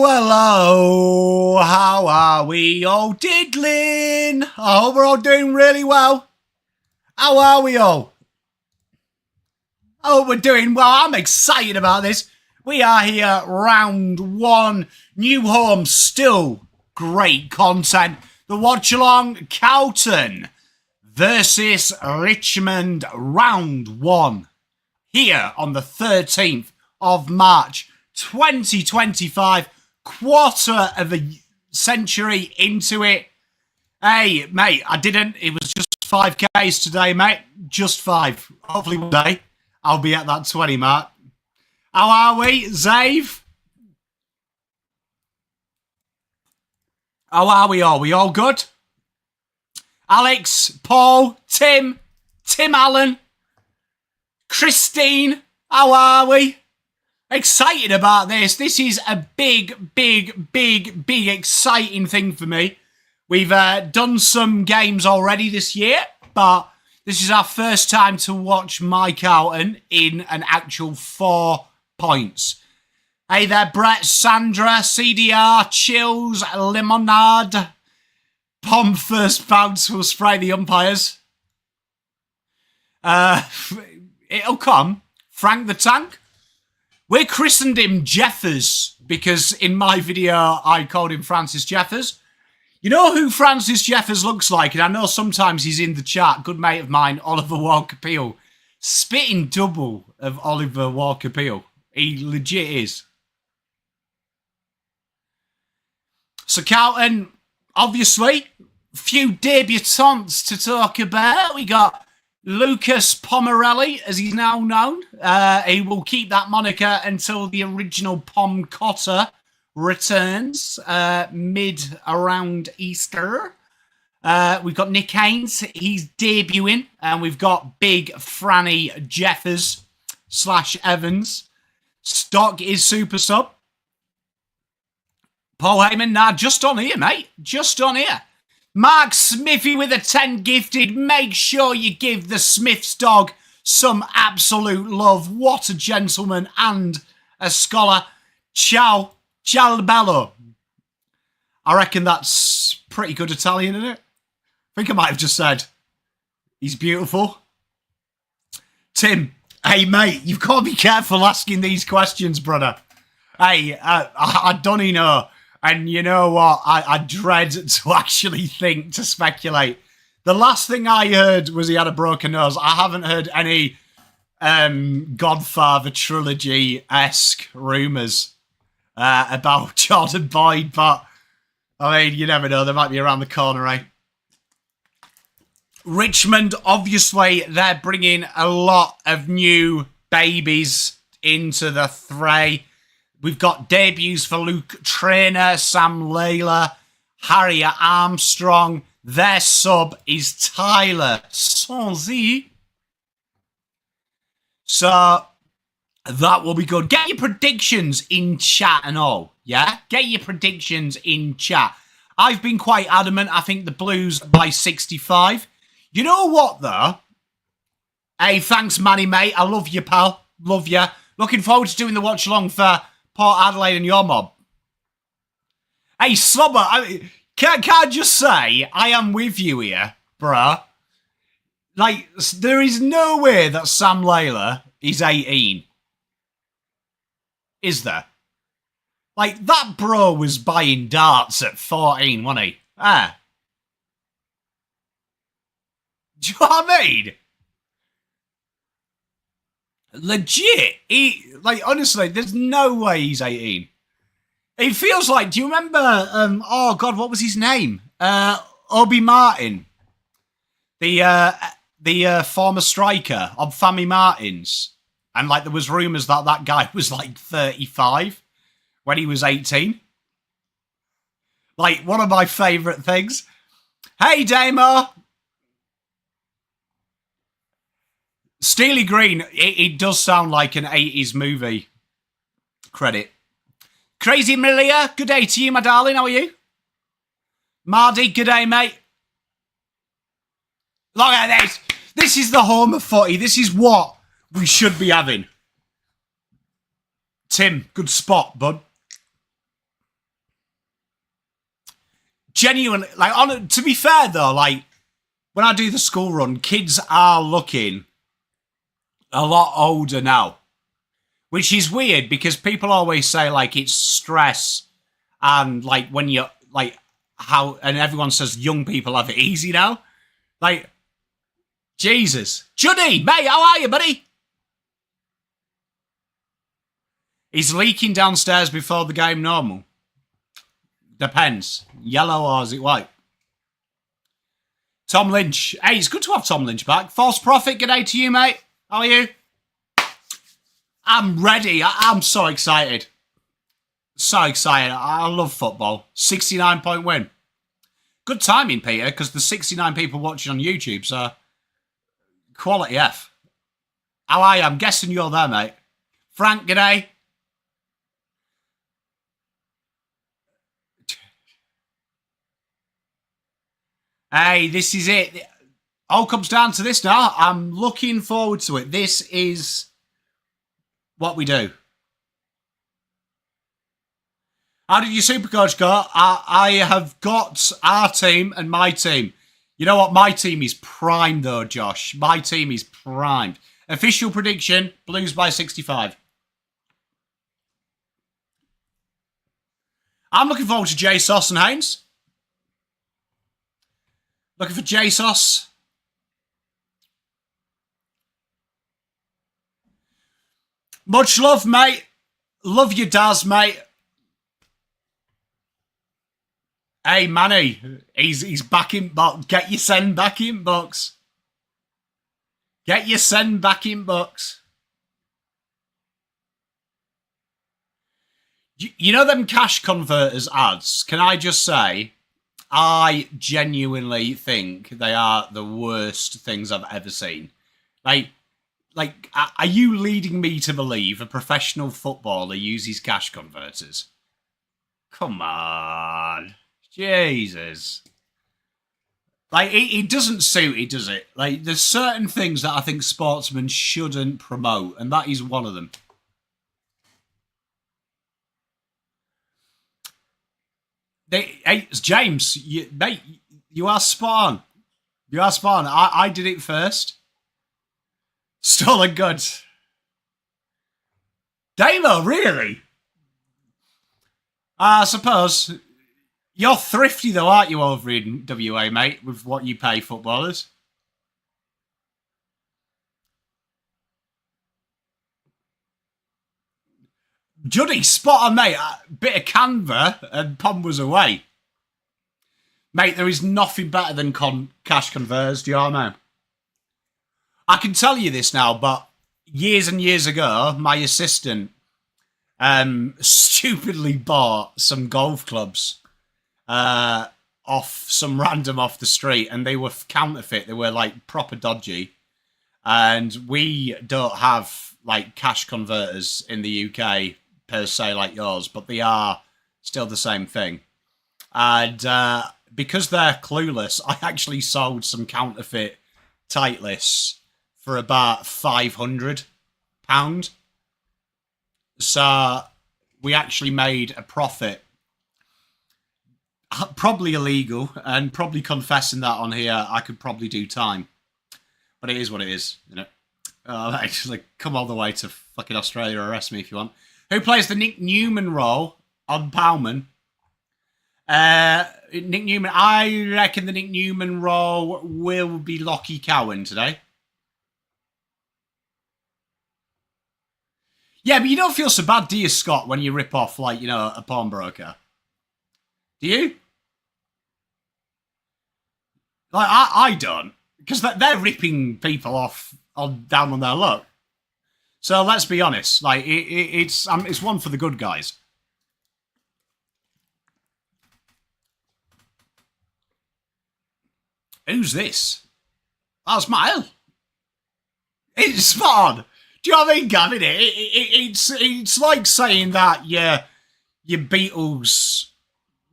Hello, how are we all diddling? I hope we're all doing really well. How are we all? I hope we're doing well. I'm excited about this. We are here, round one, new home, still great content. The Watchalong Carlton versus Richmond, round one, here on the 13th of March. 2025, quarter of a century into it. Hey, mate, it was just 5Ks today, mate. Just 5. Hopefully one day I'll be at that 20 mark. How are we, Zave? How are we all? We all good? Alex, Paul, Tim Allen, Christine, how are we? Excited about this. This is a big exciting thing for me. We've done some games already this year, but this is our first time to watch my Carlton in an actual 4 points. Hey there, Brett, Sandra, CDR, Chills, Limonade. Pom first bounce will spray the umpires. It'll come. Frank the Tank. We christened him Jeffers because in my video I called him Francis Jeffers. You know who Francis Jeffers looks like? And I know sometimes he's in the chat. Good mate of mine, Oliver Walker-Peel. Spitting double of Oliver Walker-Peel. He legit is. So Carlton, obviously, a few debutantes to talk about. We got Lucas Pomarelli, as he's now known. He will keep that moniker until the original Pom Cotter returns mid-around Easter. We've got Nick Haynes. He's debuting. And we've got big Franny Jeffers / Evans. Stock is super sub. Paul Heyman, nah, just on here, mate. Just on here. Mark Smithy with a 10 gifted. Make sure you give the Smith's dog some absolute love. What a gentleman and a scholar. Ciao bello. I reckon that's pretty good Italian, isn't it? I think I might have just said he's beautiful. Tim, hey mate, you've got to be careful asking these questions, brother. Hey, I don't know. And you know what? I dread to actually think, to speculate. The last thing I heard was he had a broken nose. I haven't heard any Godfather trilogy-esque rumours about Jordan Boyd, but I mean, you never know. They might be around the corner, eh? Richmond, obviously, they're bringing a lot of new babies into the fray. We've got debuts for Luke Traynor, Sam Layla, Harriet Armstrong. Their sub is Tyler Sonzi. So that will be good. Get your predictions in chat and all, yeah? Get your predictions in chat. I've been quite adamant. I think the Blues by 65. You know what, though? Hey, thanks, Manny, mate. I love you, pal. Love you. Looking forward to doing the watch-along for Port Adelaide and your mob. Hey, Slobber, can't I just say I am with you here, bruh? Like, there is no way that Sam Layla is 18. Is there? Like, that bro was buying darts at 14, wasn't he? Ah. Do you know what I mean? Legit. Honestly, there's no way he's 18. It feels like, do you remember, oh God, what was his name? Obi Martin. The former striker of Fammy Martins. And like, there was rumours that that guy was like 35 when he was 18. Like, one of my favourite things. Hey, Damo. Steely Green, it does sound like an 80s movie. Credit. Crazy Maria, good day to you, my darling. How are you? Mardy, good day, mate. Look at this. This is the home of footy. This is what we should be having. Tim, good spot, bud. genuinely, like, to be fair though, like, when I do the school run, kids are looking a lot older now, which is weird because people always say, like, it's stress and, like, when you're, like, how, and everyone says young people have it easy now. Like, Jesus. Juddy, mate, how are you, buddy? He's leaking downstairs before the game normal. Depends. Yellow or is it white? Tom Lynch. Hey, it's good to have Tom Lynch back. False Prophet, good day to you, mate. How are you? I'm ready. I'm so excited. So excited. I love football. 69-point win. Good timing, Peter, because there's 69 people watching on YouTube, so quality F. How are you? I'm guessing you're there, mate. Frank, good day. Hey, this is it. All comes down to this now. I'm looking forward to it. This is what we do. How did your Supercoach go? I have got our team and my team. You know what? My team is primed, though, Josh. My team is primed. Official prediction, Blues by 65. I'm looking forward to J Sauce and Haynes. Looking for J Sauce. Much love, mate. Love you, Daz, mate. Hey, Manny. He's back in box. Get your send back in box. Get your send back in box. You know them cash converters ads? Can I just say, I genuinely think they are the worst things I've ever seen. Like, are you leading me to believe a professional footballer uses cash converters? Come on. Jesus. Like, it doesn't suit it, does it? Like, there's certain things that I think sportsmen shouldn't promote, and that is one of them. Hey, James, mate, you are spot on. You are spot on. I did it first. Stolen goods. Damo, really? I suppose. You're thrifty though, aren't you, over in WA, mate, with what you pay footballers? Juddy, spot on, mate. A bit of Canva and Pom was away. Mate, there is nothing better than cash converters, do you know what I mean? I can tell you this now, but years and years ago, my assistant stupidly bought some golf clubs off some random off the street, and they were counterfeit. They were like proper dodgy, and we don't have like cash converters in the UK per se like yours, but they are still the same thing. And because they're clueless, I actually sold some counterfeit Titleists for about £500. So we actually made a profit. Probably illegal, and probably confessing that on here, I could probably do time. But it is what it is, you know. Like, come all the way to fucking Australia, arrest me if you want. Who plays the Nick Newman role on Bowman? Nick Newman. I reckon the Nick Newman role will be Lockie Cowan today. Yeah, but you don't feel so bad, do you, Scott, when you rip off, like, you know, a pawnbroker? Do you? Like, I don't. Because they're ripping people off down on their luck. So let's be honest. Like, it's one for the good guys. Who's this? That's Mile. It's spot on. Do you know what I mean, Gavin? It's like saying that your Beatles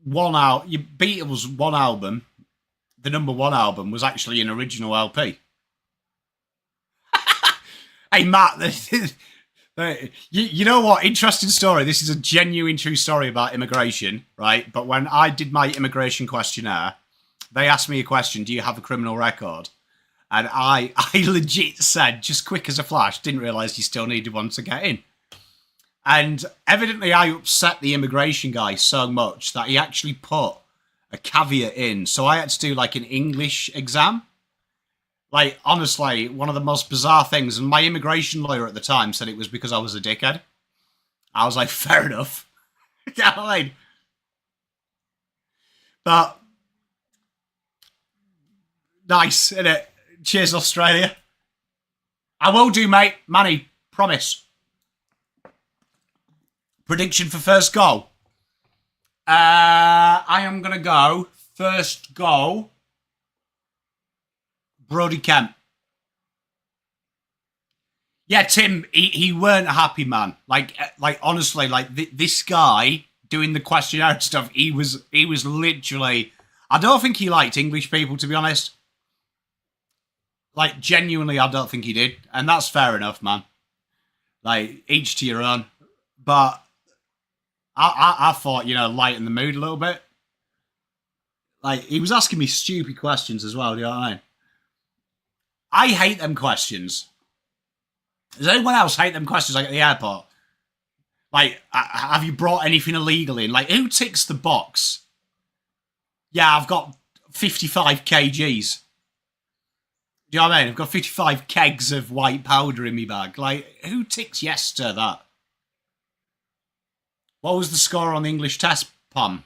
one album, the number one album, was actually an original LP. Hey Matt, You know what? Interesting story. This is a genuine true story about immigration, right? But when I did my immigration questionnaire, they asked me a question, do you have a criminal record? And I legit said, just quick as a flash, didn't realise you still needed one to get in. And evidently I upset the immigration guy so much that he actually put a caveat in. So I had to do like an English exam. Like, honestly, one of the most bizarre things. And my immigration lawyer at the time said it was because I was a dickhead. I was like, fair enough. You know what I mean? But, nice, innit? Cheers, Australia. I will do, mate. Manny, promise. Prediction for first goal. I am going to go first goal. Brodie Kemp. Yeah, Tim, he weren't a happy man. Like honestly, like this guy doing the questionnaire and stuff, he was literally. I don't think he liked English people, to be honest. Like genuinely, I don't think he did, and that's fair enough, man. Like each to your own. But I thought, you know, lighten the mood a little bit. Like he was asking me stupid questions as well. Do you know what I mean? I hate them questions. Does anyone else hate them questions like at the airport? Like, have you brought anything illegal in? Like, who ticks the box? Yeah, I've got 55 kgs. Do you know what I mean? I've got 55 kegs of white powder in my bag. Like, who ticks yes to that? What was the score on the English test, Pom?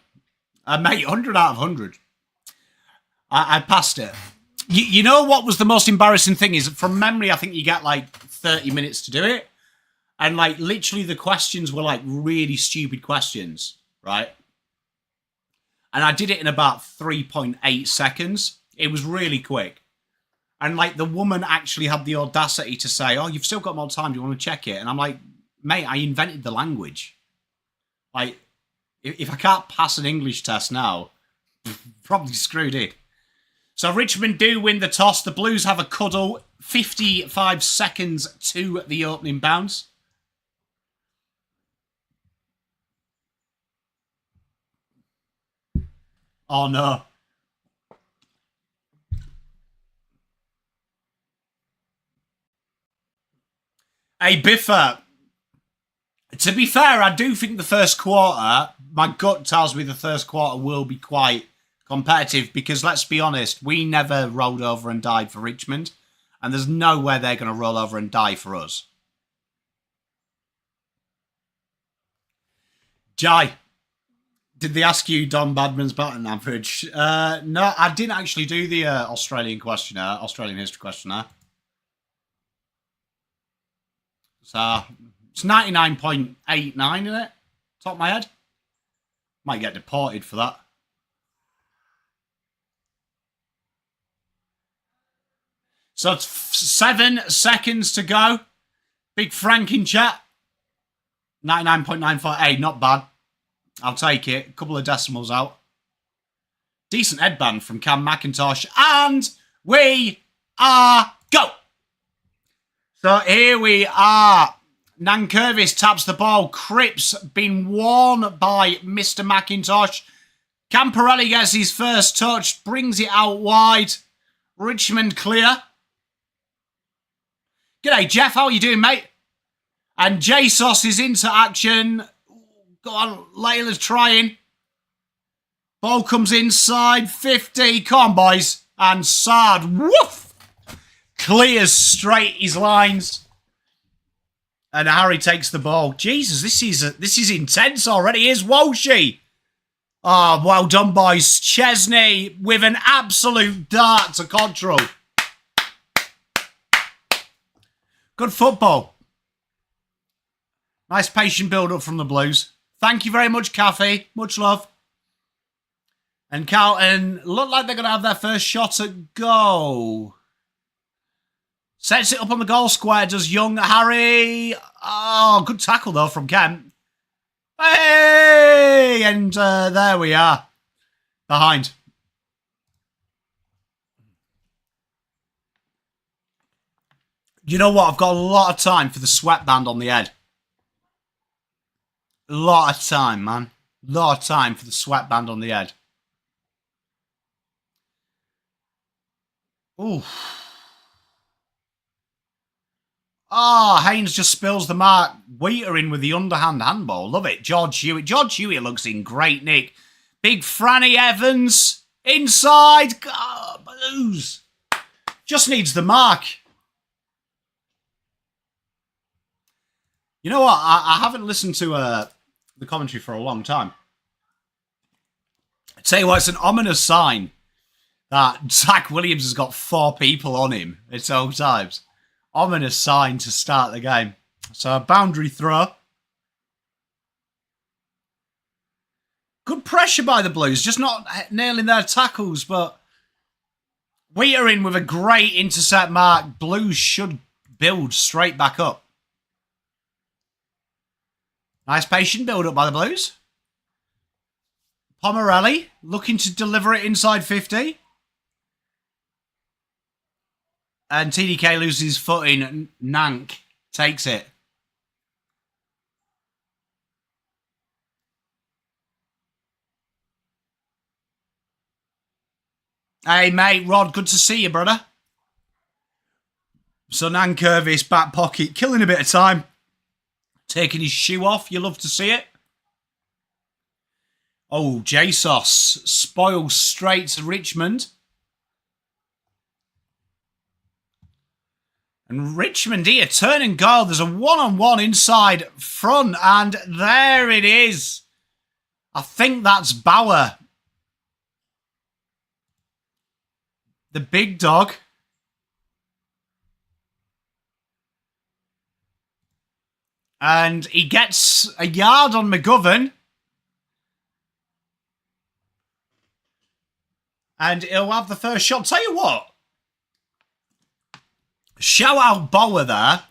Mate, 100 out of 100. I passed it. You know what was the most embarrassing thing is, from memory, I think you get like 30 minutes to do it. And like literally the questions were like really stupid questions, right? And I did it in about 3.8 seconds. It was really quick. And like the woman actually had the audacity to say, oh, you've still got more time. Do you want to check it? And I'm like, mate, I invented the language. Like, if I can't pass an English test now, probably screwed it. So Richmond do win the toss. The Blues have a cuddle. 55 seconds to the opening bounce. Oh, no. Hey, Biffa. To be fair, I do think the first quarter, my gut tells me the first quarter will be quite competitive because, let's be honest, we never rolled over and died for Richmond, and there's no way they're going to roll over and die for us. Jai, did they ask you Don Badman's batting average? No, I didn't actually do the Australian history questionnaire. So it's 99.89 in it, top of my head. Might get deported for that. So it's 7 seconds to go. Big Frank in chat. 99.948, not bad. I'll take it. A couple of decimals out. Decent headband from Cam McIntosh. And we are go. So here we are. Nankervis taps the ball. Cripps been worn by Mr. McIntosh. Camporelli gets his first touch. Brings it out wide. Richmond clear. G'day, Jeff. How are you doing, mate? And JSOS is into action. Go on, Layla's trying. Ball comes inside. 50. Come on, boys. And Sard, woof! Clears straight his lines. And Harry takes the ball. Jesus, this is intense already. Here's Walshy. Oh, well done, boys. Chesney with an absolute dart to control. Good football. Nice patient build-up from the Blues. Thank you very much, Cafe. Much love. And Carlton look like they're going to have their first shot at goal. Sets it up on the goal square, does young Harry. Oh, good tackle, though, from Kent. Hey! And there we are. Behind. You know what? I've got a lot of time for the sweatband on the head. Lot of time, man. Lot of time for the sweatband on the head. Ooh. Ah, oh, Haynes just spills the mark. Wheater in with the underhand handball. Love it. George Hewitt. George Hewitt looks in great nick. Big Franny Evans. Inside. God, Blues. Just needs the mark. You know what? I haven't listened to the commentary for a long time. I tell you what, it's an ominous sign that Zach Williams has got 4 people on him at all times. Ominous sign to start the game. So a boundary throw. Good pressure by the Blues, just not nailing their tackles, but Wheater in with a great intercept mark. Blues should build straight back up. Nice patient build-up by the Blues. Pomarelli looking to deliver it inside 50. And TDK loses his footing. Nank takes it. Hey, mate, Rod, good to see you, brother. So Nankervis, back pocket, killing a bit of time. Taking his shoe off, you love to see it. Oh, Jesus spoils straight to Richmond. And Richmond here, turn and goal. There's a one-on-one inside front, and there it is. I think that's Bauer. The big dog. And he gets a yard on McGovern. And he'll have the first shot. Tell you what. Shout out Bauer there.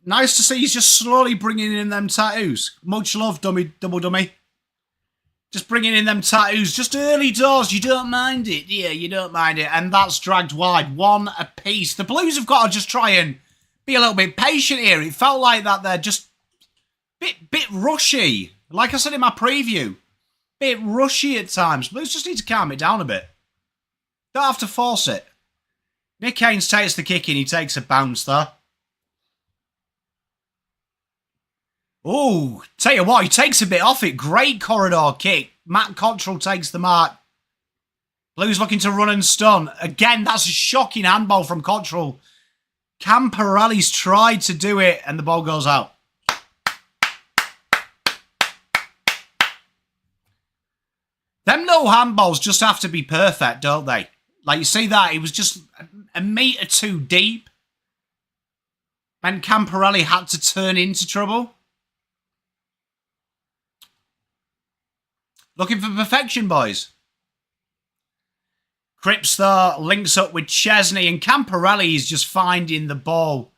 Nice to see he's just slowly bringing in them tattoos. Much love, dummy, double dummy. Just bringing in them tattoos. Just early doors. You don't mind it. Yeah, you don't mind it. And that's dragged wide. 1 apiece. The Blues have got to just try and be a little bit patient here. It felt like that they're just bit rushy. Like I said in my preview. Bit rushy at times. Blues just need to calm it down a bit. Don't have to force it. Nick Haynes takes the kick in. He takes a bounce there. Oh, tell you what, he takes a bit off it. Great corridor kick. Matt Cottrell takes the mark. Blues looking to run and stun. Again, that's a shocking handball from Cottrell. Camporelli's tried to do it and the ball goes out. Them no handballs just have to be perfect, don't they? Like you see that, it was just a metre too deep. And Camporelli had to turn into trouble. Looking for perfection, boys. Cripps, though, links up with Chesney, and Camporelli is just finding the ball.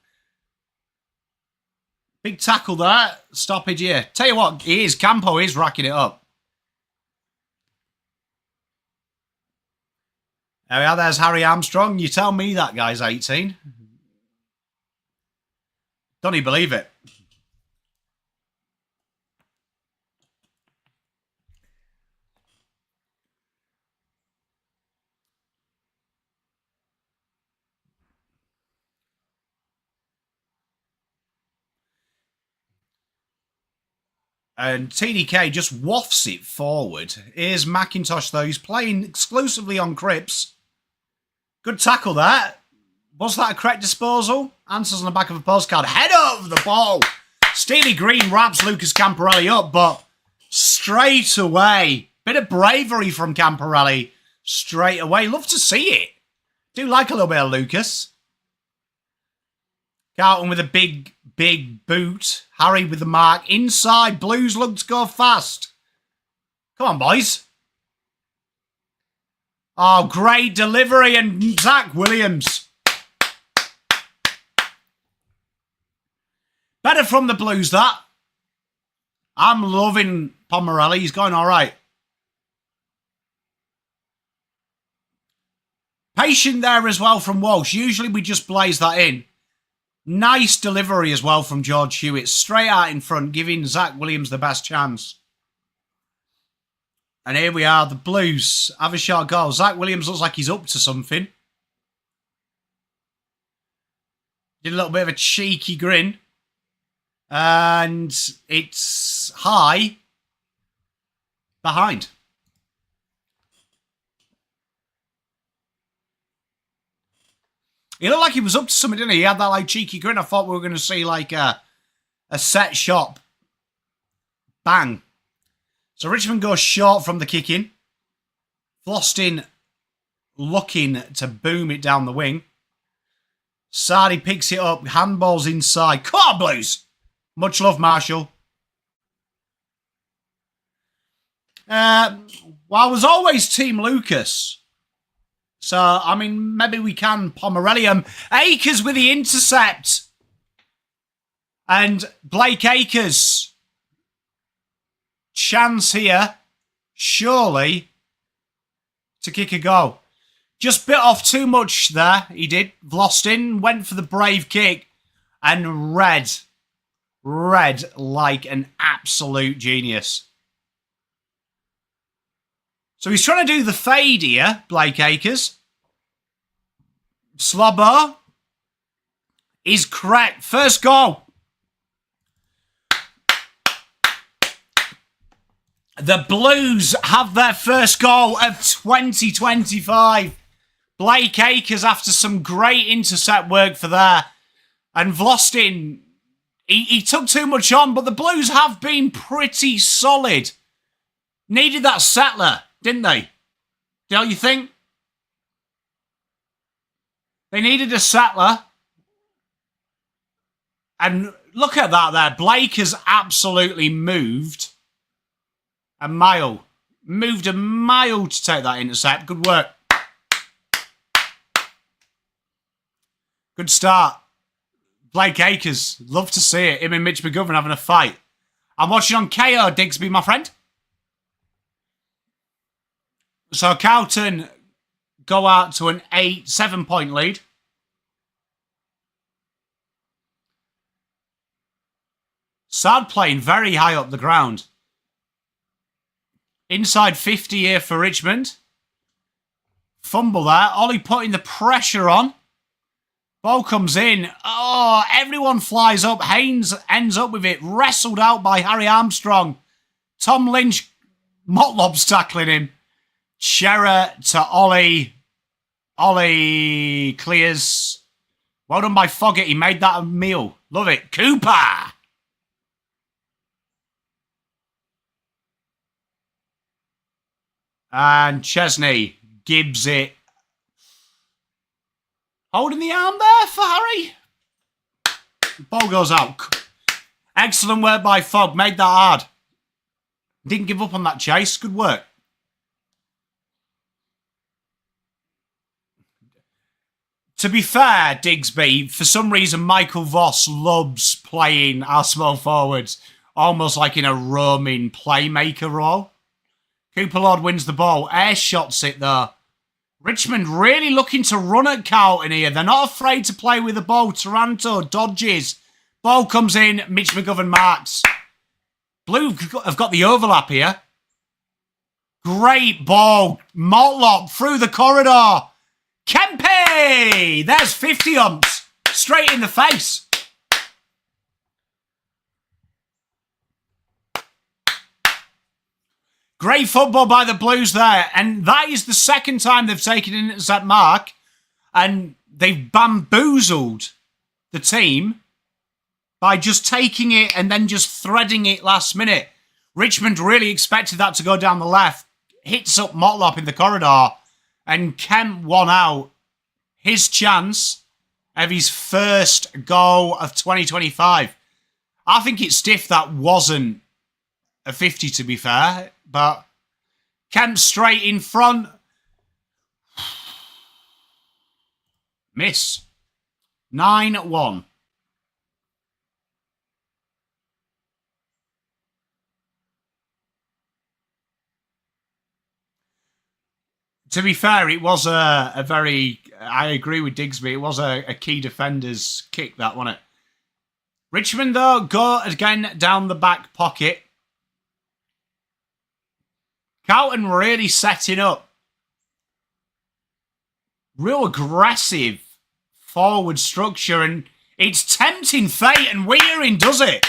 Big tackle there. Stoppage here. Tell you what, Campo is racking it up. There we are, there's Harry Armstrong. You tell me that guy's 18. Don't you believe it? And TDK just wafts it forward. Here's McIntosh, though. He's playing exclusively on Cripps. Good tackle there. Was that a correct disposal? Answers on the back of a postcard. Head over the ball. Steely Green wraps Lucas Camporelli up, but straight away. Bit of bravery from Camporelli. Straight away. Love to see it. Do like a little bit of Lucas. Carlton with a big boot. Harry with the mark. Inside. Blues look to go fast. Come on, boys. Oh, great delivery. And Zach Williams. Better from the Blues, that. I'm loving Pomarelli. He's going all right. Patient there as well from Walsh. Usually we just blaze that in. Nice delivery as well from George Hewitt. Straight out in front, giving Zach Williams the best chance. And here we are, the Blues have a shot goal. Zach Williams looks like he's up to something. Did a little bit of a cheeky grin. And it's high behind. He looked like he was up to something, didn't he? He had that like cheeky grin. I thought we were going to see like a set shot. Bang. So Richmond goes short from the kick in. Flostin looking to boom it down the wing. Sardi picks it up. Handballs inside. Come on, Blues. Much love, Marshall. Well, I was always Team Lucas. So, I mean, maybe we can Pomerelli. Akers with the intercept. And Blake Akers. Chance here, surely, to kick a goal. Just bit off too much there, he did. Vlostin went for the brave kick and read like an absolute genius. So he's trying to do the fade here, Blake Akers. Slobber is correct. First goal. The Blues have their first goal of 2025. Blake Akers after some great intercept work for there. And Vlostin, he took too much on, but the Blues have been pretty solid. Needed that settler, didn't they? Don't you think? They needed a settler. And look at that there. Blake has absolutely moved a mile. Moved a mile to take that intercept. Good work. Good start. Blake Akers. Love to see it. Him and Mitch McGovern having a fight. I'm watching on KO, Digsby, my friend. So Carlton go out to an 7-point lead. Sad playing very high up the ground. Inside 50 here for Richmond. Fumble there. Ollie putting the pressure on. Ball comes in. Oh, everyone flies up. Haynes ends up with it. Wrestled out by Harry Armstrong. Tom Lynch, Motlob's tackling him. Shearer to Ollie. Ollie clears. Well done by Foggett. He made that a meal. Love it. Cooper. And Chesney gives it. Holding the arm there for Harry. Ball goes out. Excellent work by Fogg. Made that hard. Didn't give up on that chase. Good work. To be fair, Digsby, for some reason, Michael Voss loves playing our small forwards almost like in a roaming playmaker role. Cooper Lord wins the ball. Air shots it there. Richmond really looking to run at Carlton here. They're not afraid to play with the ball. Taranto dodges. Ball comes in. Mitch McGovern marks. Blue have got the overlap here. Great ball. Motlop through the corridor. Kempe! There's 50 umps. Straight in the face. Great football by the Blues there. And that is the second time they've taken an intercept mark. And they've bamboozled the team by just taking it and then just threading it last minute. Richmond really expected that to go down the left. Hits up Motlop in the corridor. And Kemp won out his chance of his first goal of 2025. I think it's stiff that wasn't a 50, to be fair. But Kemp straight in front. Miss. 9-1. To be fair, it was a very... I agree with Digsby. It was a key defender's kick, that, wasn't it? Richmond, though, go again down the back pocket. Carlton really setting up. Real aggressive forward structure, and it's tempting fate, and Weitering does it.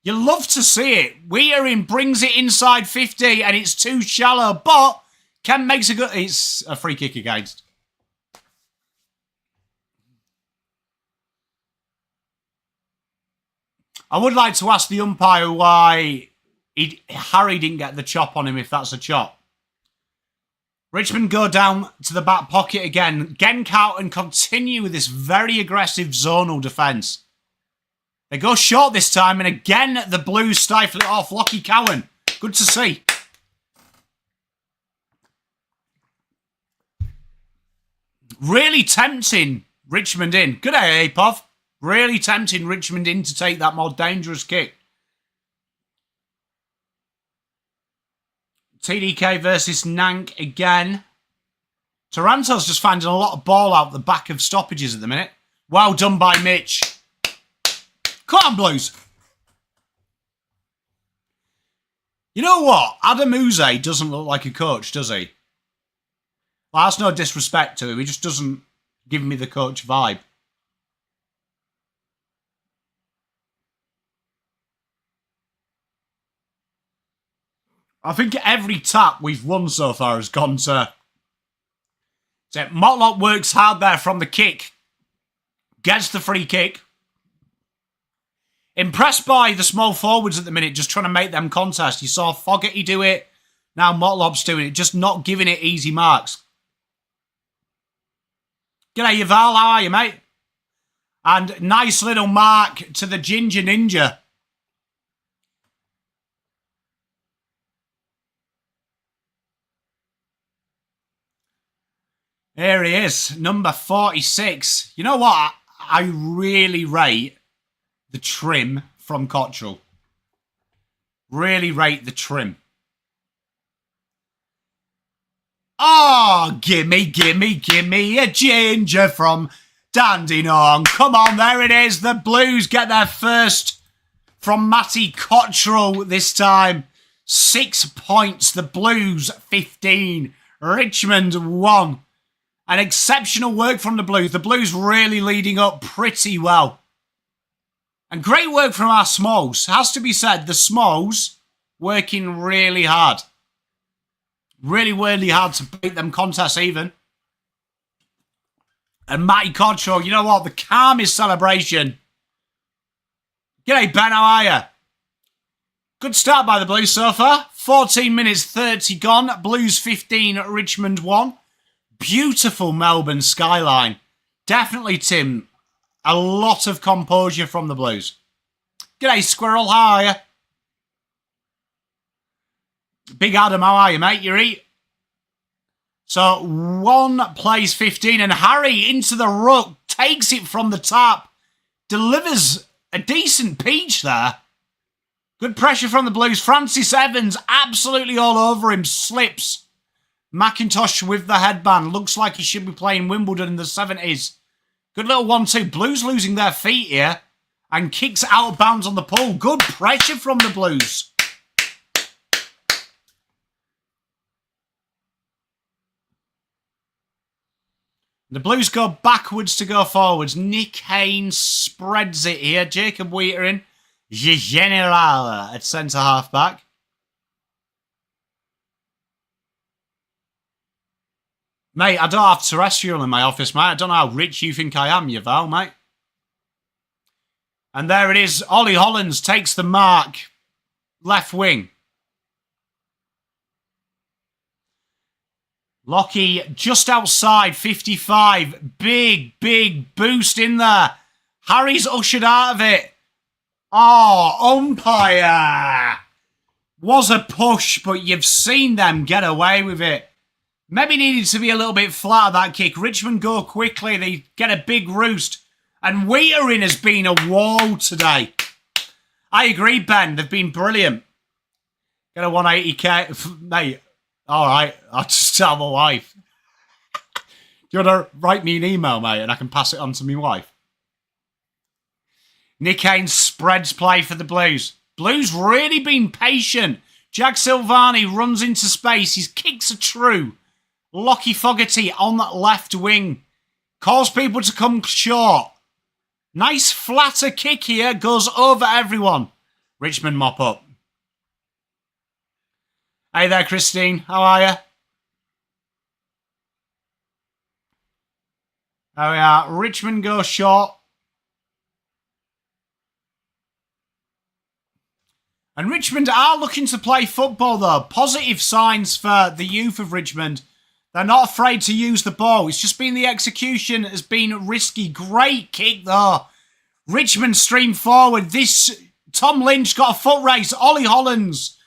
You love to see it. Weitering brings it inside 50, and it's too shallow, but Kent makes a good... It's a free kick against. I would like to ask the umpire why Harry didn't get the chop on him, if that's a chop. Richmond go down to the back pocket again. Again, Carlton continue with this very aggressive zonal defence. They go short this time, and again, the Blues stifle it off. Lockie Cowan. Good to see. Really tempting Richmond in. Good day, Apov. Really tempting Richmond in to take that more dangerous kick. TDK versus Nank again. Taranto's just finding a lot of ball out the back of stoppages at the minute. Well done by Mitch. Come on, Blues. You know what? Adam Uze doesn't look like a coach, does he? Well, that's no disrespect to him. He just doesn't give me the coach vibe. I think every tap we've won so far has gone to... So Motlop works hard there from the kick. Gets the free kick. Impressed by the small forwards at the minute, just trying to make them contest. You saw Fogarty do it. Now Motlop's doing it, just not giving it easy marks. G'day, Yuval. How are you, mate? And nice little mark to the Ginger Ninja. Here he is, number 46. You know what? I really rate the trim from Cottrell. Really rate the trim. Oh, gimme, gimme, gimme a ginger from Dandenong. Come on, there it is. The Blues get their first from Matty Cottrell this time. 6 points. The Blues 15. Richmond 1. An exceptional work from the Blues. The Blues really leading up pretty well. And great work from our Smalls. Has to be said, the Smalls working really hard. Really, really hard to beat them contests even. And Matty Cottrell, you know what? The calmest celebration. G'day, Ben. How are you? Good start by the Blues so far. 14 minutes 30 gone. Blues 15, Richmond 1. Beautiful Melbourne skyline. Definitely, Tim, a lot of composure from the Blues. G'day, Squirrel. How are you? Big Adam, how are you, mate? You eat? So, 1 plays 15, and Harry into the ruck, takes it from the top, delivers a decent peach there. Good pressure from the Blues. Francis Evans, absolutely all over him, slips. McIntosh with the headband. Looks like he should be playing Wimbledon in the 70s. Good little 1-2. Blues losing their feet here. And kicks out of bounds on the pole. Good pressure from the Blues. The Blues go backwards to go forwards. Nick Haynes spreads it here. Jacob Weitering. General at centre half back. Mate, I don't have terrestrial in my office, mate. I don't know how rich you think I am, you Val, mate. And there it is. Ollie Hollands takes the mark. Left wing. Lockie just outside, 55. Big, big boost in there. Harry's ushered out of it. Oh, umpire. Was a push, but you've seen them get away with it. Maybe needed to be a little bit flat, that kick. Richmond go quickly. They get a big roost. And Weitering has been a wall today. I agree, Ben. They've been brilliant. Get a 180k. Mate, all right. I'll just tell my wife. Do you want to write me an email, mate, and I can pass it on to my wife? Nick Haynes spreads play for the Blues. Blues really been patient. Jack Silvani runs into space. His kicks are true. Lockie Fogarty on that left wing. Calls people to come short. Nice flatter kick here. Goes over everyone. Richmond mop up. Hey there, Christine. How are you? There we are. Richmond go short. And Richmond are looking to play football, though. Positive signs for the youth of Richmond. They're not afraid to use the ball. It's just been the execution has been risky. Great kick, though. Richmond stream forward. This Tom Lynch got a foot race. Ollie Hollands.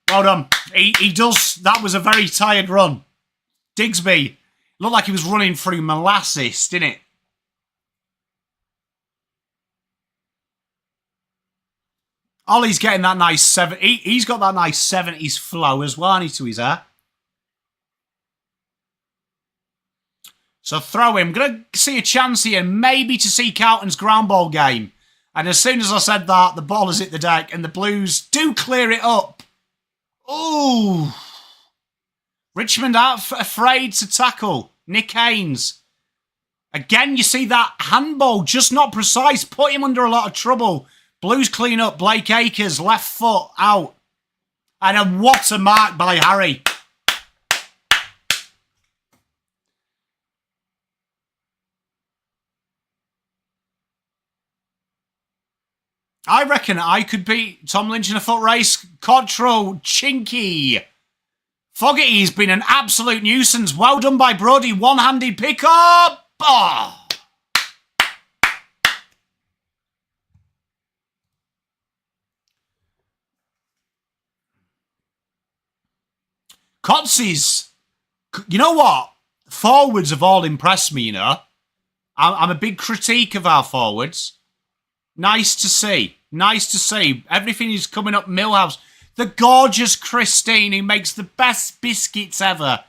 Well done. He does. That was a very tired run. Digsby. Looked like he was running through molasses, didn't it? Ollie's getting that nice he's got that nice 70s flow as well, hasn't he, to his hair? So throw him. Going to see a chance here, maybe to see Carlton's ground ball game. And as soon as I said that, the ball has hit the deck and the Blues do clear it up. Ooh. Richmond aren't afraid to tackle. Nick Haynes. Again, you see that handball, just not precise. Put him under a lot of trouble. Blues clean up. Blake Acres, left foot out. And what a mark by Harry. I reckon I could beat Tom Lynch in a foot race. Cottrell, Chinky. Fogarty's been an absolute nuisance. Well done by Brody. One-handed pick-up. Oh. Cotsy's, you know what? Forwards have all impressed me, you know. I'm a big critique of our forwards. Nice to see. Nice to see. Everything is coming up Millhouse. The gorgeous Christine who makes the best biscuits ever.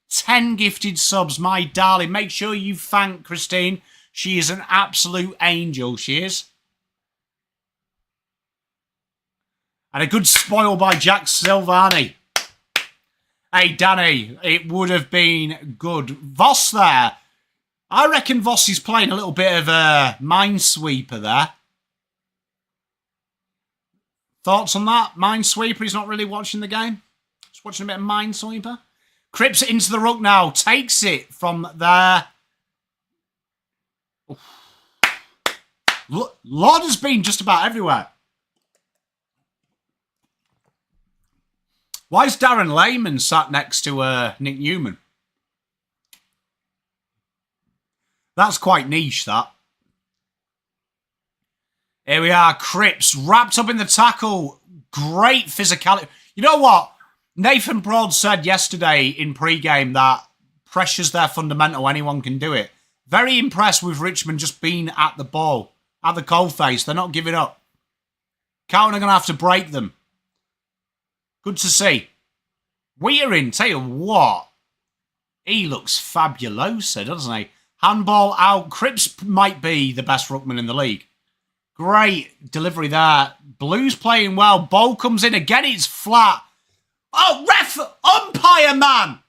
10 gifted subs, my darling. Make sure you thank Christine. She is an absolute angel, she is. And a good spoil by Jack Silvani. Hey, Danny, it would have been good. Voss there. I reckon Voss is playing a little bit of a minesweeper there. Thoughts on that? Minesweeper, he's not really watching the game. Just watching a bit of Minesweeper. Cripps it into the ruck now. Takes it from there. Lord has been just about everywhere. Why is Darren Lehman sat next to Nick Newman? That's quite niche, that. Here we are, Cripps, wrapped up in the tackle. Great physicality. You know what? Nathan Broad said yesterday in pre-game that pressure's their fundamental. Anyone can do it. Very impressed with Richmond just being at the ball, at the coalface. They're not giving up. Carlton are going to have to break them. Good to see. Wearing, tell you what, he looks fabuloso, doesn't he? Handball out. Cripps might be the best ruckman in the league. Great delivery there. Blues playing well. Ball comes in again. It's flat. Oh, ref, umpire, man.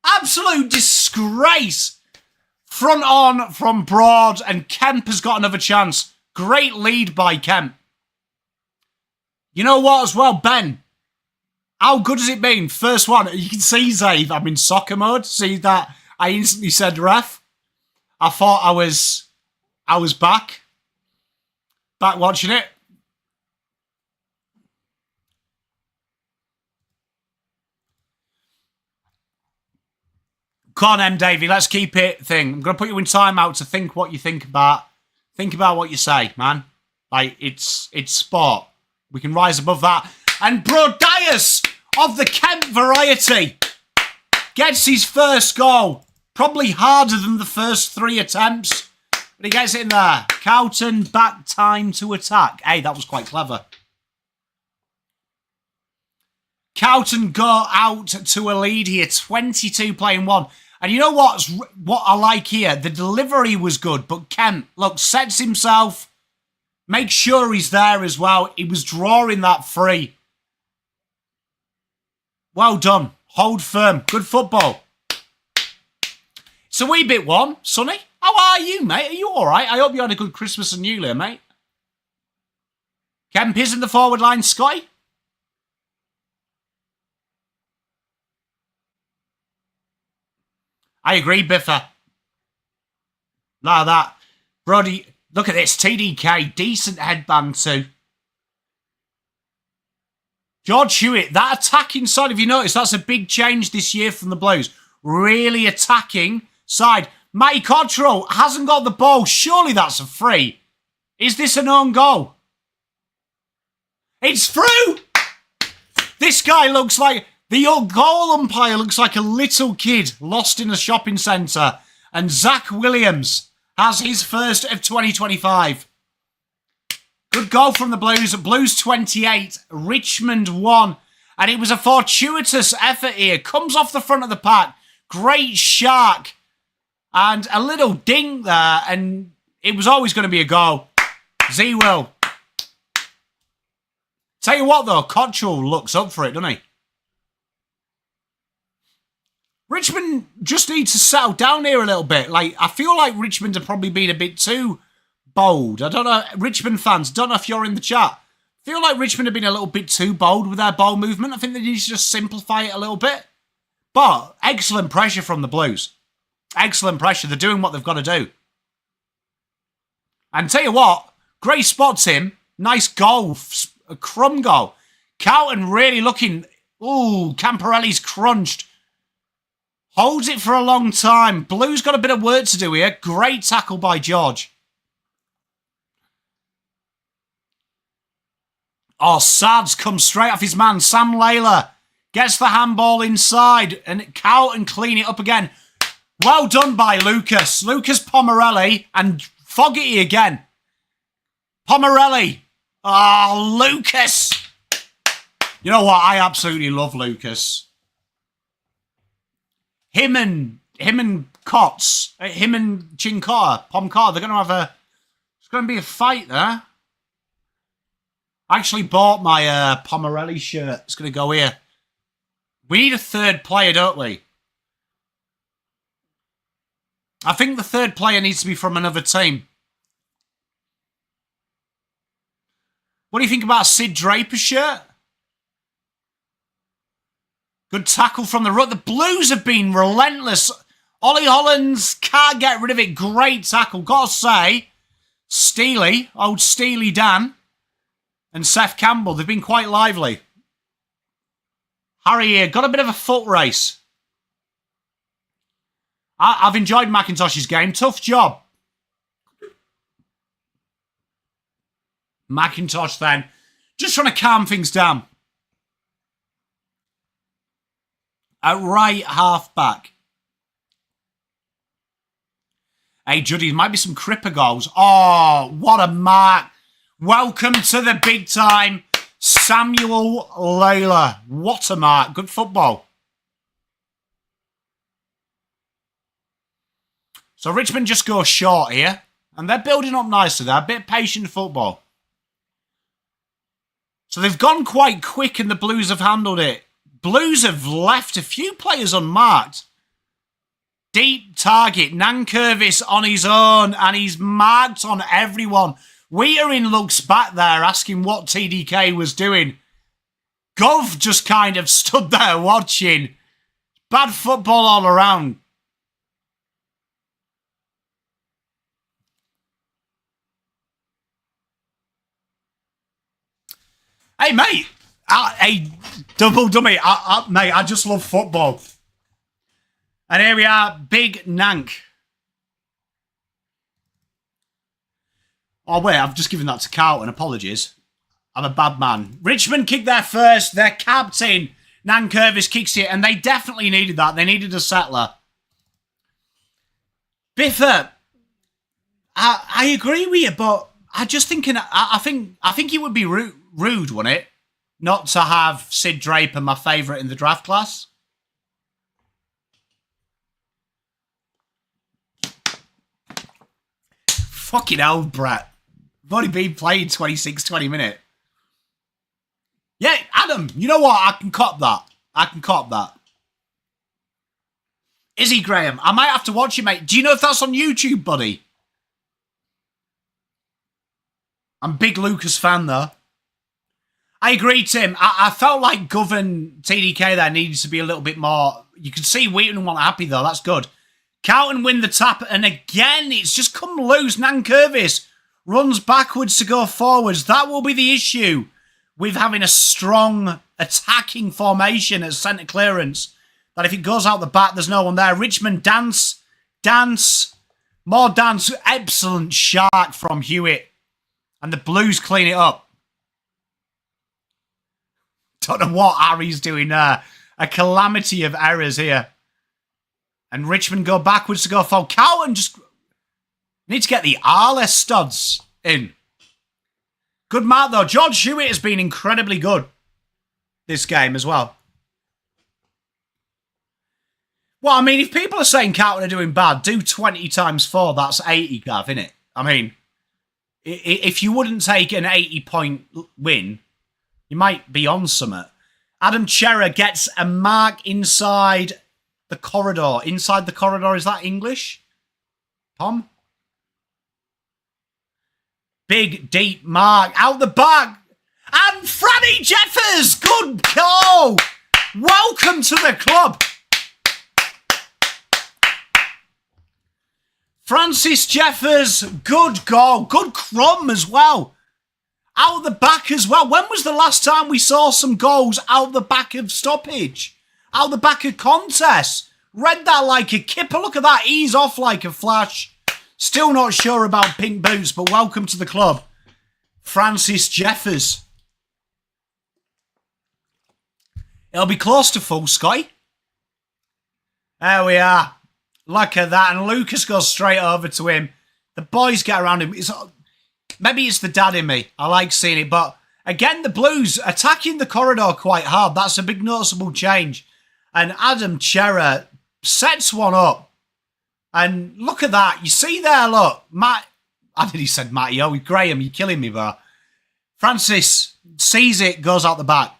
Absolute disgrace. Front on from Broad, and Kemp has got another chance. Great lead by Kemp. You know what as well, Ben? How good has it been? First one. You can see, Zave, I'm in soccer mode. See that? I instantly said ref. I thought I was back. Back watching it. Come on, M. Davey. Let's keep it thing. I'm going to put you in timeout to think what you think about. Think about what you say, man. Like, it's sport. We can rise above that. And Brodias of the Kent variety gets his first goal. Probably harder than the first 3 attempts. But he gets it in there. Carlton back time to attack. Hey, that was quite clever. Carlton go out to a lead here, 22 playing 1. And you know what I like here? The delivery was good, but Kent, look, sets himself, makes sure he's there as well. He was drawing that free. Well done. Hold firm. Good football. It's a wee bit warm. Sonny, how are you, mate? Are you all right? I hope you had a good Christmas and New Year, mate. Kemp is in the forward line, Scotty. I agree, Biffa. Like that. Brody, look at this. TDK, decent headband too. George Hewitt, that attacking side, if you notice, that's a big change this year from the Blues. Really attacking side. Matty Cottrell hasn't got the ball. Surely that's a free. Is this an own goal? It's through! This guy looks like... The goal umpire looks like a little kid lost in a shopping centre. And Zach Williams has his first of 2025. Good goal from the Blues. Blues 28, Richmond 1. And it was a fortuitous effort here. Comes off the front of the pack. Great shark. And a little dink there. And it was always going to be a goal. Z-Will. Tell you what, though. Cottrell looks up for it, doesn't he? Richmond just needs to settle down here a little bit. Like, I feel like Richmond have probably been a bit too bold. I don't know, Richmond fans, don't know if you're in the chat. I feel like Richmond have been a little bit too bold with their ball movement. I think they need to just simplify it a little bit. But excellent pressure from the Blues. Excellent pressure. They're doing what they've got to do. And tell you what, Gray spots him. Nice goal. A crumb goal. Carlton really looking... Ooh, Camporelli's crunched. Holds it for a long time. Blues got a bit of work to do here. Great tackle by George. Oh, Sads comes straight off his man. Sam Layla gets the handball inside and Carlton clean it up again. Well done by Lucas. Lucas Pomarelli and Fogarty again. Pomarelli. Oh, Lucas. You know what? I absolutely love Lucas. Him and Cots, him and Chinkota, Pomcar, they're going to have a... It's going to be a fight there. I actually bought my Pomarelli shirt. It's going to go here. We need a third player, don't we? I think the third player needs to be from another team. What do you think about a Sid Draper shirt? Good tackle from the ruck. The Blues have been relentless. Ollie Hollands can't get rid of it. Great tackle. Got to say, Steely, old Steely Dan, and Seth Campbell, they've been quite lively. Harry here, got a bit of a foot race. I've enjoyed McIntosh's game. Tough job. McIntosh then, just trying to calm things down. At right half back. Hey, Juddy, there might be some Cripper goals. Oh, what a mark. Welcome to the big time, Samuel Layla. What a mark. Good football. So Richmond just go short here. And they're building up nicely. They're a bit patient football. So they've gone quite quick and the Blues have handled it. Blues have left a few players unmarked. Deep target. Nankervis on his own. And he's marked on everyone. Wheaterin looks back there asking what TDK was doing. Gov just kind of stood there watching. Bad football all around. Hey, mate. Hey, double dummy. Mate, I just love football. And here we are, Big Nank. Oh, wait, I've just given that to Carlton. Apologies. I'm a bad man. Richmond kicked there first. Their captain, Nankervis, kicks it, and they definitely needed that. They needed a settler. Biffa, I agree with you, but I just thinking, I think it would be rude, wouldn't it? not to have Sid Draper, my favourite in the draft class. Fucking hell, Brett. I've only been playing 26, 20 minutes. Yeah, Adam, you know what? I can cop that. I can cop that. Is he, Graham? I might have to watch it, mate. Do you know if that's on YouTube, buddy? I'm a big Lucas fan, though. I agree, Tim. I felt like Govan TDK there needed to be a little bit more. You can see Wheaton wasn't happy, though. That's good. Carlton win the tap, and again, it's just come loose. Nankervis runs backwards to go forwards. That will be the issue with having a strong attacking formation at centre clearance. That if it goes out the back, there's no one there. Richmond dance, more dance. Excellent shark from Hewitt. And the Blues clean it up. Don't know what Harry's doing there. A calamity of errors here. And Richmond go backwards to go forward. Carlton just need to get the Arles studs in. Good mark, though. George Hewitt has been incredibly good this game as well. Well, I mean, if people are saying Carlton are doing bad, do 20 times 4. That's 80, Gav, innit? I mean, if you wouldn't take an 80-point win, you might be on something. Adam Cherra gets a mark inside the corridor. Inside the corridor, is that English? Tom? Big, deep mark. Out the back. And Franny Jeffers! Good goal! Welcome to the club. Francis Jeffers, good goal. Good crumb as well. Out the back as well. When was the last time we saw some goals out the back of stoppage? Out the back of contest. Read that like a kipper. Look at that. Ease off like a flash. Still not sure about pink boots, but welcome to the club. Francis Jeffers. It'll be close to full, Scotty. There we are. Look at that. And Lucas goes straight over to him. The boys get around him. Maybe it's the dad in me. I like seeing it. But again, the Blues attacking the corridor quite hard. That's a big noticeable change. And Adam Cherra sets one up. And look at that. You see there, look. Matt. I think he said Matty. Oh, Graham, you're killing me, bro. Francis sees it, goes out the back.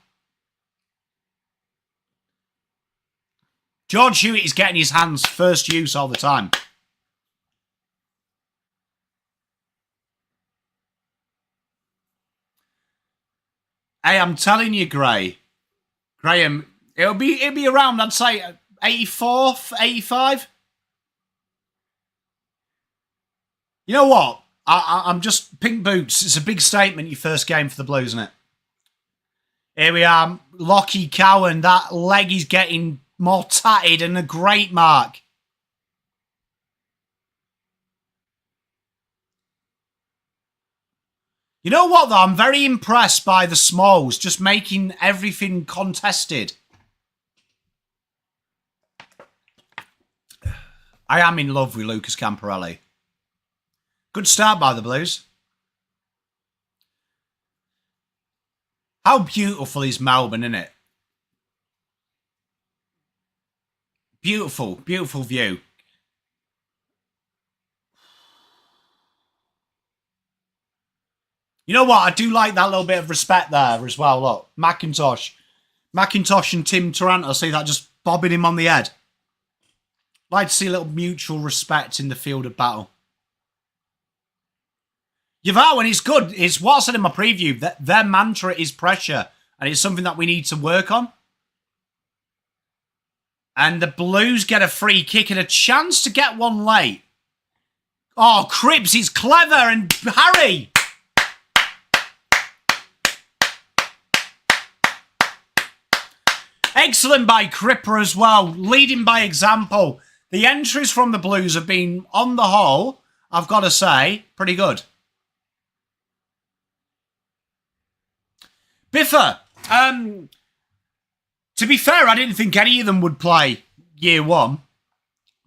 George Hewitt is getting his hands first use all the time. Hey, I'm telling you, Graham, it'll be around, I'd say, 84, 85. You know what? I'm just pink boots. It's a big statement, your first game for the Blues, isn't it? Here we are. Lockie Cowan. That leg is getting more tatted and a great mark. You know what, though? I'm very impressed by the Smalls just making everything contested. I am in love with Lucas Camporelli. Good start by the Blues. How beautiful is Melbourne, isn't it? Beautiful, beautiful view. You know what? I do like that little bit of respect there as well. Look, McIntosh and Tim Taranto. See that just bobbing him on the head. Like to see a little mutual respect in the field of battle. Yavar, when it's good, it's what I said in my preview, that their mantra is pressure, and it's something that we need to work on. And the Blues get a free kick and a chance to get one late. Oh, Cripps is clever, and Harry. Excellent by Cripper as well, leading by example. The entries from the Blues have been, on the whole, I've got to say, pretty good. Biffa, to be fair, I didn't think any of them would play year one.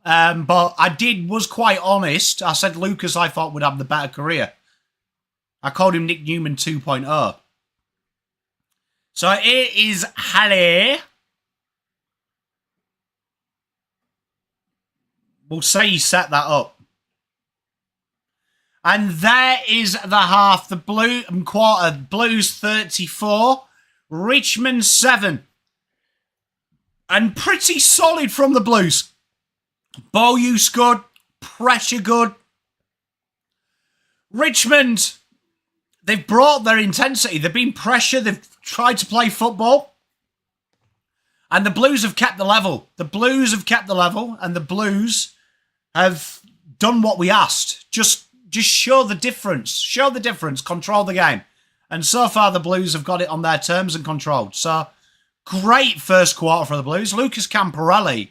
But I was quite honest. I said Lucas, I thought, would have the better career. I called him Nick Newman 2.0. So it is Halle. We'll say he set that up. And there is the half. The blue and quarter. Blues 34. Richmond 7. And pretty solid from the Blues. Ball use good. Pressure good. Richmond, they've brought their intensity. They've been pressure. They've tried to play football. And the Blues have kept the level. The Blues have kept the level. And the Blues have done what we asked. Just show the difference. Show the difference. Control the game. And so far, the Blues have got it on their terms and controlled. So, great first quarter for the Blues. Lucas Camporelli,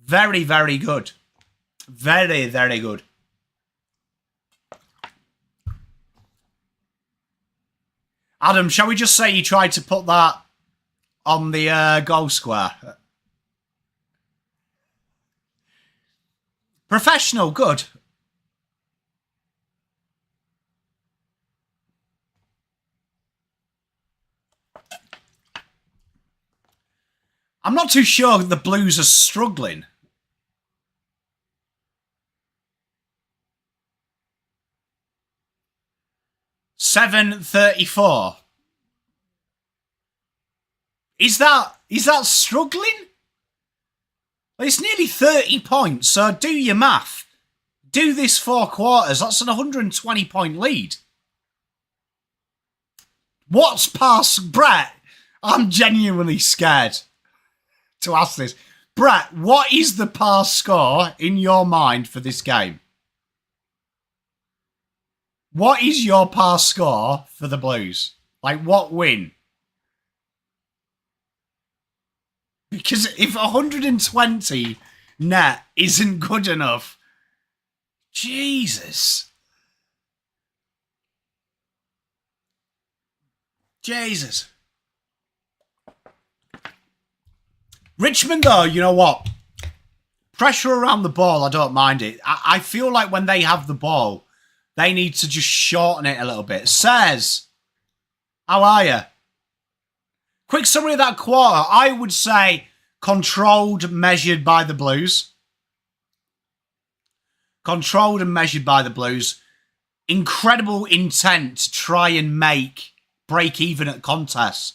very, very good. Very, very good. Adam, shall we just say you tried to put that on the goal square? Professional, good. I'm not too sure the Blues are struggling. $7.34. Is that struggling? It's nearly 30 points, so do your math. Do this 4 quarters. That's an 120-point lead. What's past Brett? I'm genuinely scared to ask this. Brett, what is the pass score in your mind for this game? What is your pass score for the Blues? Like, what win? Because if 120 net isn't good enough, Jesus. Jesus. Richmond, though, you know what? Pressure around the ball, I don't mind it. I feel like when they have the ball, they need to just shorten it a little bit. Says, how are you? Quick summary of that quarter. I would say controlled, measured by the Blues. Controlled and measured by the Blues. Incredible intent to try and break even at contests.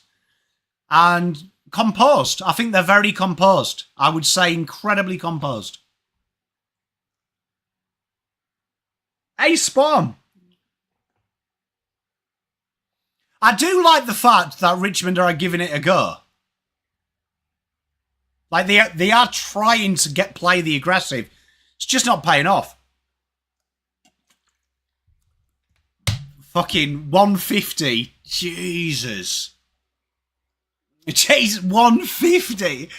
And composed. I think they're very composed. I would say incredibly composed. Hey, Spawn. I do like the fact that Richmond are giving it a go. Like, they are trying to play the aggressive. It's just not paying off. Fucking 150. Jesus. Jeez, 150.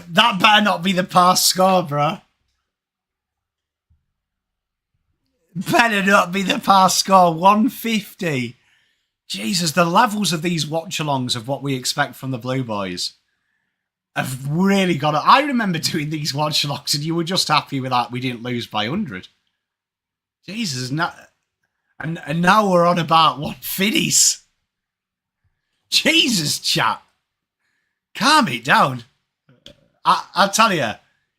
That better not be the pass score, bro. Better not be the pass score. 150. Jesus, the levels of these watch-alongs of what we expect from the Blue Boys have really got it. I remember doing these watch-alongs and you were just happy with that we didn't lose by 100. Jesus, and now we're on about 150s. Jesus, chat. Calm it down. I'll tell you,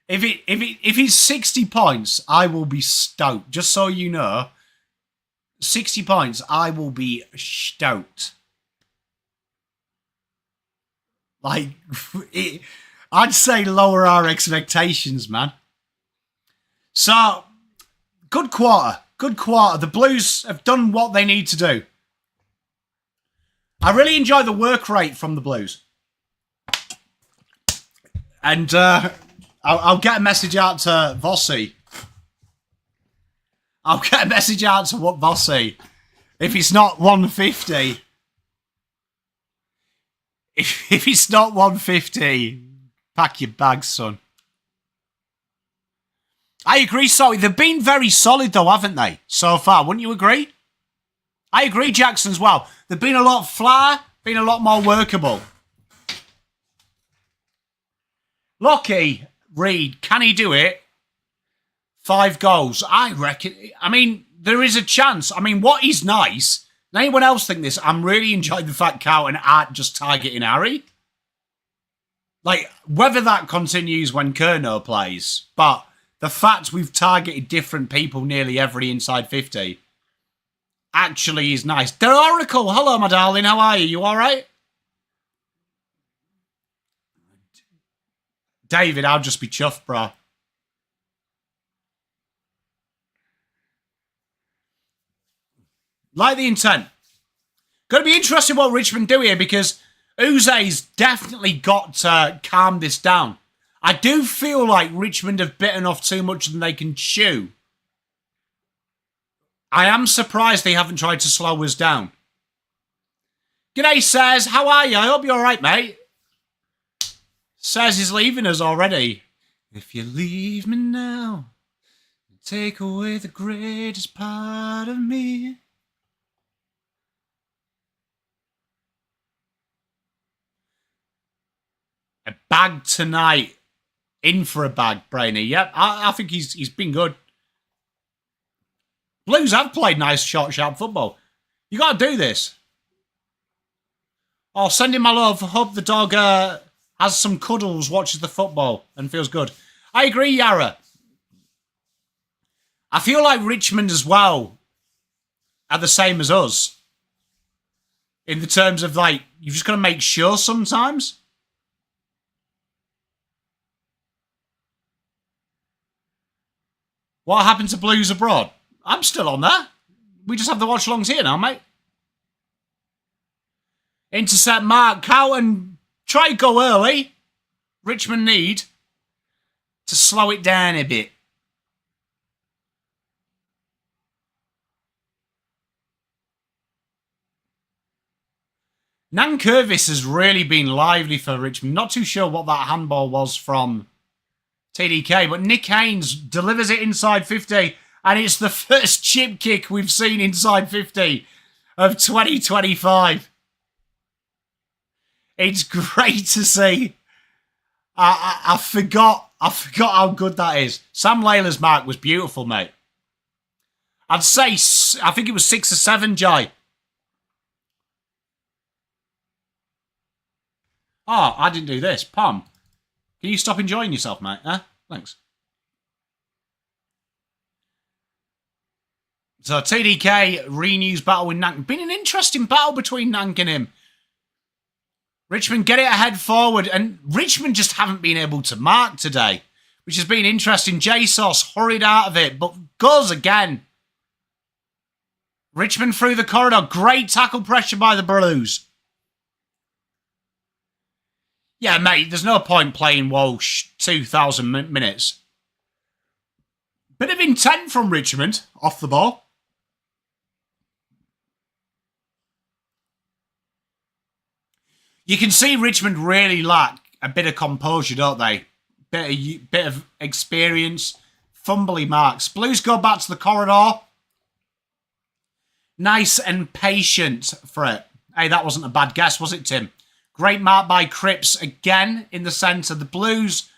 if it's 60 points, I will be stoked. Just so you know, 60 points, I will be stoked. Like, I'd say lower our expectations, man. So, good quarter. Good quarter. The Blues have done what they need to do. I really enjoy the work rate from the Blues. And I'll get a message out to Vossi. I'll get a message out to Vossi. If it's not 150... If it's not 150, pack your bags, son. I agree, sorry. They've been very solid, though, haven't they, so far? Wouldn't you agree? I agree, Jackson, as well. They've been a lot flatter, been a lot more workable. Lucky, Reed, can he do it? 5 goals. I reckon. I mean, there is a chance. I mean, what is nice Anyone else think this? I'm really enjoying the fact Carlton aren't just targeting Harry. Like, whether that continues when Curnow plays, but the fact we've targeted different people nearly every inside 50 actually is nice. The Oracle, hello, my darling. How are you? You all right? David, I'll just be chuffed, bro. Like the intent. Going to be interesting what Richmond do here because Uze's definitely got to calm this down. I do feel like Richmond have bitten off too much than they can chew. I am surprised they haven't tried to slow us down. G'day, Says. How are you? I hope you're all right, mate. Says he's leaving us already. If you leave me now, take away the greatest part of me. A bag tonight. In for a bag, Brainy. Yep, I think he's been good. Blues have played nice, short, sharp football. You got to do this. Oh, send him my love. Hope the dog has some cuddles, watches the football, and feels good. I agree, Yara. I feel like Richmond as well are the same as us. In the terms of, like, you've just got to make sure sometimes. What happened to Blues Abroad? I'm still on there. We just have the watch-alongs here now, mate. Intercept Mark. Carlton, try to go early. Richmond need to slow it down a bit. Nankervis has really been lively for Richmond. Not too sure what that handball was from TDK, but Nick Haynes delivers it inside 50, and it's the first chip kick we've seen inside 50 of 2025. It's great to see. I forgot how good that is. Sam Layla's mark was beautiful, mate. I'd say, I think it was 6 or 7, Jai. Oh, I didn't do this. Pom, can you stop enjoying yourself, mate? Huh? Thanks. So TDK renews battle with Nank. Been an interesting battle between Nank and him. Richmond get it ahead forward, and Richmond just haven't been able to mark today, which has been interesting. JSOS hurried out of it, but goes again. Richmond through the corridor. Great tackle pressure by the Blues. Yeah, mate, there's no point playing Walsh 2,000 minutes. Bit of intent from Richmond off the ball. You can see Richmond really lack a bit of composure, don't they? Bit of experience. Fumbly marks. Blues go back to the corridor. Nice and patient for it. Hey, that wasn't a bad guess, was it, Tim? Great mark by Cripps again in the centre. The Blues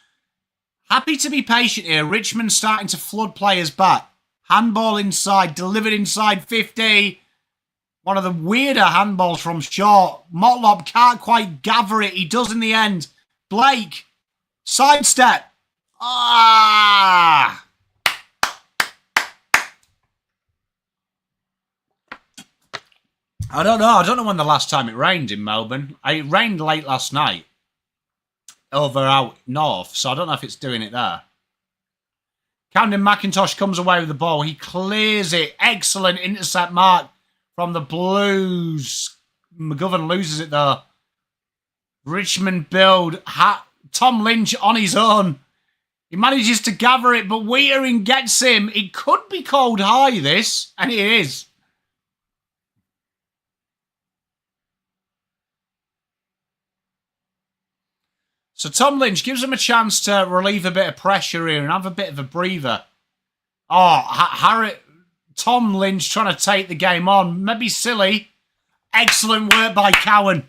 happy to be patient here. Richmond starting to flood players back. Handball inside, delivered inside 50. One of the weirder handballs from short. Motlop can't quite gather it. He does in the end. Blake, sidestep. Ah! I don't know. I don't know when the last time it rained in Melbourne. It rained late last night over out north, so I don't know if it's doing it there. Camden McIntosh comes away with the ball. He clears it. Excellent intercept mark from the Blues. McGovern loses it though. Richmond build. Tom Lynch on his own. He manages to gather it, but Wietering gets him. It could be called high, this, and it is. So Tom Lynch gives him a chance to relieve a bit of pressure here and have a bit of a breather. Oh, Tom Lynch trying to take the game on. Maybe silly. Excellent work by Cowan.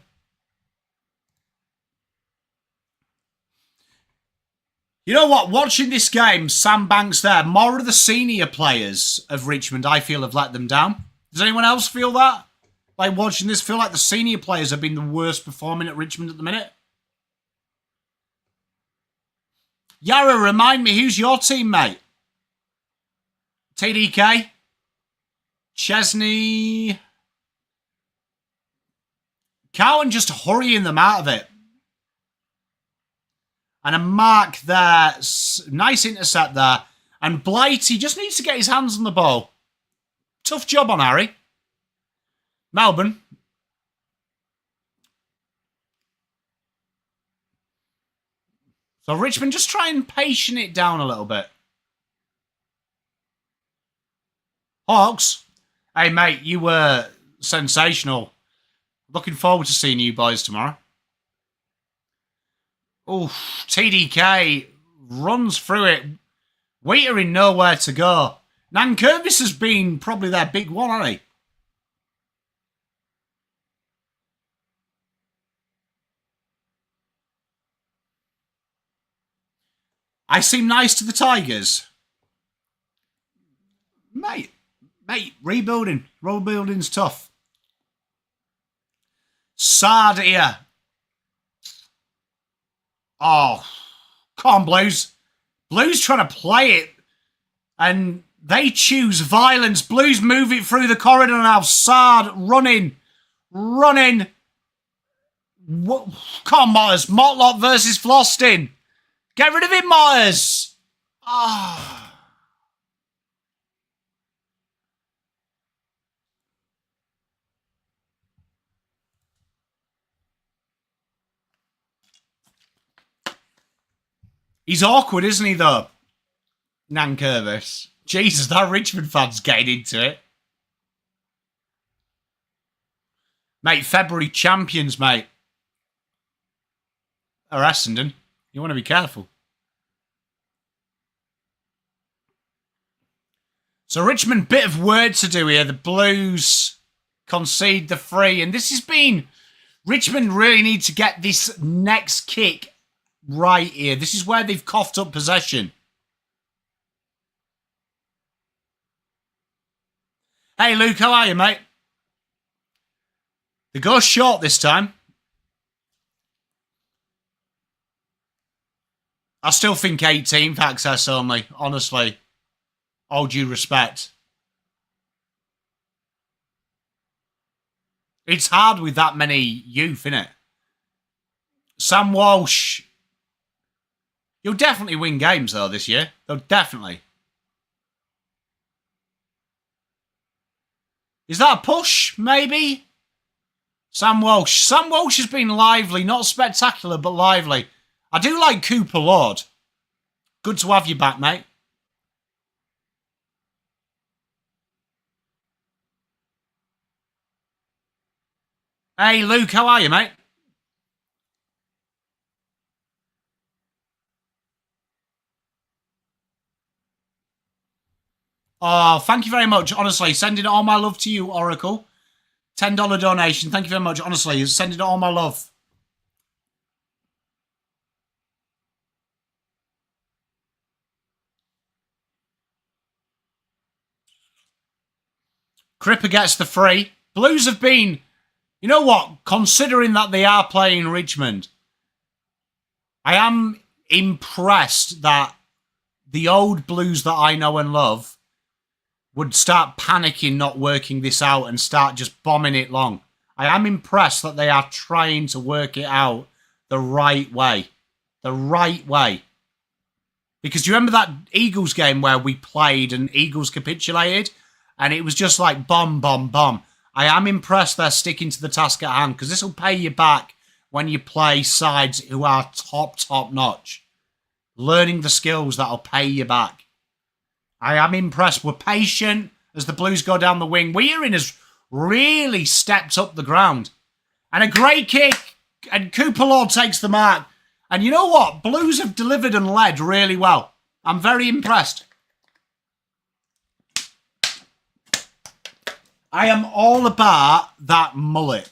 You know what? Watching this game, Sam Banks there, more of the senior players of Richmond, I feel, have let them down. Does anyone else feel that? like watching this. Feel like the senior players have been the worst performing at Richmond at the minute. Yara, remind me, who's your team, mate? TDK? Chesney? Carlton just hurrying them out of it. And a mark there. Nice intercept there. And Blighty just needs to get his hands on the ball. Tough job on Harry. Melbourne. So Richmond just try and patient it down a little bit. Hawks. Hey, mate, you were sensational. Looking forward to seeing you boys tomorrow. Oh, TDK runs through it. Waitering nowhere to go. Nankervis has been probably their big one, hasn't he? I seem nice to the Tigers. Mate, rebuilding's tough. Sard here. Oh, come on, Blues. Blues trying to play it, and they choose violence. Blues move it through the corridor now. Sard running. What? Come on, Myers. Motlop versus Flostin. Get rid of him, Myers. Ah. He's awkward, isn't he, though? Nankervis. Jesus, that Richmond fan's getting into it. Mate, February champions, mate. Or Essendon. You want to be careful. So Richmond, bit of work to do here. The Blues concede the free. And this has been... Richmond really need to get this next kick right here. This is where they've coughed up possession. Hey, Luke, how are you, mate? They go short this time. I still think 18th access only, honestly. All due respect. It's hard with that many youth, innit? Sam Walsh. You'll definitely win games, though, this year. They'll definitely. Is that a push, maybe? Sam Walsh. Sam Walsh has been lively. Not spectacular, but lively. I do like Cooper Lord. Good to have you back, mate. Hey, Luke, how are you, mate? Oh, thank you very much. Honestly, sending all my love to you, Oracle. $10 donation. Thank you very much. Honestly, sending all my love. Cripper gets the free. Blues have been... You know what? Considering that they are playing Richmond, I am impressed that the old Blues that I know and love would start panicking, not working this out, and start just bombing it long. I am impressed that they are trying to work it out the right way. The right way. Because do you remember that Eagles game where we played and Eagles capitulated? And it was just like bomb, bomb, bomb. I am impressed they're sticking to the task at hand, because this will pay you back when you play sides who are top notch. Learning the skills that'll pay you back. I am impressed. We're patient as the Blues go down the wing. Wearing has really stepped up the ground. And a great kick. And Cooper Lord takes the mark. And you know what? Blues have delivered and led really well. I'm very impressed. I am all about that mullet.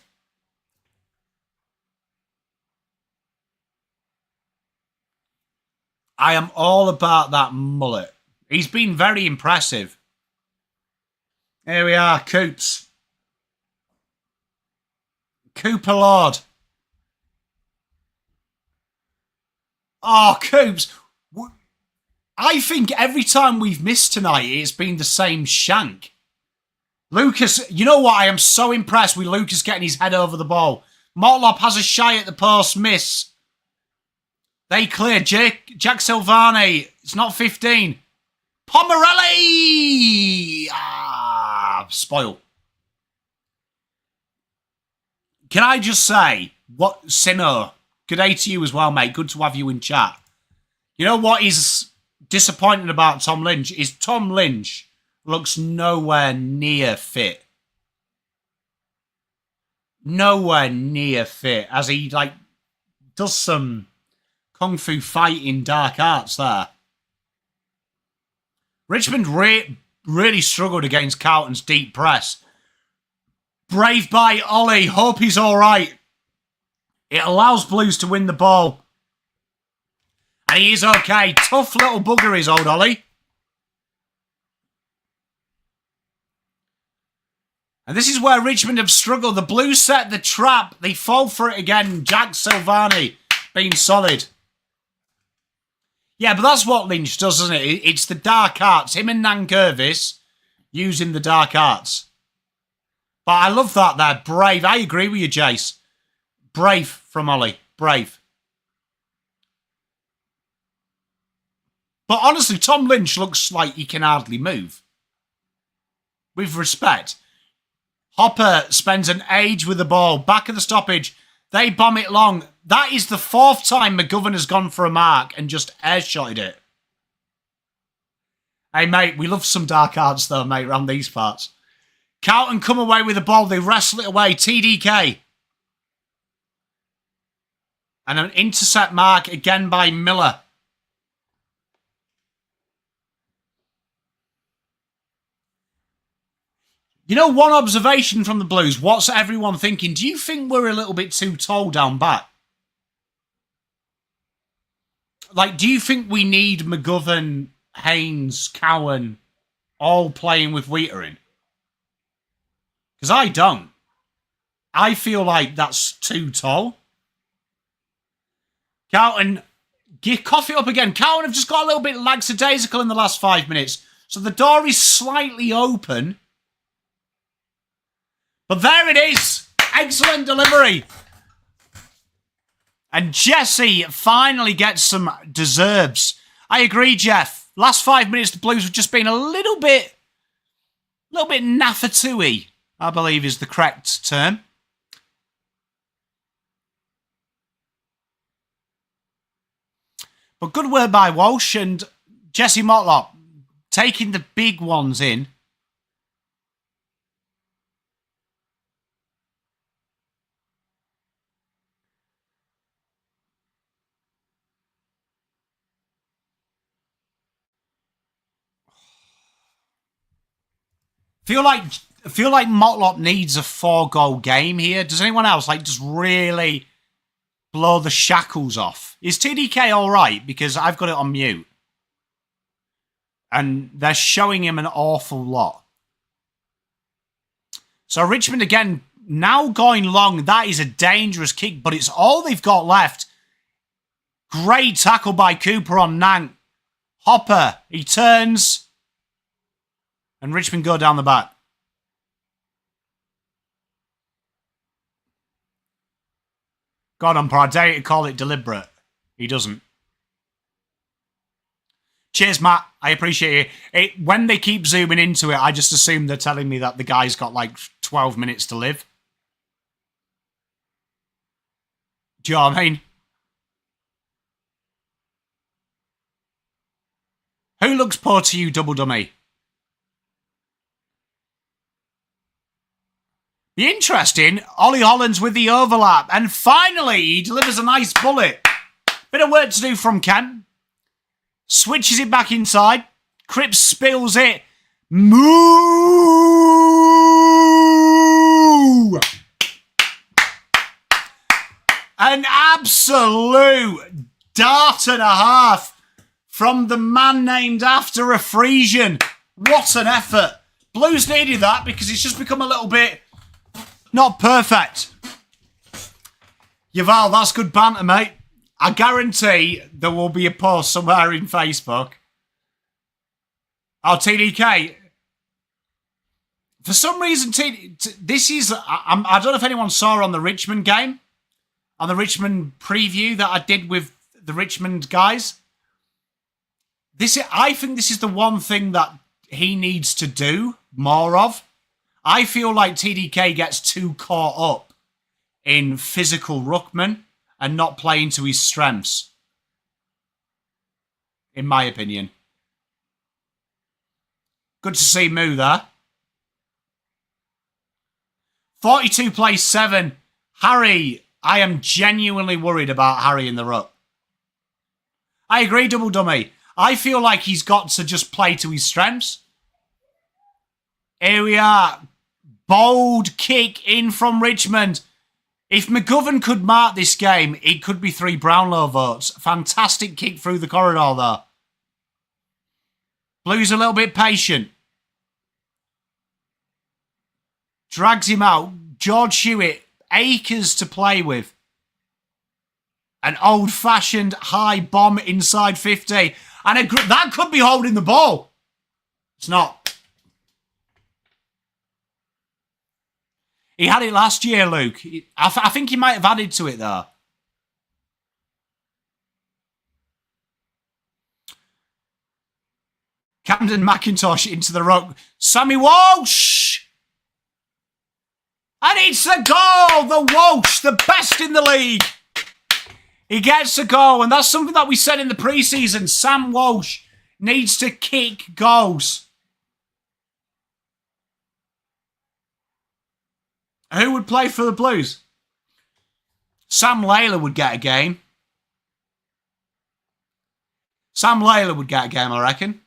I am all about that mullet. He's been very impressive. Here we are, Coops. Cooper Lord. Oh, Coops. I think every time we've missed tonight, it's been the same shank. Lucas, you know what? I am so impressed with Lucas getting his head over the ball. Motlop has a shy at the post, miss. They clear. Jack Silvani. It's not 15. Pomerelli! Spoil. Can I just say, Sino, good day to you as well, mate. Good to have you in chat. You know what is disappointing about Tom Lynch is Tom Lynch looks nowhere near fit. Nowhere near fit. As he, does some kung fu fighting dark arts there. Richmond really struggled against Carlton's deep press. Brave by Ollie. Hope he's all right. It allows Blues to win the ball. And he is okay. Tough little bugger is old Ollie. And this is where Richmond have struggled. The Blues set the trap. They fall for it again. Jack Silvani being solid. Yeah, but that's what Lynch does, isn't it? It's the dark arts. Him and Nankervis using the dark arts. But I love that there. Brave. I agree with you, Jace. Brave from Ollie. Brave. But honestly, Tom Lynch looks like he can hardly move. With respect. Hopper spends an age with the ball. Back of the stoppage. They bomb it long. That is the 4th time McGovern has gone for a mark and just airshotted it. Hey, mate, we love some dark arts, though, mate, around these parts. Carlton come away with the ball. They wrestle it away. TDK. And an intercept mark again by Miller. You know, one observation from the Blues. What's everyone thinking? Do you think we're a little bit too tall down back? Do you think we need McGovern, Haynes, Cowan all playing with Wheater in? Because I don't. I feel like that's too tall. Carlton, cough it up again. Carlton have just got a little bit lackadaisical in the last 5 minutes. So the door is slightly open. But there it is. Excellent delivery. And Jesse finally gets some deserves. I agree, Jeff. Last 5 minutes, the Blues have just been a little bit nafatui, I believe is the correct term. But good word by Walsh and Jesse Motlop taking the big ones in. I feel like Motlop needs a 4-goal game here. Does anyone else just really blow the shackles off? Is TDK all right? Because I've got it on mute. And they're showing him an awful lot. So Richmond again, now going long. That is a dangerous kick, but it's all they've got left. Great tackle by Cooper on Nank. Hopper, he turns. And Richmond go down the back. God, I'm proud. I dare to call it deliberate. He doesn't. Cheers, Matt. I appreciate it. When they keep zooming into it, I just assume they're telling me that the guy's got 12 minutes to live. Do you know what I mean? Who looks poor to you, double dummy? Be interesting. Ollie Hollands with the overlap. And finally, he delivers a nice bullet. Bit of work to do from Ken. Switches it back inside. Cripps spills it. Moo! An absolute dart and a half from the man named after a Frisian. What an effort. Blues needed that because it's just become a little bit not perfect. Yaval, that's good banter, mate. I guarantee there will be a post somewhere in Facebook. Oh, TDK. For some reason, this is... I don't know if anyone saw on the Richmond game, on the Richmond preview that I did with the Richmond guys. I think this is the one thing that he needs to do more of. I feel like TDK gets too caught up in physical ruckman and not playing to his strengths, in my opinion. Good to see Moo there. 42 plays 7. Harry, I am genuinely worried about Harry in the ruck. I agree, Double Dummy. I feel like he's got to just play to his strengths. Here we are. Bold kick in from Richmond. If McGovern could mark this game, it could be 3 Brownlow votes. Fantastic kick through the corridor there. Blue's a little bit patient. Drags him out. George Hewitt, acres to play with. An old-fashioned high bomb inside 50. And that could be holding the ball. It's not. He had it last year, Luke. I think he might have added to it, though. Camden McIntosh into the ruck. Sammy Walsh! And it's a goal! The Walsh, the best in the league. He gets a goal, and that's something that we said in the pre-season. Sam Walsh needs to kick goals. Who would play for the Blues? Sam Layla would get a game. Sam Layla would get a game, I reckon.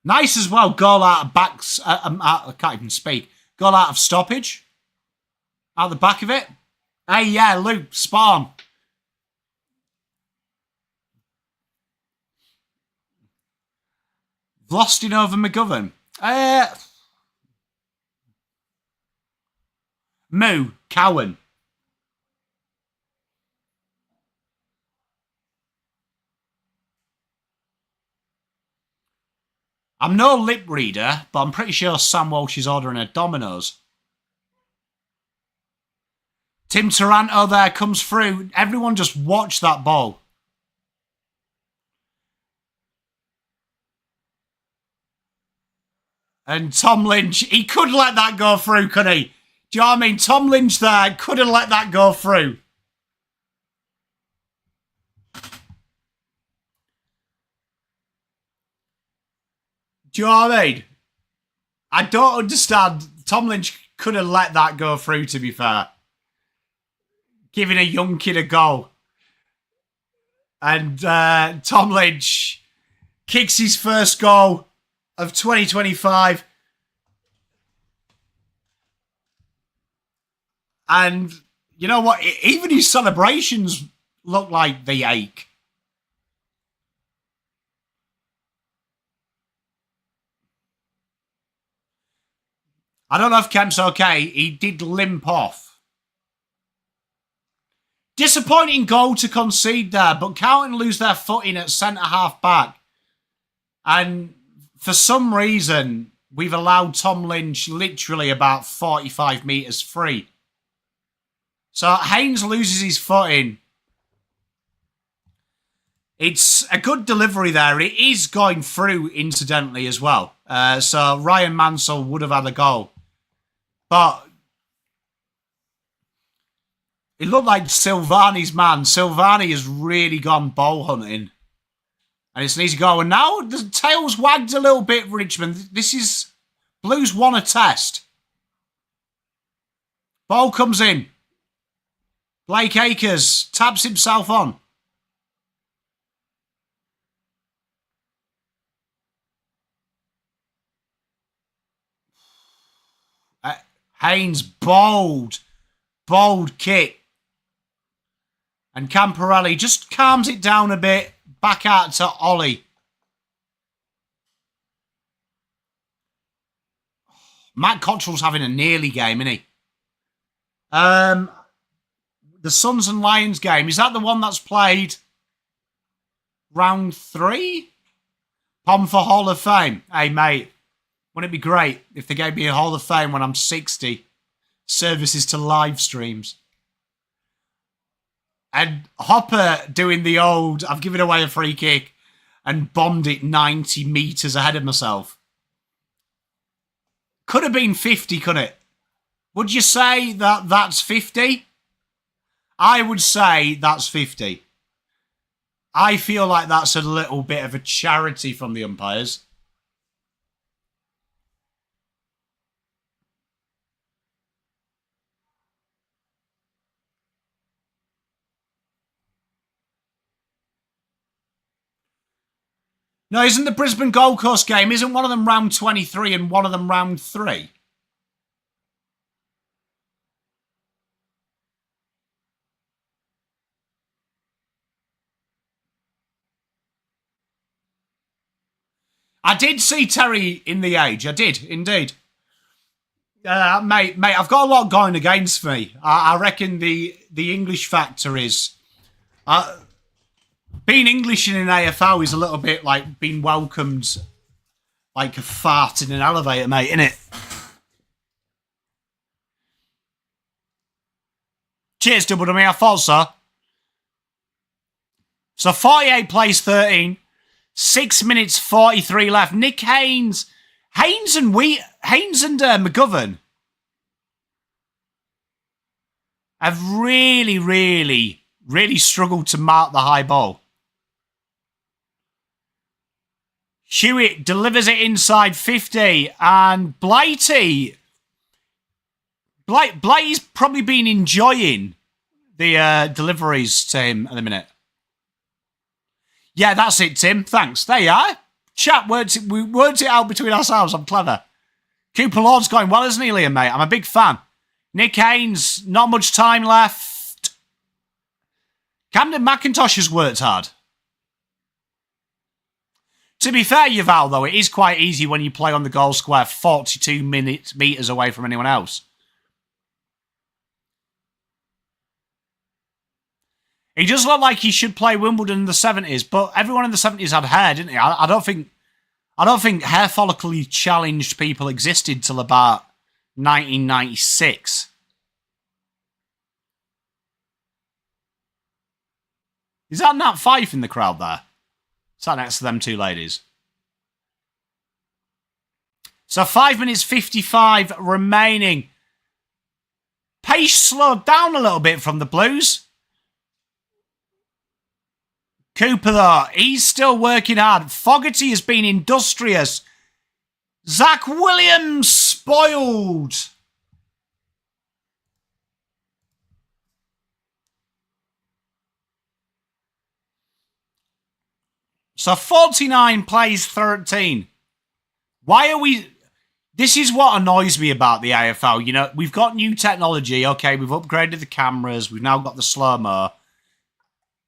Nice as well. Goal out of backs. I can't even speak. Goal out of stoppage. Out the back of it. Hey, yeah, Luke, spawn. Vlostin over McGovern. Moo, Cowan. I'm no lip reader, but I'm pretty sure Sam Walsh is ordering a Domino's. Tim Taranto there comes through. Everyone just watch that ball. And Tom Lynch, he could let that go through, couldn't he? Do you know what I mean? Tom Lynch there couldn't let that go through. Do you know what I mean? I don't understand. Tom Lynch could have let that go through, to be fair. Giving a young kid a goal. And Tom Lynch kicks his first goal of 2025. And you know what? Even his celebrations look like they ache. I don't know if Kemp's okay. He did limp off. Disappointing goal to concede there, but Carlton lose their footing at centre-half back. And for some reason, we've allowed Tom Lynch literally about 45 metres free. So Haynes loses his footing. It's a good delivery there. It is going through, incidentally, as well. So Ryan Mansell would have had a goal. But it looked like Silvani's man. Silvani has really gone ball hunting. And it's an easy goal. And now the tail's wagged a little bit, Richmond. This is... Blues won a test. Ball comes in. Blake Acres taps himself on. Haynes, bold kick. And Camporelli just calms it down a bit. Back out to Ollie. Matt Cottrell's having a nearly game, isn't he? The Suns and Lions game, is that the one that's played round 3? Pom for Hall of Fame. Hey, mate, wouldn't it be great if they gave me a Hall of Fame when I'm 60? Services to live streams. And Hopper doing the old, I've given away a free kick and bombed it 90 metres ahead of myself. Could have been 50, couldn't it? Would you say that that's 50? I would say that's 50. I feel like that's a little bit of a charity from the umpires. No, isn't the Brisbane Gold Coast game, isn't one of them round 23 and one of them round 3? I did see Terry in the age. I did, indeed. Mate, I've got a lot going against me. I reckon the English factor is... being English in an AFL is a little bit like being welcomed like a fart in an elevator, mate, innit? Cheers, Double to me. I thought so. So 48 plays 13. 6 minutes 43 left. Nick Haynes and McGovern have really struggled to mark the high ball. Hewitt delivers it inside 50, and Blighty's probably been enjoying the deliveries to him at the minute. Yeah, that's it, Tim. Thanks. There you are. Chat, we worked it out between ourselves. I'm clever. Cooper Lord's going well, isn't he, Liam, mate? I'm a big fan. Nick Haynes, not much time left. Camden McIntosh has worked hard. To be fair, Yuval, though, it is quite easy when you play on the goal square 42 metres away from anyone else. He does look like he should play Wimbledon in the 70s, but everyone in the 70s had hair, didn't he? I don't think hair follicle challenged people existed till about 1996. Is that Nat Fife in the crowd there? Sat next to them two ladies. So 5 minutes 55 remaining. Pace slowed down a little bit from the Blues. Cooper, though, he's still working hard. Fogarty has been industrious. Zach Williams spoiled. So 49 plays 13. Why are we... This is what annoys me about the AFL. You know, we've got new technology. Okay, we've upgraded the cameras. We've now got the slow-mo.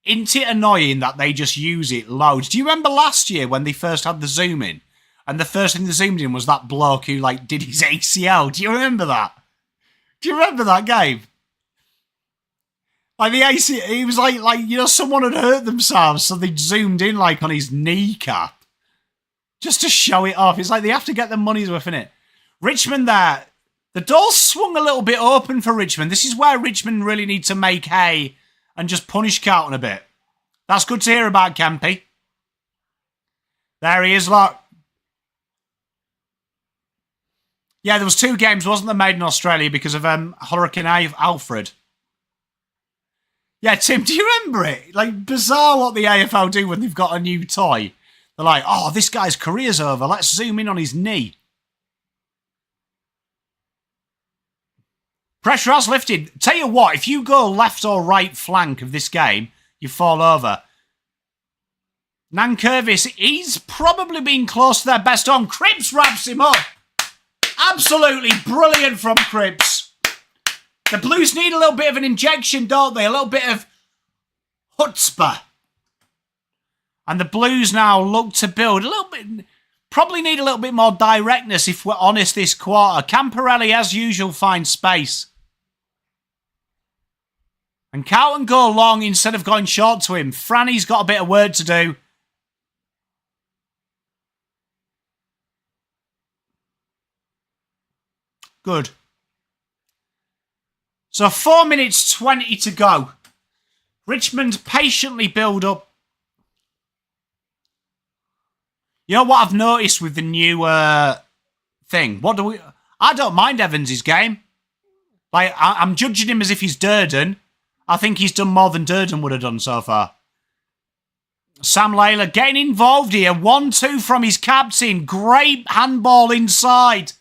Isn't it annoying that they just use it loads? Do you remember last year when they first had the zoom in? And the first thing they zoomed in was that bloke who, like, did his ACL. Do you remember that? Do you remember that game? Like, the ACL, he was like, you know, someone had hurt themselves, so they zoomed in, like, on his kneecap. Just to show it off. It's like they have to get their money's worth in it. Richmond there. The door swung a little bit open for Richmond. This is where Richmond really need to make hay and just punish Carlton a bit. That's good to hear about Kempy. There he is, look. Yeah, there was 2 games, wasn't there, made in Australia because of Hurricane Alfred. Yeah, Tim, do you remember it? Like, bizarre what the AFL do when they've got a new toy. They're like, oh, this guy's career's over. Let's zoom in on his knee. Pressure has lifted. Tell you what, if you go left or right flank of this game, you fall over. Nankervis, he's probably been close to their best on. Cripps wraps him up. Absolutely brilliant from Cripps. The Blues need a little bit of an injection, don't they? A little bit of chutzpah. And the Blues now look to build a little bit... probably need a little bit more directness if we're honest this quarter. Camporelli, as usual, finds space. And Carlton go long instead of going short to him. Franny's got a bit of work to do. Good. So 4 minutes 20 to go. Richmond patiently build up. You know what I've noticed with the new thing? I don't mind Evans' game. Like, I'm judging him as if he's Durden. I think he's done more than Durden would have done so far. Sam Layla getting involved here. 1-2 from his captain. Great handball inside.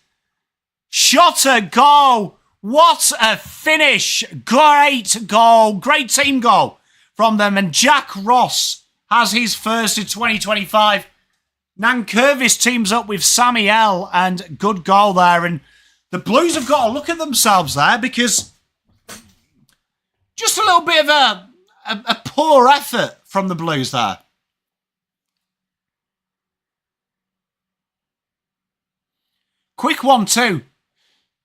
Shotter goal. What a finish. Great goal. Great team goal from them. And Jack Ross has his first of 2025. Nankervis teams up with Sammy L. And good goal there. And the Blues have got to look at themselves there because just a little bit of a poor effort from the Blues there. Quick 1-2.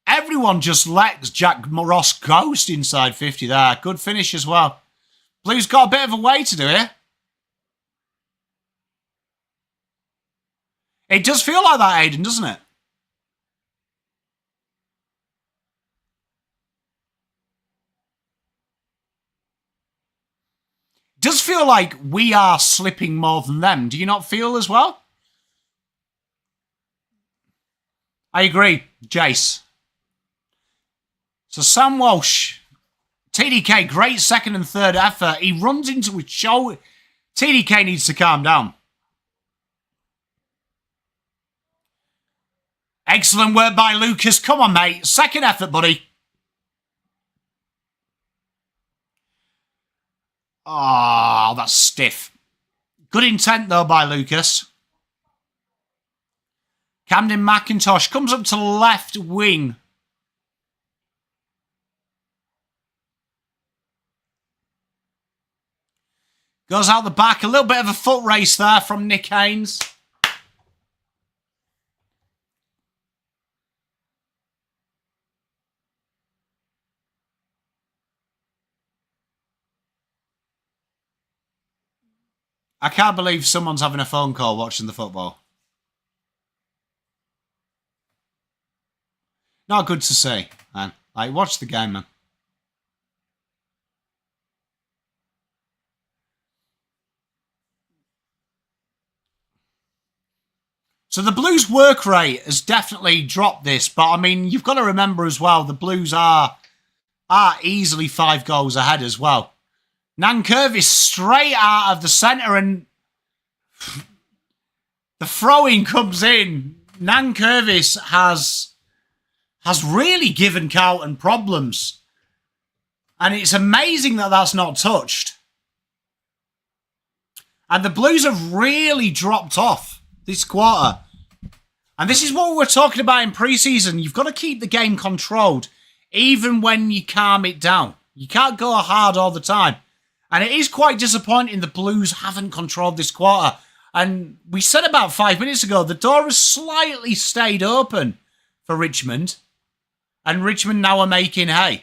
Everyone just lets Jack Ross ghost inside 50 there. Good finish as well. Blues got a bit of a way to do here. It does feel like that, Aiden, doesn't it? It does feel like we are slipping more than them. Do you not feel as well? I agree, Jace. So Sam Walsh, TDK, great second and third effort. He runs into his shoulder. TDK needs to calm down. Excellent work by Lucas. Come on, mate. Second effort, buddy. Oh, that's stiff. Good intent, though, by Lucas. Camden McIntosh comes up to left wing. Goes out the back. A little bit of a foot race there from Nick Haynes. I can't believe someone's having a phone call watching the football. Not good to see, man. Like, watch the game, man. So the Blues' work rate has definitely dropped this, but I mean, you've got to remember as well, the Blues are easily 5 goals ahead as well. Nankervis straight out of the centre and the throwing comes in. Nankervis has really given Carlton problems. And it's amazing that that's not touched. And the Blues have really dropped off this quarter. And this is what we were talking about in pre-season. You've got to keep the game controlled, even when you calm it down. You can't go hard all the time. And it is quite disappointing the Blues haven't controlled this quarter. And we said about 5 minutes ago, the door has slightly stayed open for Richmond. And Richmond now are making hay.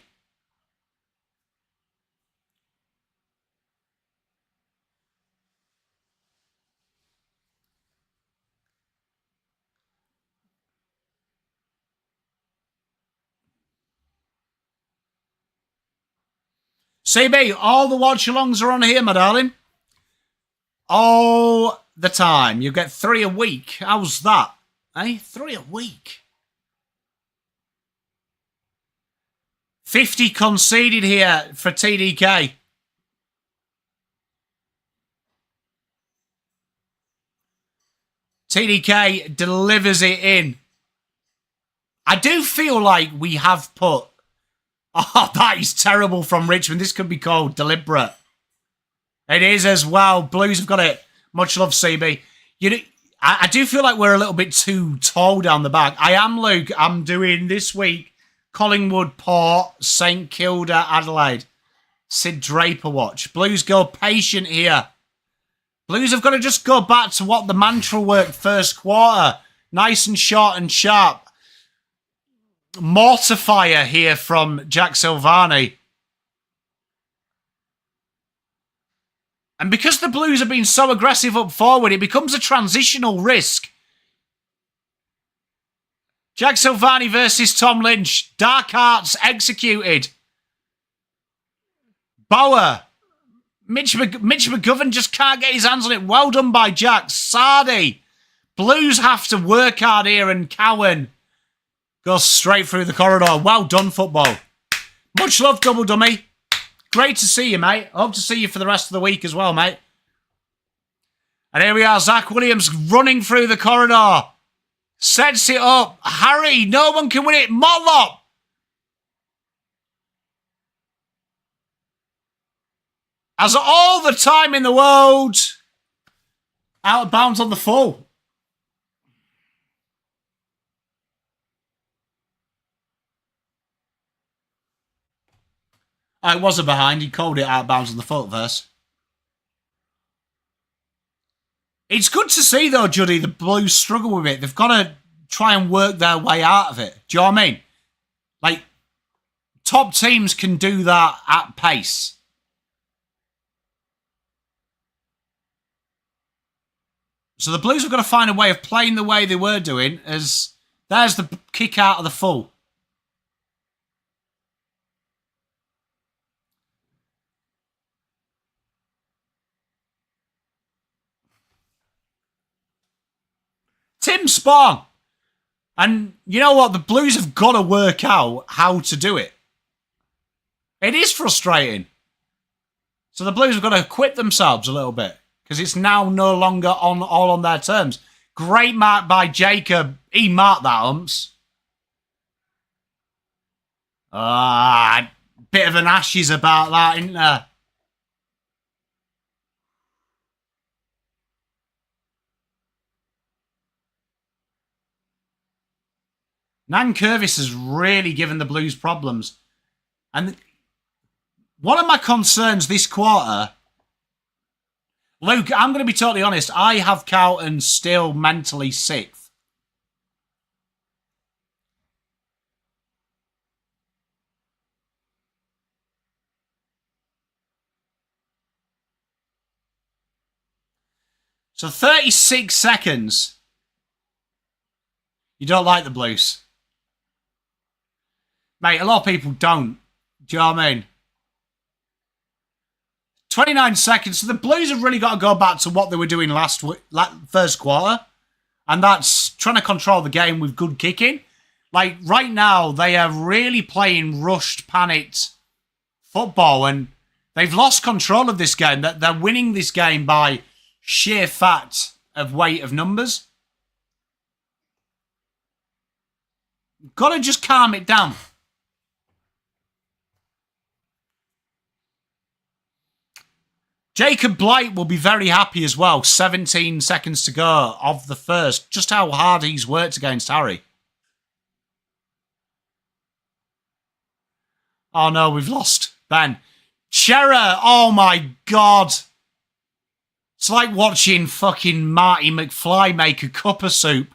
CB, all the watch-alongs are on here, my darling. All the time. You get 3 a week. How's that? Eh? 3 a week. 50 conceded here for TDK. TDK delivers it in. I do feel like we have put... Oh, that is terrible from Richmond. This could be called deliberate. It is as well. Blues have got it. Much love, CB. I do feel like we're a little bit too tall down the back. I am, Luke. I'm doing this week Collingwood, Port, St Kilda, Adelaide. Sid Draper watch. Blues go patient here. Blues have got to just go back to what the mantra worked first quarter. Nice and short and sharp. Mortifier here from Jack Silvani. And because the Blues have been so aggressive up forward, it becomes a transitional risk. Jack Silvani versus Tom Lynch. Dark arts executed. Bauer. Mitch McGovern just can't get his hands on it. Well done by Jack. Sardi. Blues have to work hard here, and Cowan goes straight through the corridor. Well done, football. Much love, Double Dummy. Great to see you, mate. Hope to see you for the rest of the week as well, mate. And here we are, Zach Williams running through the corridor. Sets it up. Harry, no one can win it. Motlop. Has all the time in the world. Out of bounds on the full. I was a behind. He called it out of bounds on the full at first. It's good to see, though, Juddy, the Blues struggle with it. They've got to try and work their way out of it. Do you know what I mean? Like, top teams can do that at pace. So the Blues have got to find a way of playing the way they were doing, as there's the kick out of the full. Tim Spong. And you know what? The Blues have got to work out how to do it. It is frustrating. So the Blues have got to quit themselves a little bit, because it's now no longer all on their terms. Great mark by Jacob. He marked that, Humps. Bit of an ashes about that, isn't there? Nan Curvis has really given the Blues problems. And one of my concerns this quarter... Luke, I'm going to be totally honest. I have Carlton still mentally sixth. So 36 seconds. You don't like the Blues? Mate, a lot of people don't. Do you know what I mean? 29 seconds. So the Blues have really got to go back to what they were doing first quarter. And that's trying to control the game with good kicking. Like, right now, they are really playing rushed, panicked football. And they've lost control of this game. They're winning this game by sheer fact of weight of numbers. Got to just calm it down. Jacob Blight will be very happy as well. 17 seconds to go of the first. Just how hard he's worked against Harry. Oh no, we've lost Ben. Chera, oh my God. It's like watching fucking Marty McFly make a cup of soup.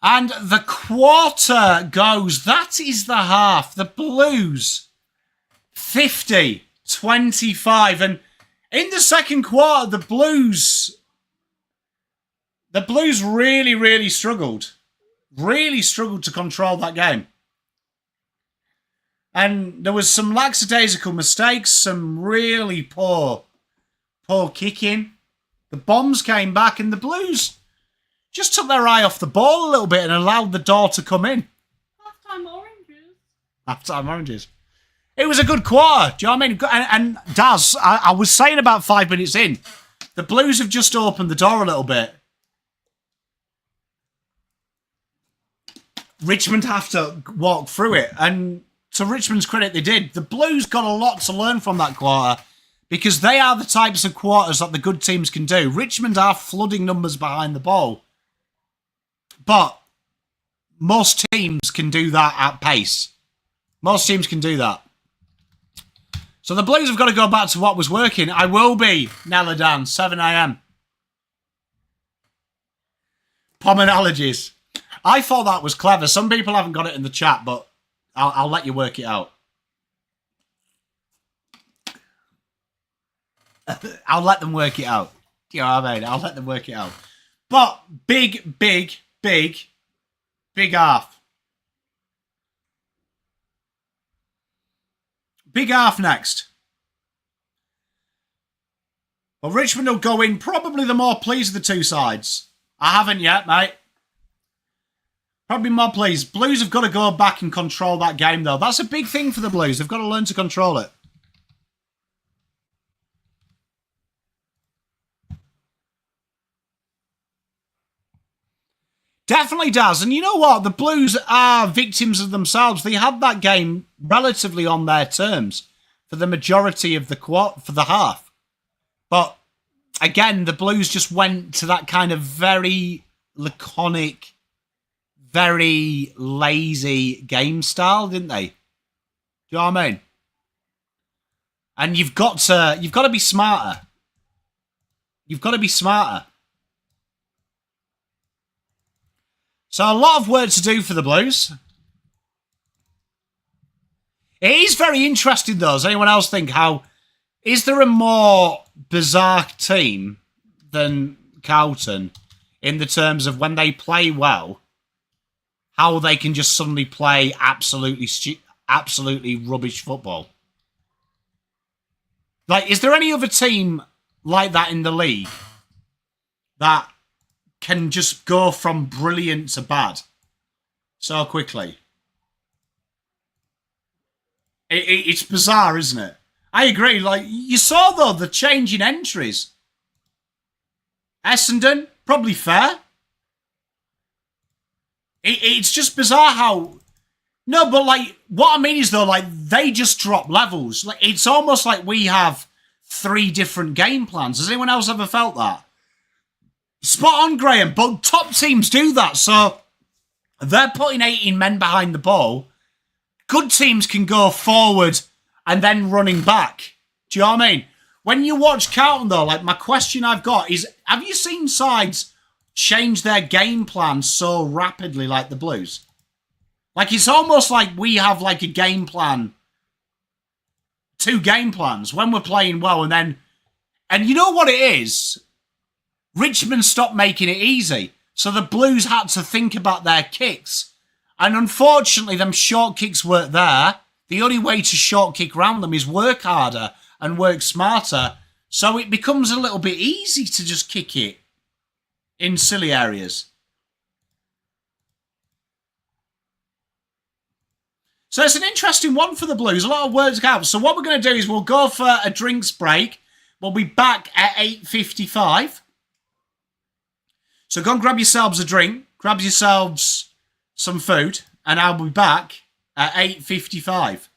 And the quarter goes. That is the half. The Blues, 50-25. And in the second quarter, the Blues really, really struggled. Really struggled to control that game. And there was some lackadaisical mistakes, some really poor kicking. The bombs came back, and the Blues just took their eye off the ball a little bit and allowed the door to come in. Half-time oranges. Half-time oranges. It was a good quarter. Do you know what I mean? And Daz, I was saying about 5 minutes in, the Blues have just opened the door a little bit. Richmond have to walk through it. And to Richmond's credit, they did. The Blues got a lot to learn from that quarter. because they are the types of quarters that the good teams can do. Richmond are flooding numbers behind the ball, but most teams can do that at pace. Most teams can do that. So the Blues have got to go back to what was working. I will be, Neladan, 7 a.m. Pommenologies. I thought that was clever. Some people haven't got it in the chat, but I'll let you work it out. I'll let them work it out. You know what I mean? I'll let them work it out. But big half. Big half next. Well, Richmond will go in probably the more pleased of the two sides. I haven't yet, mate. Probably more pleased. Blues have got to go back and control that game, though. That's a big thing for the Blues. They've got to learn to control it. Definitely does. And you know what? The Blues are victims of themselves. They had that game relatively on their terms for the majority of the half. But again, the Blues just went to that kind of very laconic, very lazy game style, didn't they? Do you know what I mean? And you've got to be smarter. You've got to be smarter. So a lot of work to do for the Blues. It is very interesting, though. Does anyone else think is there a more bizarre team than Carlton in the terms of when they play well, how they can just suddenly play absolutely rubbish football? Like, is there any other team like that in the league that can just go from brilliant to bad so quickly? It's bizarre, isn't it? I agree. Like, you saw, though, the change in entries. Essendon, probably fair. It's just bizarre how... No, but, like, what I mean is, though, like, they just drop levels. Like, it's almost like we have 3 different game plans. Has anyone else ever felt that? Spot on, Graham, but top teams do that, so they're putting 18 men behind the ball. Good teams can go forward and then running back. Do you know what I mean? When you watch Carlton, though, like, my question I've got is, have you seen sides change their game plan so rapidly like the Blues? Like, it's almost like we have, like, a game plan, 2 game plans when we're playing well, and then... And you know what it is? Richmond stopped making it easy. So the Blues had to think about their kicks. And unfortunately, them short kicks weren't there. The only way to short kick round them is work harder and work smarter. So it becomes a little bit easy to just kick it in silly areas. So it's an interesting one for the Blues. A lot of words out. So what we're going to do is we'll go for a drinks break. We'll be back at 8:55. So go and grab yourselves a drink, grab yourselves some food, and I'll be back at 8:55.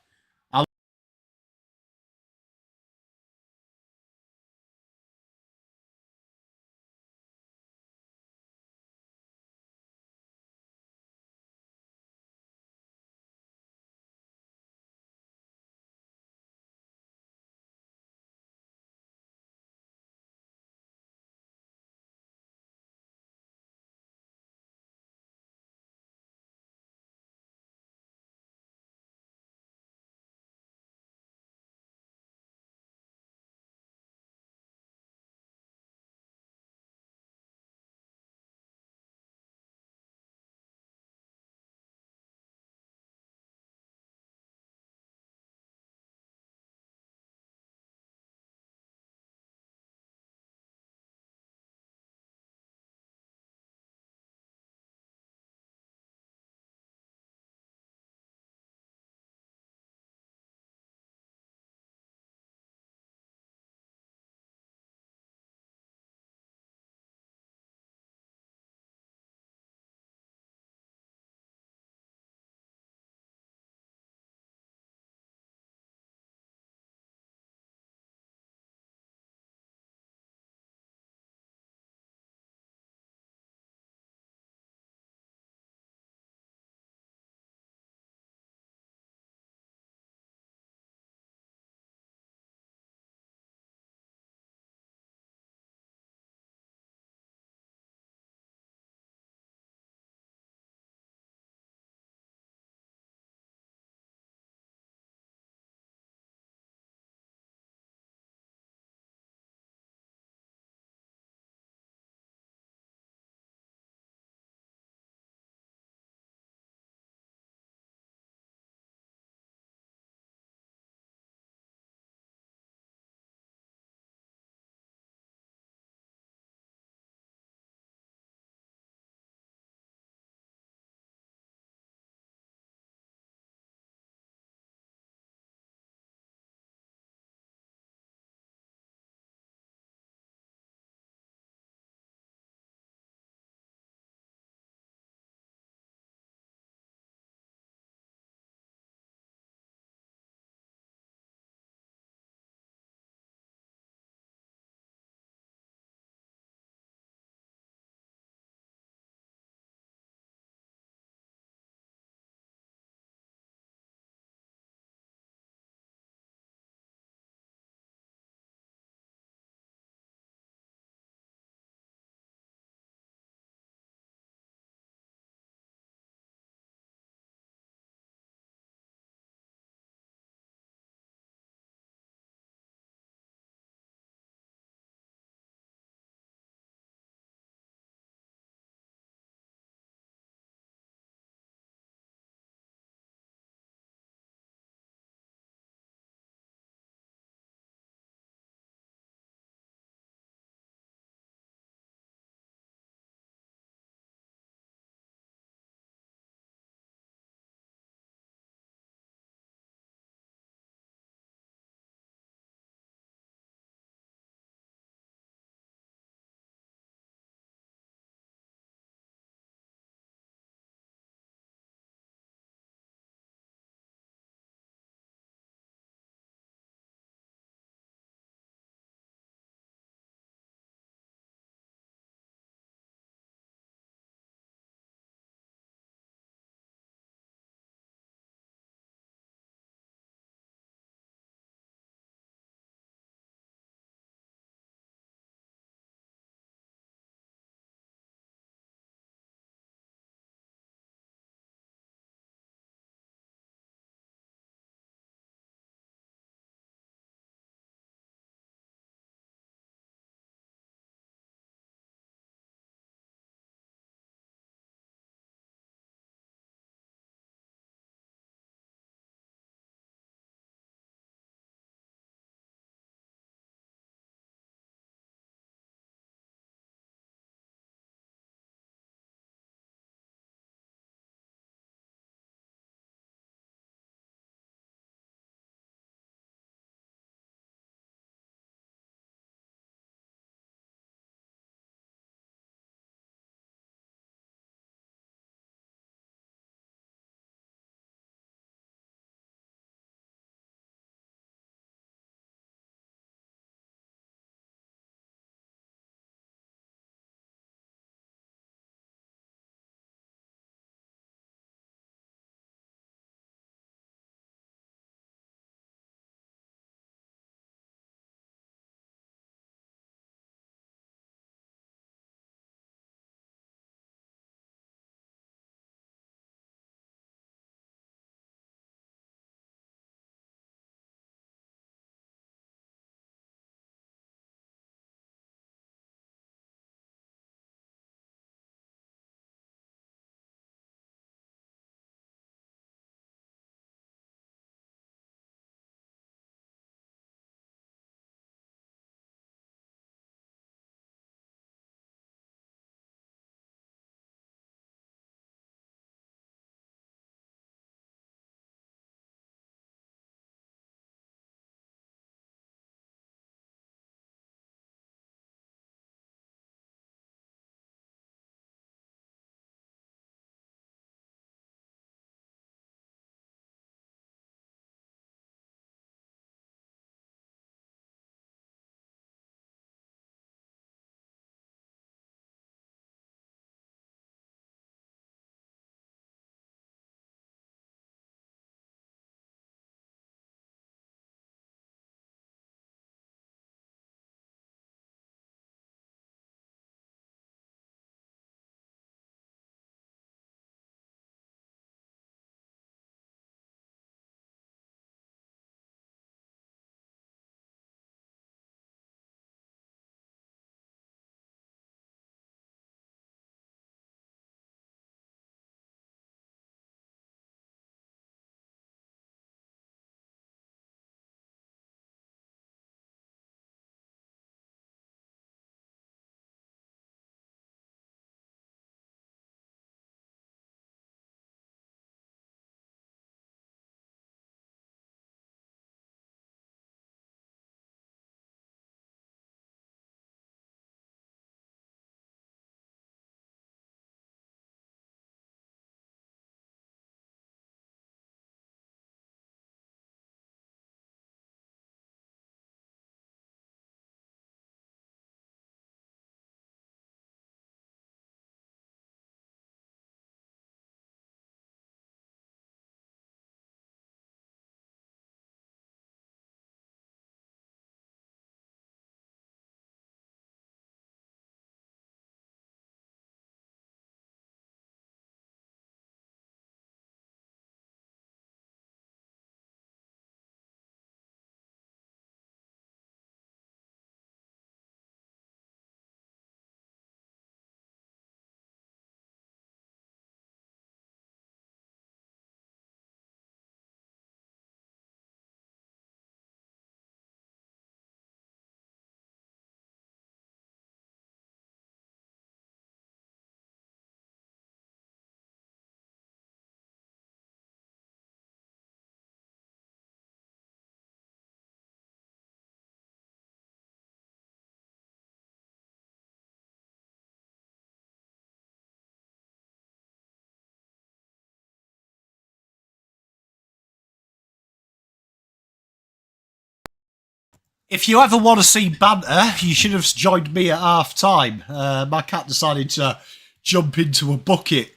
If you ever want to see banter, you should have joined me at half time. My cat decided to jump into a bucket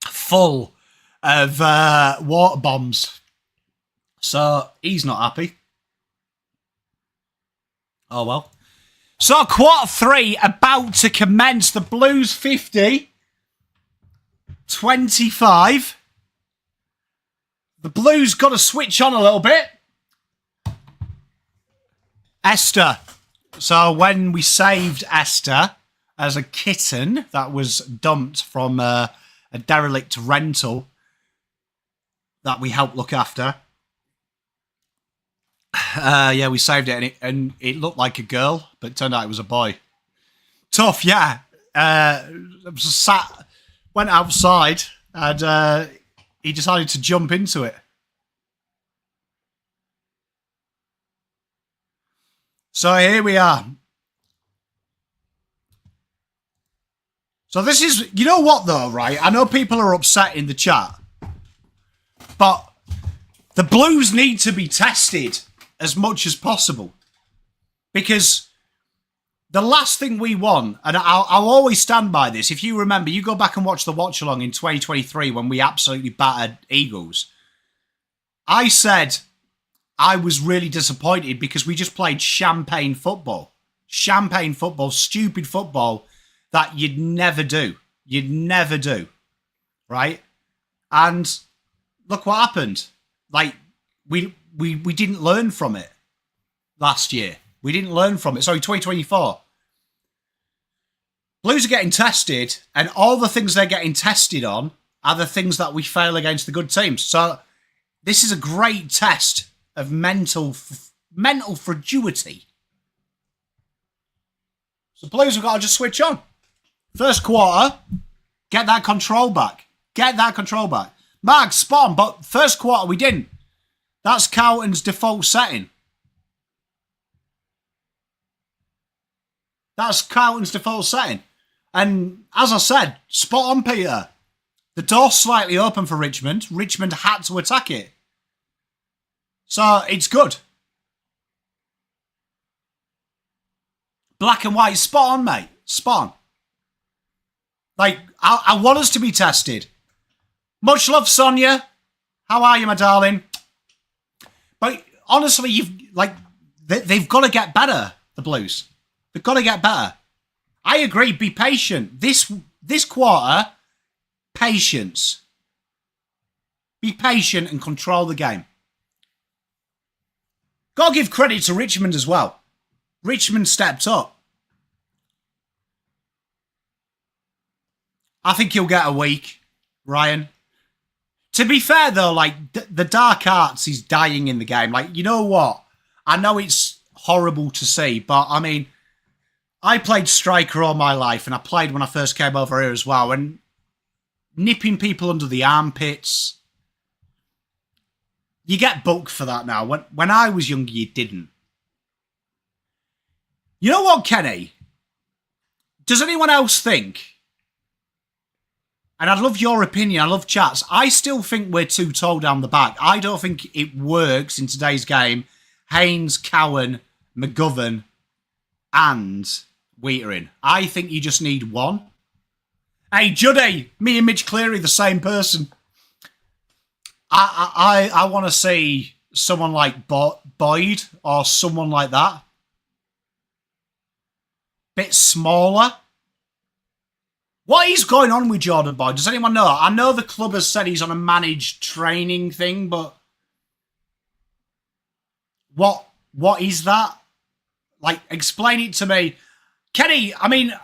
full of water bombs. So he's not happy. Oh well. So quarter 3 about to commence. The Blues 50. 25. The Blues got to switch on a little bit. Esther. So when we saved Esther as a kitten that was dumped from a derelict rental that we helped look after. Yeah, we saved it and it looked like a girl, but it turned out it was a boy. Tough, yeah. Went outside and he decided to jump into it. So here we are. So this is, you know what though, right? I know people are upset in the chat, but the Blues need to be tested as much as possible. Because the last thing we want, and I'll always stand by this, if you remember, you go back and watch the Watchalong in 2023 when we absolutely battered Eagles. I said I was really disappointed because we just played champagne football. Champagne football, stupid football that you'd never do. You'd never do. Right? And look what happened. Like, we didn't learn from it last year. We didn't learn from it. Sorry, 2024. Blues are getting tested, and all the things they're getting tested on are the things that we fail against the good teams. So this is a great test of mental fragility. So Blues have got to just switch on. First quarter, get that control back. Get that control back. Mark, spot on, but first quarter we didn't. That's Carlton's default setting. That's Carlton's default setting. And as I said, spot on, Peter. The door's slightly open for Richmond. Richmond had to attack it. So it's good. Black and white, spot on, mate. Spot on. Like, I want us to be tested. Much love, Sonia. How are you, my darling? But honestly, they've got to get better, the Blues. They've got to get better. I agree, be patient. This quarter, patience. Be patient and control the game. Got to give credit to Richmond as well. Richmond stepped up. I think he'll get a week, Ryan. To be fair, though, like, the dark arts is dying in the game. Like, you know what? I know it's horrible to see, but, I mean, I played striker all my life, and I played when I first came over here as well, and nipping people under the armpits, you get booked for that now. When I was younger, you didn't. You know what, Kenny? Does anyone else think... And I'd love your opinion. I love chats. I still think we're too tall down the back. I don't think it works in today's game. Haynes, Cowan, McGovern, and Wheatering. I think you just need one. Hey, Juddy, me and Mitch Cleary, the same person. I want to see someone like Boyd or someone like that. Bit smaller. What is going on with Jordan Boyd? Does anyone know? I know the club has said he's on a managed training thing, but what is that? Like, explain it to me. Kenny, I mean,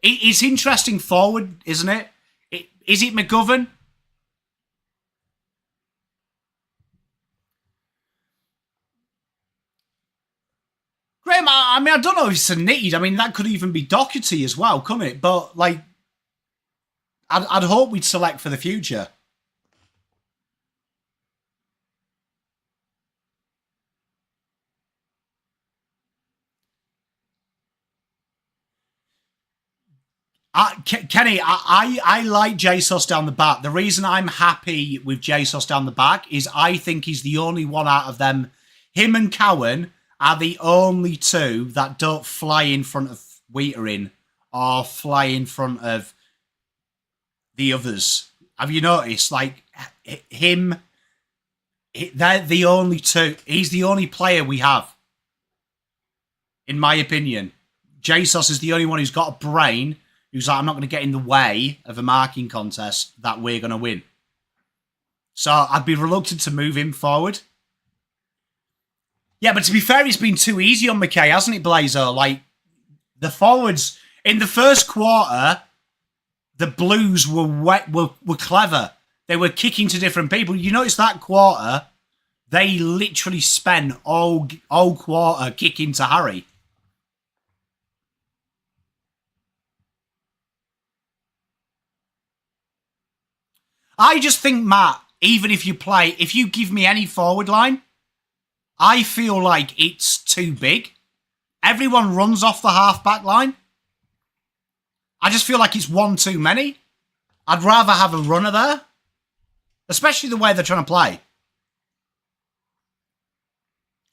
it's interesting forward, isn't it? Is it McGovern? Graham, I mean, I don't know if it's a need. I mean, that could even be Doherty as well, couldn't it? But, like, I'd hope we'd select for the future. Kenny, I like Jesus down the back. The reason I'm happy with Jesus down the back is I think he's the only one out of them. Him and Cowan are the only two that don't fly in front of Wheatering or fly in front of the others. Have you noticed? Like, him, they're the only two. He's the only player we have, in my opinion. JSOS is the only one who's got a brain, who's like, I'm not going to get in the way of a marking contest that we're going to win. So I'd be reluctant to move him forward. Yeah, but to be fair, it's been too easy on McKay, hasn't it, Blazer? Like, the forwards, in the first quarter, the Blues were clever. They were kicking to different people. You notice that quarter, they literally spent all quarter kicking to Harry. I just think, Matt, even if you give me any forward line, I feel like it's too big. Everyone runs off the half-back line. I just feel like it's one too many. I'd rather have a runner there. Especially the way they're trying to play.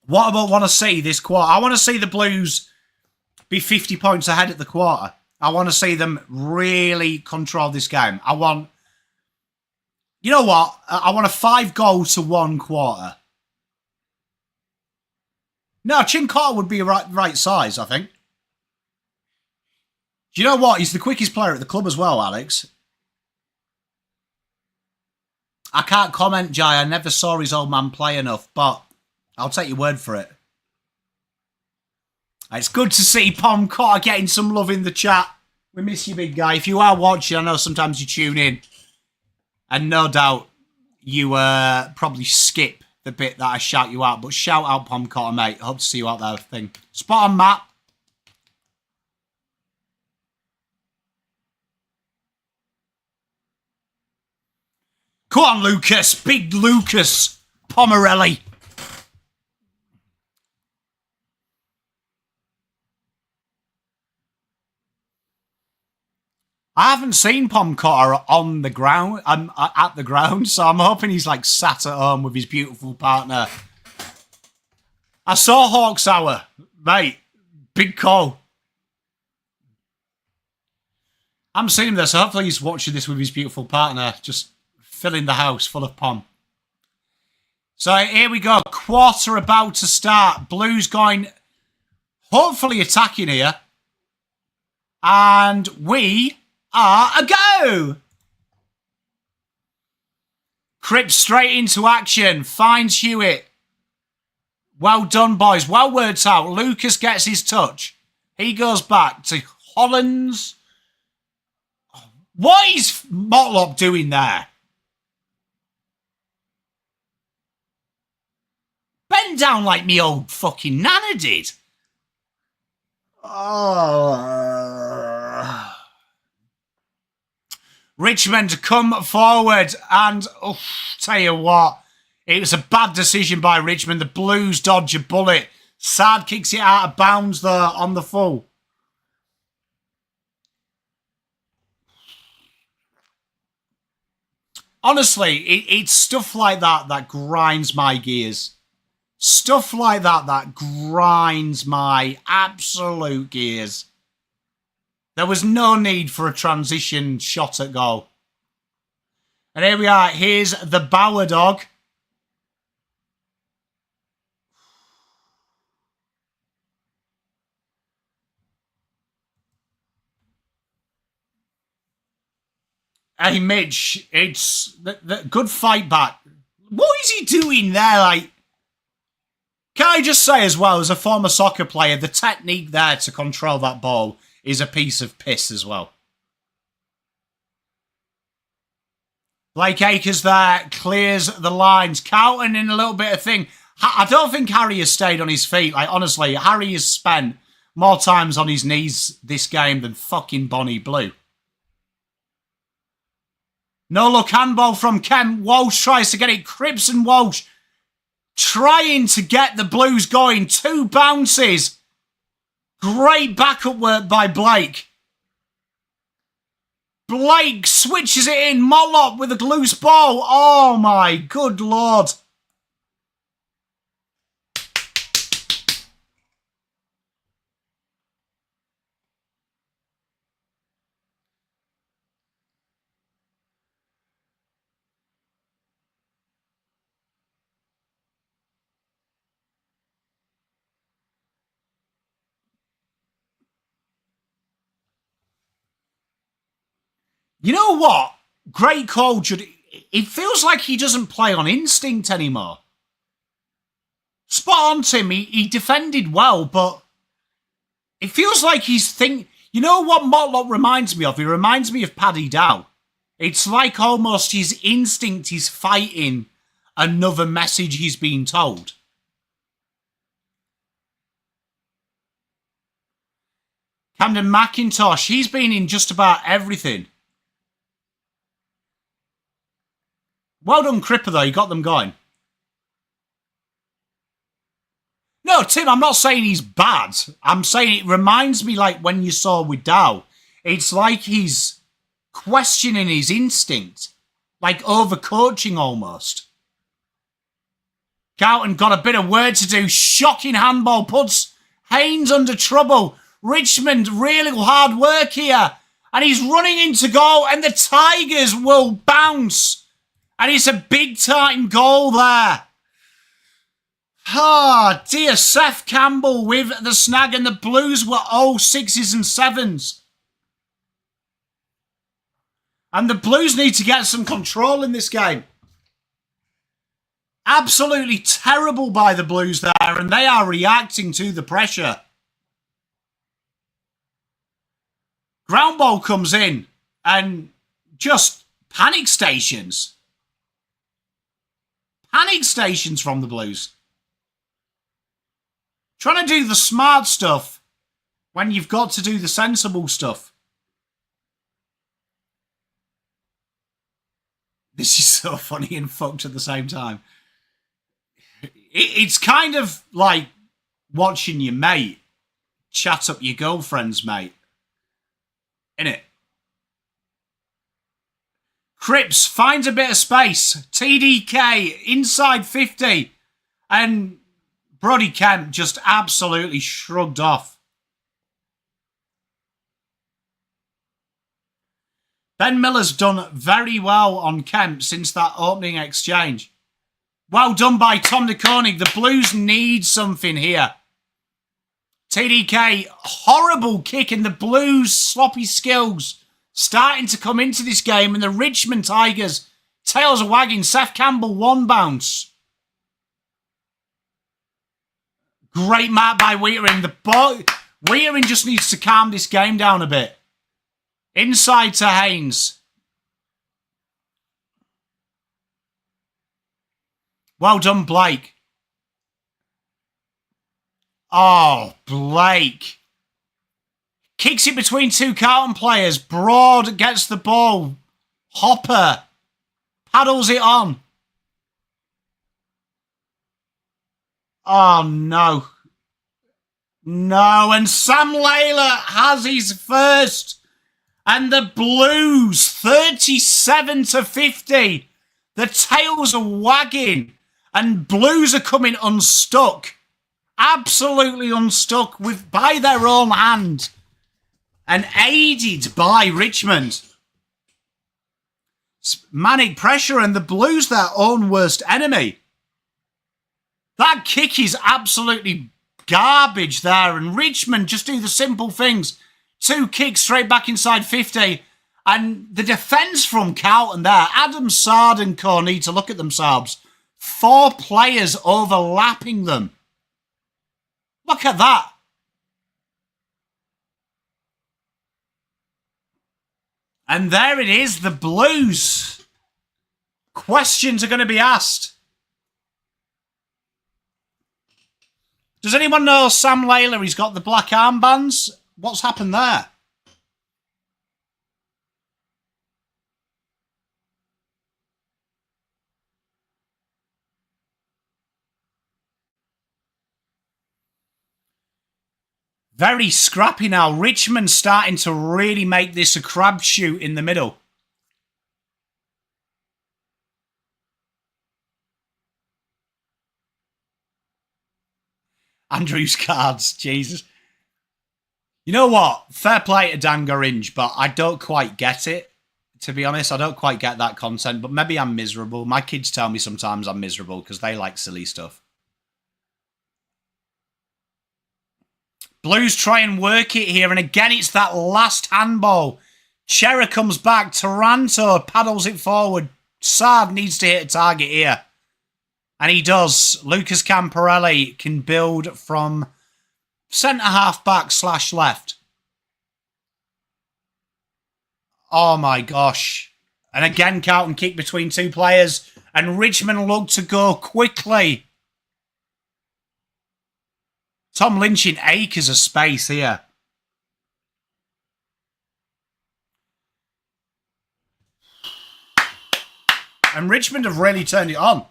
What I want to see this quarter? I want to see the Blues be 50 points ahead at the quarter. I want to see them really control this game. You know what? I want a 5-goal-to-1 quarter. No, Chincotta would be a right size, I think. Do you know what? He's the quickest player at the club as well, Alex. I can't comment, Jai. I never saw his old man play enough, but I'll take your word for it. It's good to see Pom Cotter getting some love in the chat. We miss you, big guy. If you are watching, I know sometimes you tune in. And no doubt you probably skip the bit that I shout you out. But shout out, Pom Cotter, mate. Hope to see you out there. Thing. Spot on, Matt. Come on, Lucas. Big Lucas Pomerelli. I haven't seen Pom Cotter on the ground. I'm at the ground, so I'm hoping he's like sat at home with his beautiful partner. I saw Hawks Hour, mate. Big call. I haven't seen him there, so hopefully he's watching this with his beautiful partner, just filling the house full of Pom. So here we go. Quarter about to start. Blues going, hopefully attacking here. And we are a go. Cripps straight into action. Finds Hewitt. Well done, boys. Well worked out. Lucas gets his touch. He goes back to Hollands. What is Motlop doing there? Bend down like me old fucking nana did. Oh. Richmond come forward and, tell you what, it was a bad decision by Richmond. The Blues dodge a bullet. Sad kicks it out of bounds there on the full. Honestly, it's stuff like that that grinds my gears. Stuff like that that grinds my absolute gears. There was no need for a transition shot at goal. And here we are. Here's the Bauer dog. Hey, Mitch, it's the good fight back. What is he doing there? Like, can I just say as well, as a former soccer player, the technique there to control that ball is a piece of piss as well. Blake Acres there clears the lines. Carlton in a little bit of thing. I don't think Harry has stayed on his feet. Like, honestly, Harry has spent more times on his knees this game than fucking Bonnie Blue. No look handball from Kemp. Walsh tries to get it. Cripps and Walsh trying to get the Blues going. 2 bounces. Great backup work by Blake. Blake switches it in. Motlop with a loose ball. Oh my good lord. You know what? Great call, Judd. It feels like he doesn't play on instinct anymore. Spot on, Tim. He defended well, but it feels like he's think. You know what Motlop reminds me of? He reminds me of Paddy Dow. It's like almost his instinct is fighting another message he's being told. Camden McIntosh, he's been in just about everything. Well done, Cripper, though. You got them going. No, Tim, I'm not saying he's bad. I'm saying it reminds me like when you saw with Dow. It's like he's questioning his instinct. Like overcoaching almost. Carlton got a bit of work to do. Shocking handball puts Haynes under trouble. Richmond, really hard work here. And he's running into goal and the Tigers will bounce. And it's a big time goal there. Ah, dear. Seth Campbell with the snag and the Blues were all 6s and 7s. And the Blues need to get some control in this game. Absolutely terrible by the Blues there, and they are reacting to the pressure. Ground ball comes in, and just panic stations. Panic stations from the Blues. Trying to do the smart stuff when you've got to do the sensible stuff. This is so funny and fucked at the same time. It's kind of like watching your mate chat up your girlfriend's mate. Innit? Cripps finds a bit of space. TDK inside 50. And Brodie Kemp just absolutely shrugged off. Ben Miller's done very well on Kemp since that opening exchange. Well done by Tom de Koning. The Blues need something here. TDK, horrible kick, and the Blues' sloppy skills starting to come into this game, and the Richmond Tigers, tails are wagging. Seth Campbell, one bounce. Great mark by Wheatering. Wheatering just needs to calm this game down a bit. Inside to Haynes. Well done, Blake. Oh, Blake. Kicks it between two Carlton players. Broad gets the ball. Hopper paddles it on. Oh, no. No, and Sam Layla has his first. And the Blues, 37-50. The tails are wagging. And Blues are coming unstuck. Absolutely unstuck by their own hand. And aided by Richmond. Manic pressure, and the Blues their own worst enemy. That kick is absolutely garbage there. And Richmond just do the simple things. Two kicks straight back inside 50. And the defence from Carlton there. Adam Sard and co need to look at themselves. 4 players overlapping them. Look at that. And there it is, the Blues. Questions are going to be asked. Does anyone know Sam Layla? He's got the black armbands. What's happened there? Very scrappy now. Richmond starting to really make this a crapshoot in the middle. Andrew's cards, Jesus. You know what? Fair play to Dan Goringe, but I don't quite get it. To be honest, I don't quite get that content, but maybe I'm miserable. My kids tell me sometimes I'm miserable because they like silly stuff. Blues try and work it here, and again, it's that last handball. Chera comes back. Taranto paddles it forward. Sard needs to hit a target here. And he does. Lucas Camparelli can build from centre-half back / left. Oh my gosh. And again, Carlton kick between two players. And Richmond look to go quickly. Tom Lynch in acres of space here. And Richmond have really turned it on.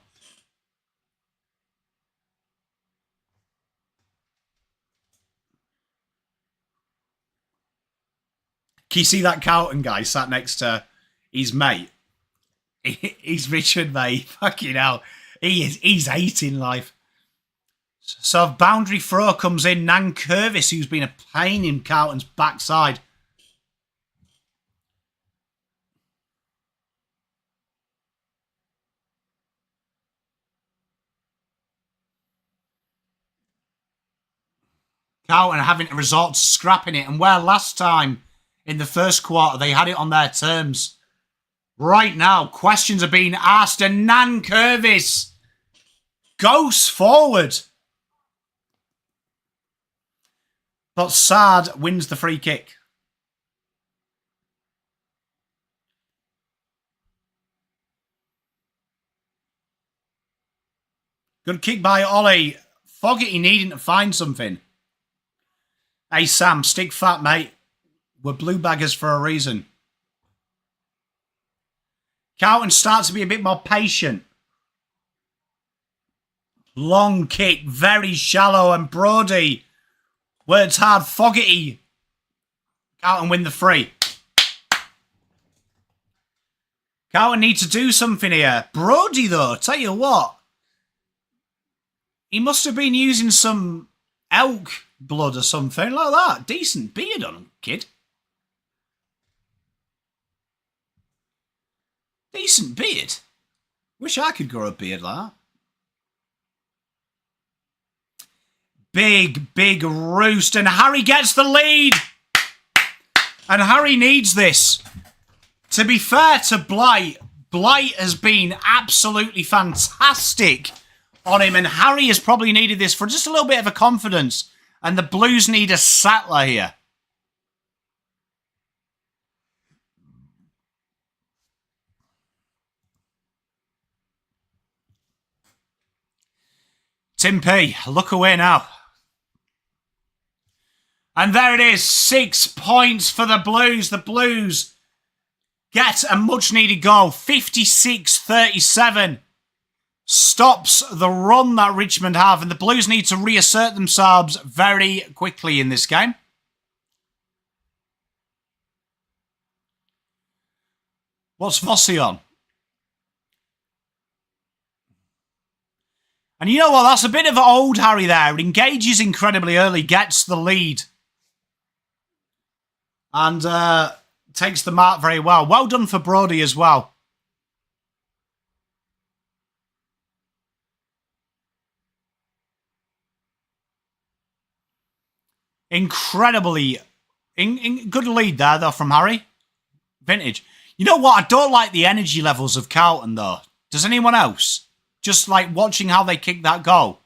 Can you see that Carlton guy sat next to his mate? He's Richard, mate. Fucking hell. He's hating life. So boundary throw comes in. Nan Curvis, who's been a pain in Carlton's backside. Carlton are having to resort to scrapping it. And where last time in the first quarter they had it on their terms. Right now, questions are being asked. And Nan Curvis goes forward. But Sard wins the free kick. Good kick by Ollie. Fogarty needing to find something. Hey, Sam, stick fat, mate. We're blue baggers for a reason. Carlton starts to be a bit more patient. Long kick, very shallow, and Brody works hard. Fogarty. Carlton win the free. Carlton need to do something here. Brody, though, tell you what. He must have been using some elk blood or something like that. Decent beard on him, kid. Decent beard. Wish I could grow a beard like that. Big roost. And Harry gets the lead. And Harry needs this. To be fair to Blight, Blight has been absolutely fantastic on him. And Harry has probably needed this for just a little bit of a confidence. And the Blues need a Sattler here. Tim P, look away now. And there it is, 6 points for the Blues. The Blues get a much-needed goal, 56-37. Stops the run that Richmond have, and the Blues need to reassert themselves very quickly in this game. What's Vossi on? And you know what? That's a bit of old Harry there. It engages incredibly early, gets the lead. And takes the mark very well. Well done for Brody as well. Incredibly good lead there, though, from Harry. Vintage. You know what? I don't like the energy levels of Carlton, though. Does anyone else? Just like watching how they kick that goal.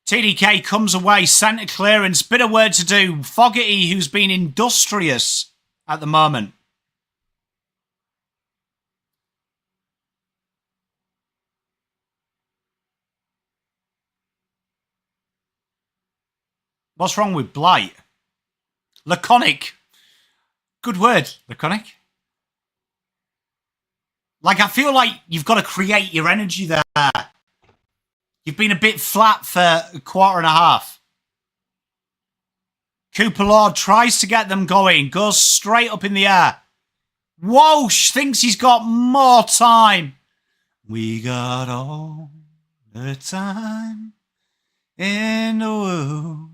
TDK comes away, centre clearance, bit of work to do. Fogarty, who's been industrious at the moment. What's wrong with Blight? Laconic. Good word, laconic. Like, I feel like you've got to create your energy there. You've been a bit flat for a quarter and a half. Cooper Lord tries to get them going. Goes straight up in the air. Walsh thinks he's got more time. We got all the time in the world.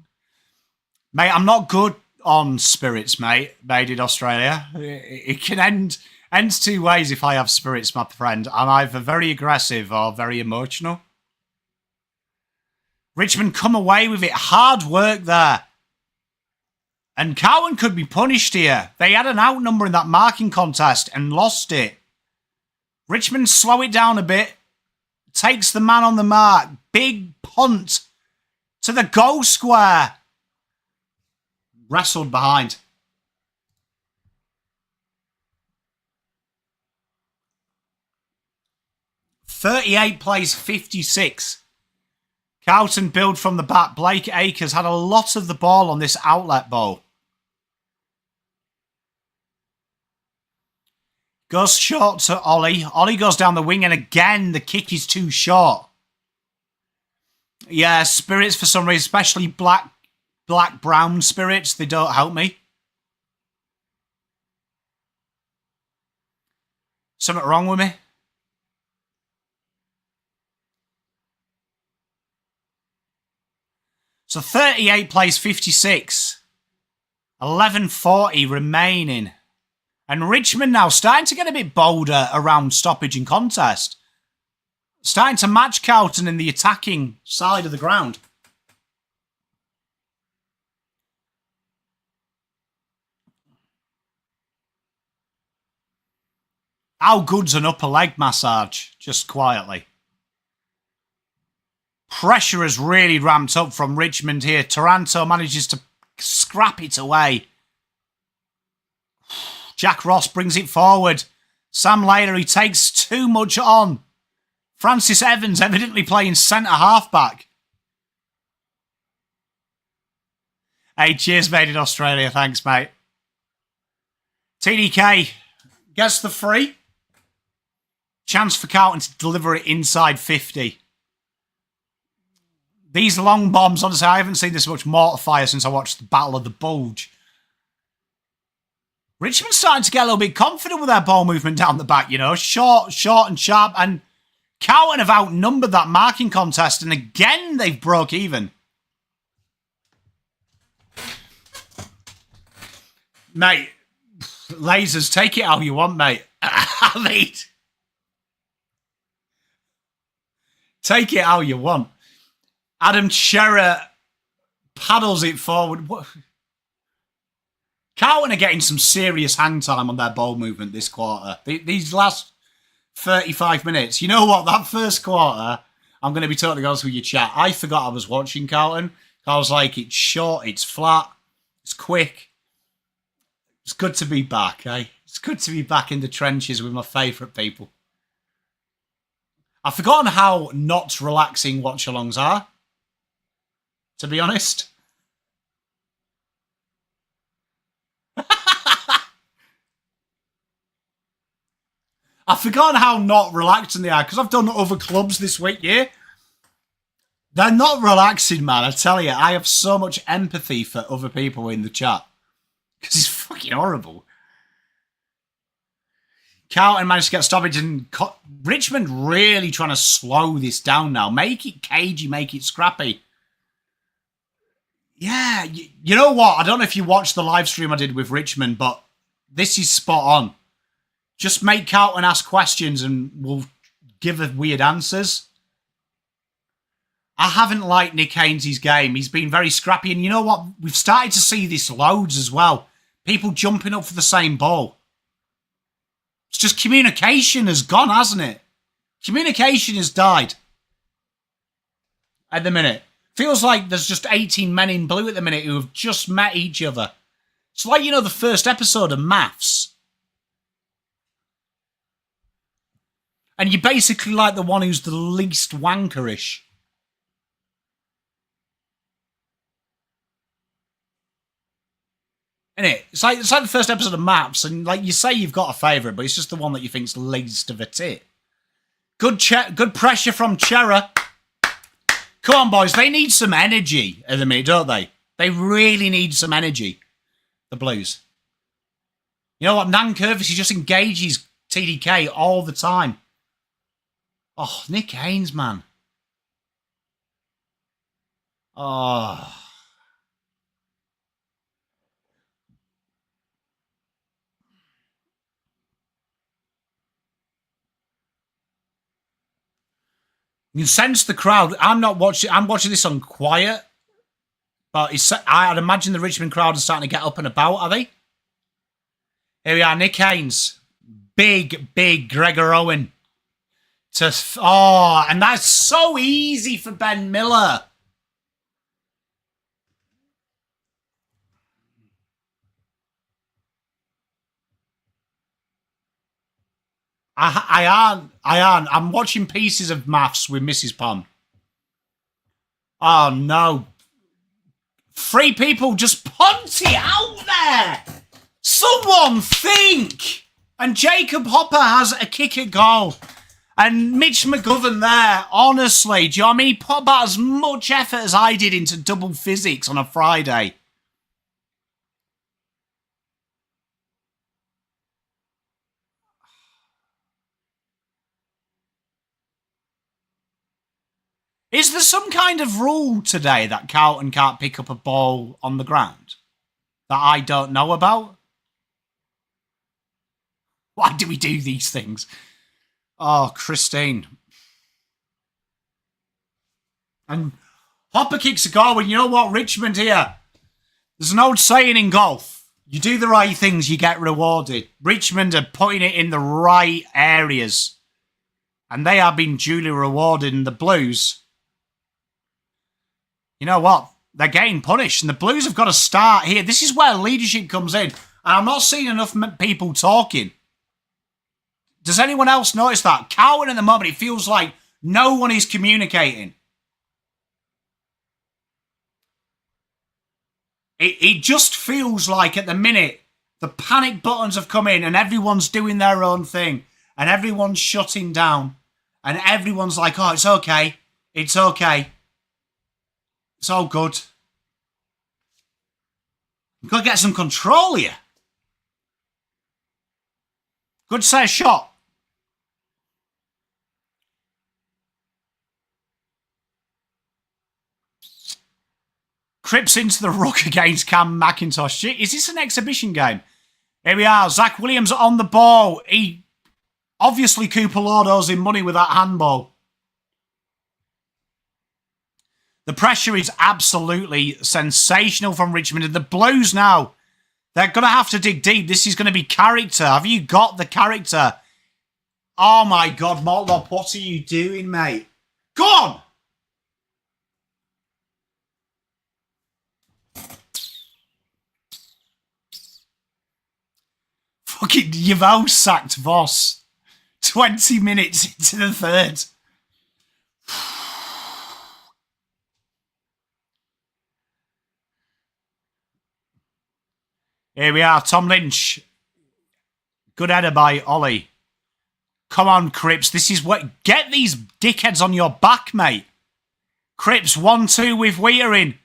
Mate, I'm not good on spirits, mate. Made in Australia. It can ends two ways if I have spirits, my friend. I'm either very aggressive or very emotional. Richmond come away with it. Hard work there. And Carlton could be punished here. They had an outnumber in that marking contest and lost it. Richmond slow it down a bit. Takes the man on the mark. Big punt to the goal square. Wrestled behind. .38 plays 56. Carlton build from the back. Blake Akers had a lot of the ball on this outlet ball. Goes short to Ollie. Ollie goes down the wing, and again, the kick is too short. Yeah, spirits for some reason, especially black-brown spirits, they don't help me. Something wrong with me? So 38 plays 56. 11:40 remaining. And Richmond now starting to get a bit bolder around stoppage and contest. Starting to match Carlton in the attacking side of the ground. How good's an upper leg massage? Just quietly. Pressure has really ramped up from Richmond here. Taranto manages to scrap it away. Jack Ross brings it forward. Sam Layler, he takes too much on. Francis Evans evidently playing centre halfback. Hey, cheers, mate, in Australia. Thanks, mate. TDK gets the free. Chance for Carlton to deliver it inside 50. These long bombs, honestly, I haven't seen this much mortar fire since I watched the Battle of the Bulge. Richmond's starting to get a little bit confident with their ball movement down the back, you know. Short and sharp. And Carlton have outnumbered that marking contest. And again, they've broke even. Mate, lasers, take it how you want, mate. I mean, take it how you want. Adam Shearer paddles it forward. What? Carlton are getting some serious hang time on their ball movement this quarter. These last 35 minutes. You know what? That first quarter, I'm going to be totally honest with you, chat. I forgot I was watching Carlton. I was like, it's short, it's flat, it's quick. It's good to be back, eh? It's good to be back in the trenches with my favourite people. I've forgotten how not relaxing watch-alongs are, to be honest. I've forgotten how not relaxing they are because I've done other clubs this week, yeah? They're not relaxing, man. I tell you, I have so much empathy for other people in the chat because it's fucking horrible. Carlton managed to get stoppage and Richmond really trying to slow this down now. Make it cagey, make it scrappy. Yeah, you know what? I don't know if you watched the live stream I did with Richmond, but this is spot on. Just make Carlton ask questions and we'll give weird answers. I haven't liked Nick Haynes' game. He's been very scrappy. And you know what? We've started to see this loads as well. People jumping up for the same ball. It's just communication has gone, hasn't it? Communication has died. At the minute. Feels like there's just 18 men in blue at the minute who have just met each other. It's like, you know, the first episode of Maths. And you're basically like the one who's the least wankerish. Innit? It's like the first episode of Maps, and like you say you've got a favourite, but it's just the one that you think's least of a tit. Good pressure from Chera. Come on, boys. They need some energy at the minute, don't they? They really need some energy. The Blues. You know what? Nan Curvis, he just engages TDK all the time. Oh, Nick Haynes, man. Oh. You can sense the crowd. I'm watching this on quiet. But I'd imagine the Richmond crowd are starting to get up and about, are they? Here we are, Nick Haynes. Big Gregor Owen. And that's so easy for Ben Miller. I aren't. I'm watching pieces of maths with Mrs. Pom. Oh, no. 3 people just punt it out there. Someone think. And Jacob Hopper has a kick at goal. And Mitch McGovern there, honestly, do you know what I mean? He put about as much effort as I did into double physics on a Friday. Is there some kind of rule today that Carlton can't pick up a ball on the ground that I don't know about? Why do we do these things? Oh, Christine. And Hopper kicks a goal, and you know what, Richmond here, there's an old saying in golf, you do the right things, you get rewarded. Richmond are putting it in the right areas, and they are being duly rewarded, and the Blues, you know what, they're getting punished, and the Blues have got to start here. This is where leadership comes in, and I'm not seeing enough people talking. Does anyone else notice that? Carlton at the moment, it feels like no one is communicating. It just feels like at the minute, the panic buttons have come in and everyone's doing their own thing. And everyone's shutting down. And everyone's like, oh, it's okay. It's okay. It's all good. You've got to get some control here. Good set shot. Cripps into the ruck against Cam McIntosh. Is this an exhibition game? Here we are. Zach Williams on the ball. He obviously Cooper Lordo's in money with that handball. The pressure is absolutely sensational from Richmond. And the Blues now, they're going to have to dig deep. This is going to be character. Have you got the character? Oh my God, Mortlop, what are you doing, mate? Go on! Fucking, you've out-sacked Voss 20 minutes into the third. Here we are, Tom Lynch. Good header by Ollie. Come on, Cripps. This is what... Get these dickheads on your back, mate. Cripps, 1-2 with Wheater in.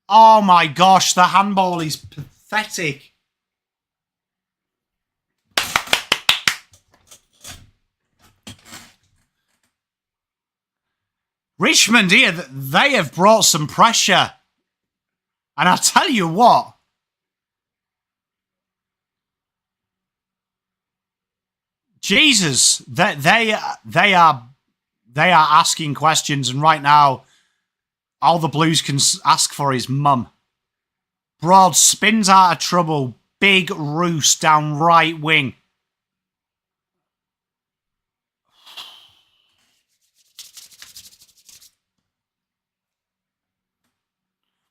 Oh my gosh, the handball is pathetic. Richmond here, they have brought some pressure. And I'll tell you what. Jesus, they are asking questions, and right now, all the Blues can ask for is mum. Broad spins out of trouble. Big roost down right wing.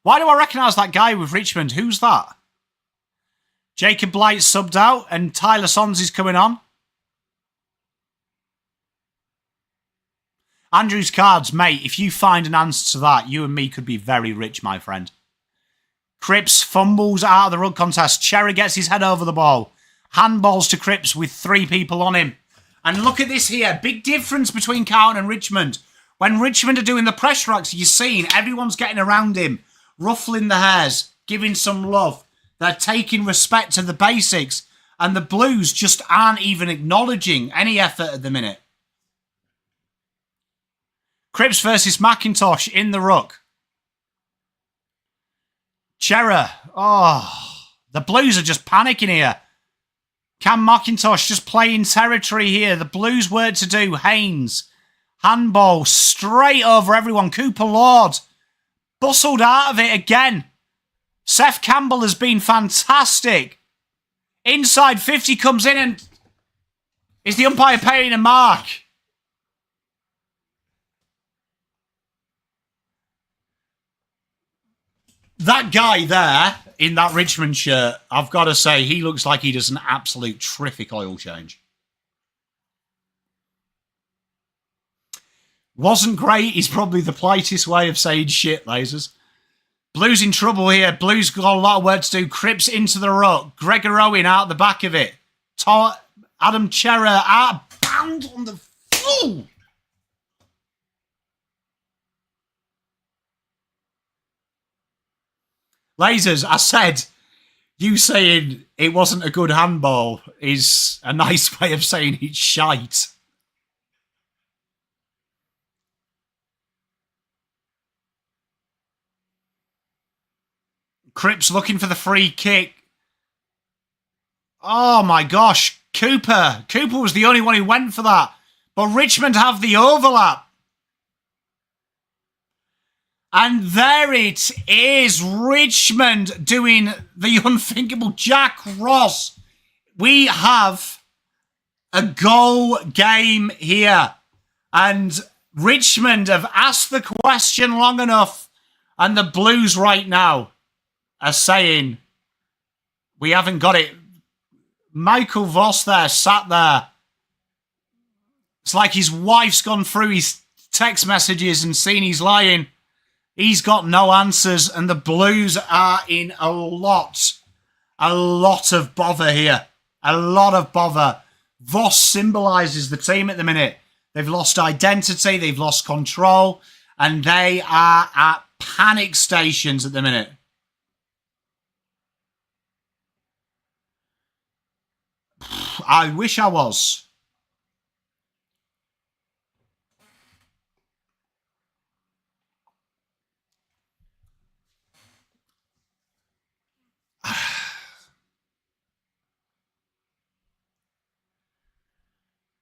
Why do I recognise that guy with Richmond? Who's that? Jacob Blight subbed out and Tyler Sons is coming on. Andrew's cards, mate, if you find an answer to that, you and me could be very rich, my friend. Cripps fumbles out of the ruck contest. Cherry gets his head over the ball. Handballs to Cripps with 3 people on him. And look at this here. Big difference between Carlton and Richmond. When Richmond are doing the press racks, you're seeing everyone's getting around him, ruffling the hairs, giving some love. They're taking respect to the basics. And the Blues just aren't even acknowledging any effort at the minute. Cripps versus McIntosh in the ruck. Chera. Oh, the Blues are just panicking here. Cam McIntosh just playing territory here. The Blues work to do. Haynes. Handball straight over everyone. Cooper Lord bustled out of it again. Seth Campbell has been fantastic. Inside 50 comes in and is the umpire paying a mark? That guy there in that Richmond shirt, I've got to say, he looks like he does an absolute terrific oil change. Wasn't great is probably the politest way of saying shit, lasers. Blues in trouble here. Blues got a lot of work to do. Cripps into the ruck. Gregor Owen out the back of it. Adam Chera out bound on the floor. Lasers, I said, you saying it wasn't a good handball is a nice way of saying it's shite. Cripps looking for the free kick. Oh my gosh, Cooper. Cooper was the only one who went for that. But Richmond have the overlap. And there it is, Richmond doing the unthinkable. Jack Ross. We have a goal game here. And Richmond have asked the question long enough. And the Blues right now are saying, we haven't got it. Michael Voss there, sat there. It's like his wife's gone through his text messages and seen he's lying. He's got no answers, and the Blues are in a lot of bother here. A lot of bother. Voss symbolises the team at the minute. They've lost identity, they've lost control, and they are at panic stations at the minute. I wish I was.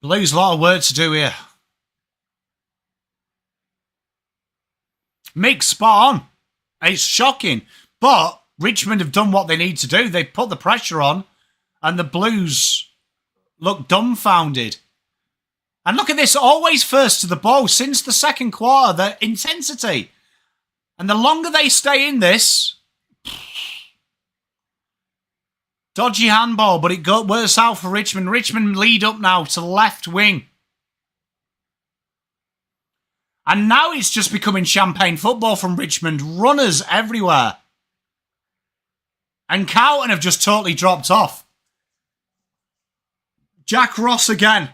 Blues, a lot of work to do here. Mick, spot on. It's shocking. But Richmond have done what they need to do. They've put the pressure on, and the Blues look dumbfounded. And look at this, always first to the ball since the second quarter, the intensity. And the longer they stay in this, dodgy handball, but it got worse out for Richmond. Richmond lead up now to left wing. And now it's just becoming champagne football from Richmond. Runners everywhere. And Carlton have just totally dropped off. Jack Ross again.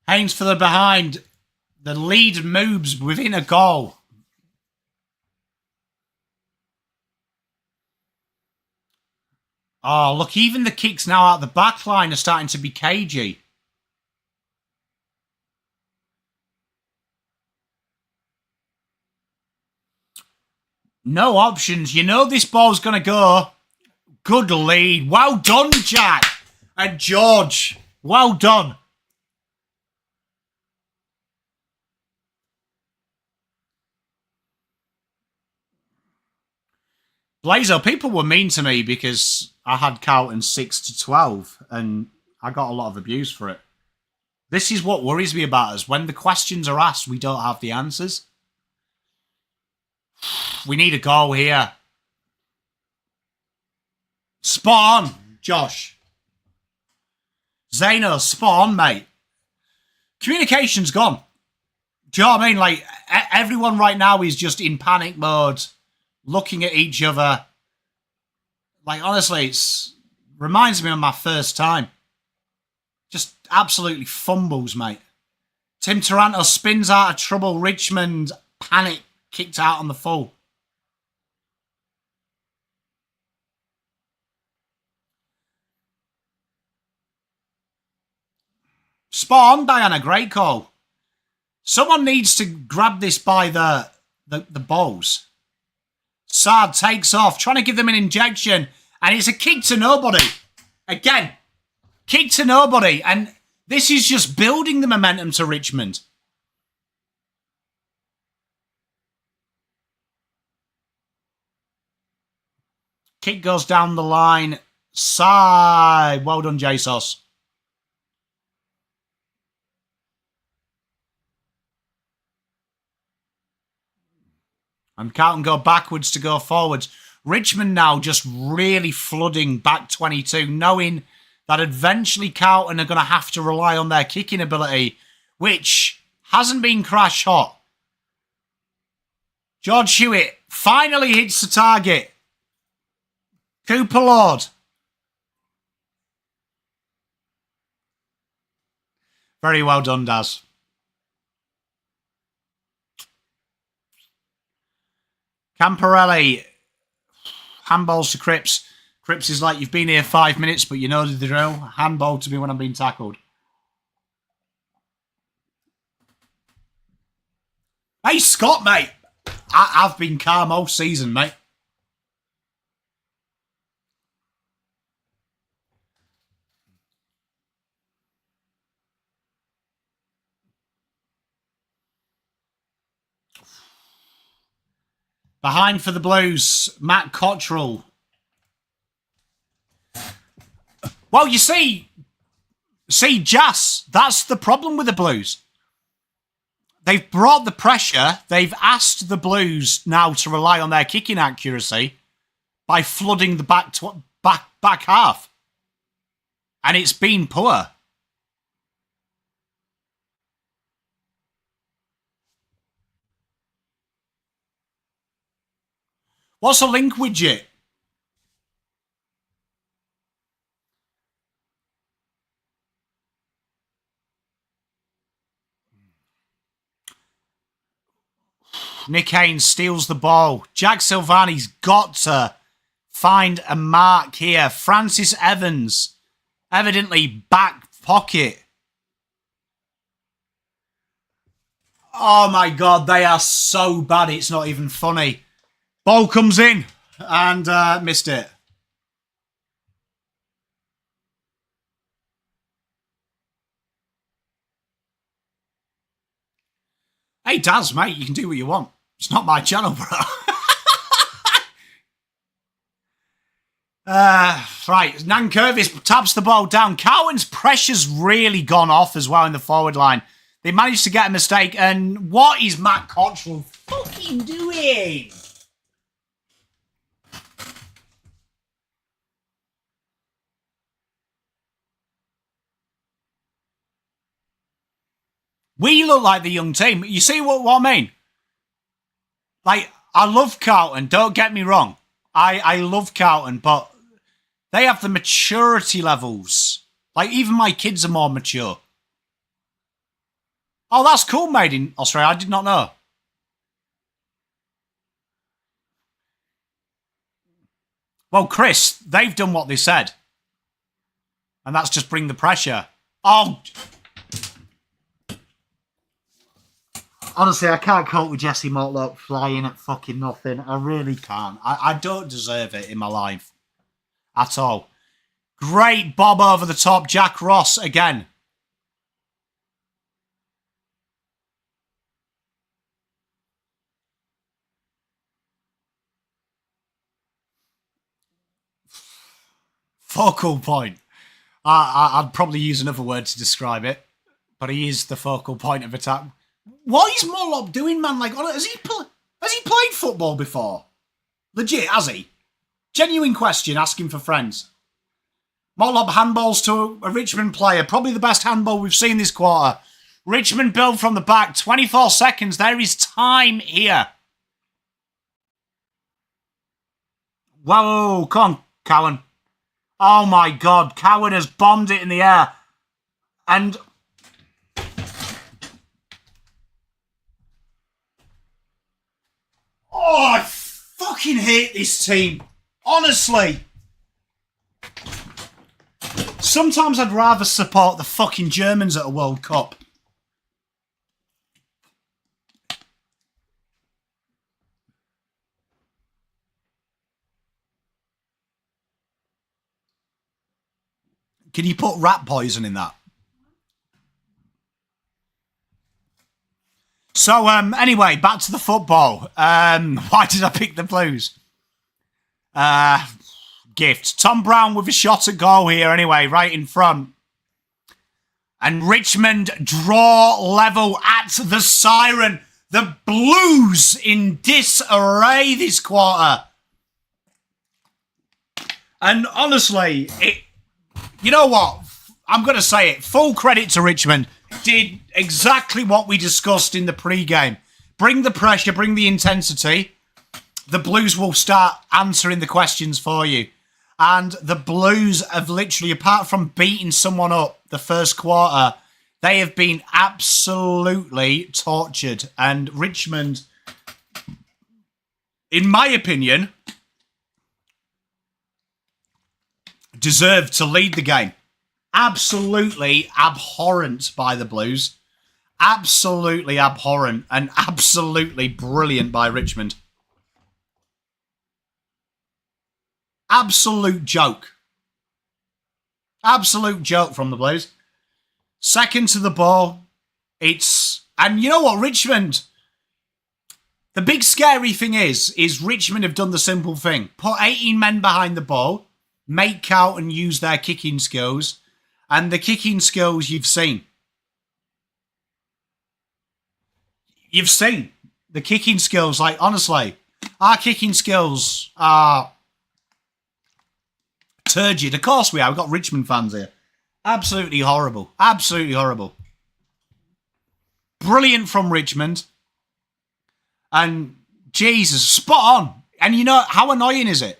Haynes for the behind. The lead moves within a goal. Oh, look, even the kicks now out the back line are starting to be cagey. No options. You know this ball's going to go. Good lead. Well done, Jack. And George. Well done. Blazo, people were mean to me because I had Carlton 6-12 and I got a lot of abuse for it. This is what worries me about us. When the questions are asked, we don't have the answers. We need a goal here. Spot on, Josh. Zeno, spot on, mate. Communication's gone. Do you know what I mean? Like, everyone right now is just in panic mode, looking at each other. Like, honestly, it's reminds me of my first time. Just absolutely fumbles, mate. Tim Taranto spins out of trouble. Richmond panic, kicked out on the full. Spot on, Diana. Great call. Someone needs to grab this by the balls. Saad takes off, trying to give them an injection, and it's a kick to nobody. Again, kick to nobody, and this is just building the momentum to Richmond. Kick goes down the line. Side. Well done, Jesus. And Carlton go backwards to go forwards. Richmond now just really flooding back 22, knowing that eventually Carlton are going to have to rely on their kicking ability, which hasn't been crash hot. George Hewitt finally hits the target. Cooper Lord. Very well done, Daz. Camporelli. Handballs to Cripps. Cripps is like, you've been here 5 minutes, but you know the drill. Handball to me when I'm being tackled. Hey, Scott, mate. I've been calm all season, mate. Behind for the Blues, Matt Cottrell. Well, you see, Jas, that's the problem with the Blues. They've brought the pressure. They've asked the Blues now to rely on their kicking accuracy by flooding the back half. And it's been poor. What's a link widget? Nick Haynes steals the ball. Jack Silvani's got to find a mark here. Francis Evans, evidently back pocket. Oh my God, they are so bad, it's not even funny. Ball comes in and missed it. Hey, Daz, mate, you can do what you want. It's not my channel, bro. Right, Nankervis taps the ball down. Cowan's pressure's really gone off as well in the forward line. They managed to get a mistake, and what is Matt Cottrell fucking doing? We look like the young team. You see what I mean? Like, I love Carlton. Don't get me wrong. I love Carlton, but they have the maturity levels. Like, even my kids are more mature. Oh, that's cool, made in Australia. I did not know. Well, Chris, they've done what they said. And that's just bring the pressure. Oh... Honestly, I can't cope with Jesse Motlop flying at fucking nothing. I really can't. I don't deserve it in my life. At all. Great bob over the top. Jack Ross again. Focal point. I'd probably use another word to describe it. But he is the focal point of attack. What is Motlop doing, man? Like, has he played football before? Legit, has he? Genuine question, asking for friends. Motlop handballs to a Richmond player. Probably the best handball we've seen this quarter. Richmond build from the back. 24 seconds. There is time here. Whoa, come on, Cowan. Oh my God, Cowan has bombed it in the air. And... oh, I fucking hate this team. Honestly. Sometimes I'd rather support the fucking Germans at a World Cup. Can you put rat poison in that? So, anyway, back to the football. Why did I pick the Blues? Gift. Tom Brown with a shot at goal here anyway, right in front. And Richmond draw level at the siren. The Blues in disarray this quarter. And honestly, you know what? I'm going to say it. Full credit to Richmond. Did exactly what we discussed in the pre-game. Bring the pressure, bring the intensity. The Blues will start answering the questions for you. And the Blues have literally, apart from beating someone up the first quarter, they have been absolutely tortured. And Richmond, in my opinion, deserved to lead the game. Absolutely abhorrent by the Blues. Absolutely abhorrent and absolutely brilliant by Richmond. Absolute joke. Absolute joke from the Blues. Second to the ball. And you know what, Richmond, the big scary thing is Richmond have done the simple thing. Put 18 men behind the ball, make Carlton use their kicking skills, and the kicking skills you've seen. You've seen the kicking skills. Like, honestly, our kicking skills are turgid. Of course we are. We've got Richmond fans here. Absolutely horrible. Absolutely horrible. Brilliant from Richmond. And, Jesus, spot on. And you know, how annoying is it?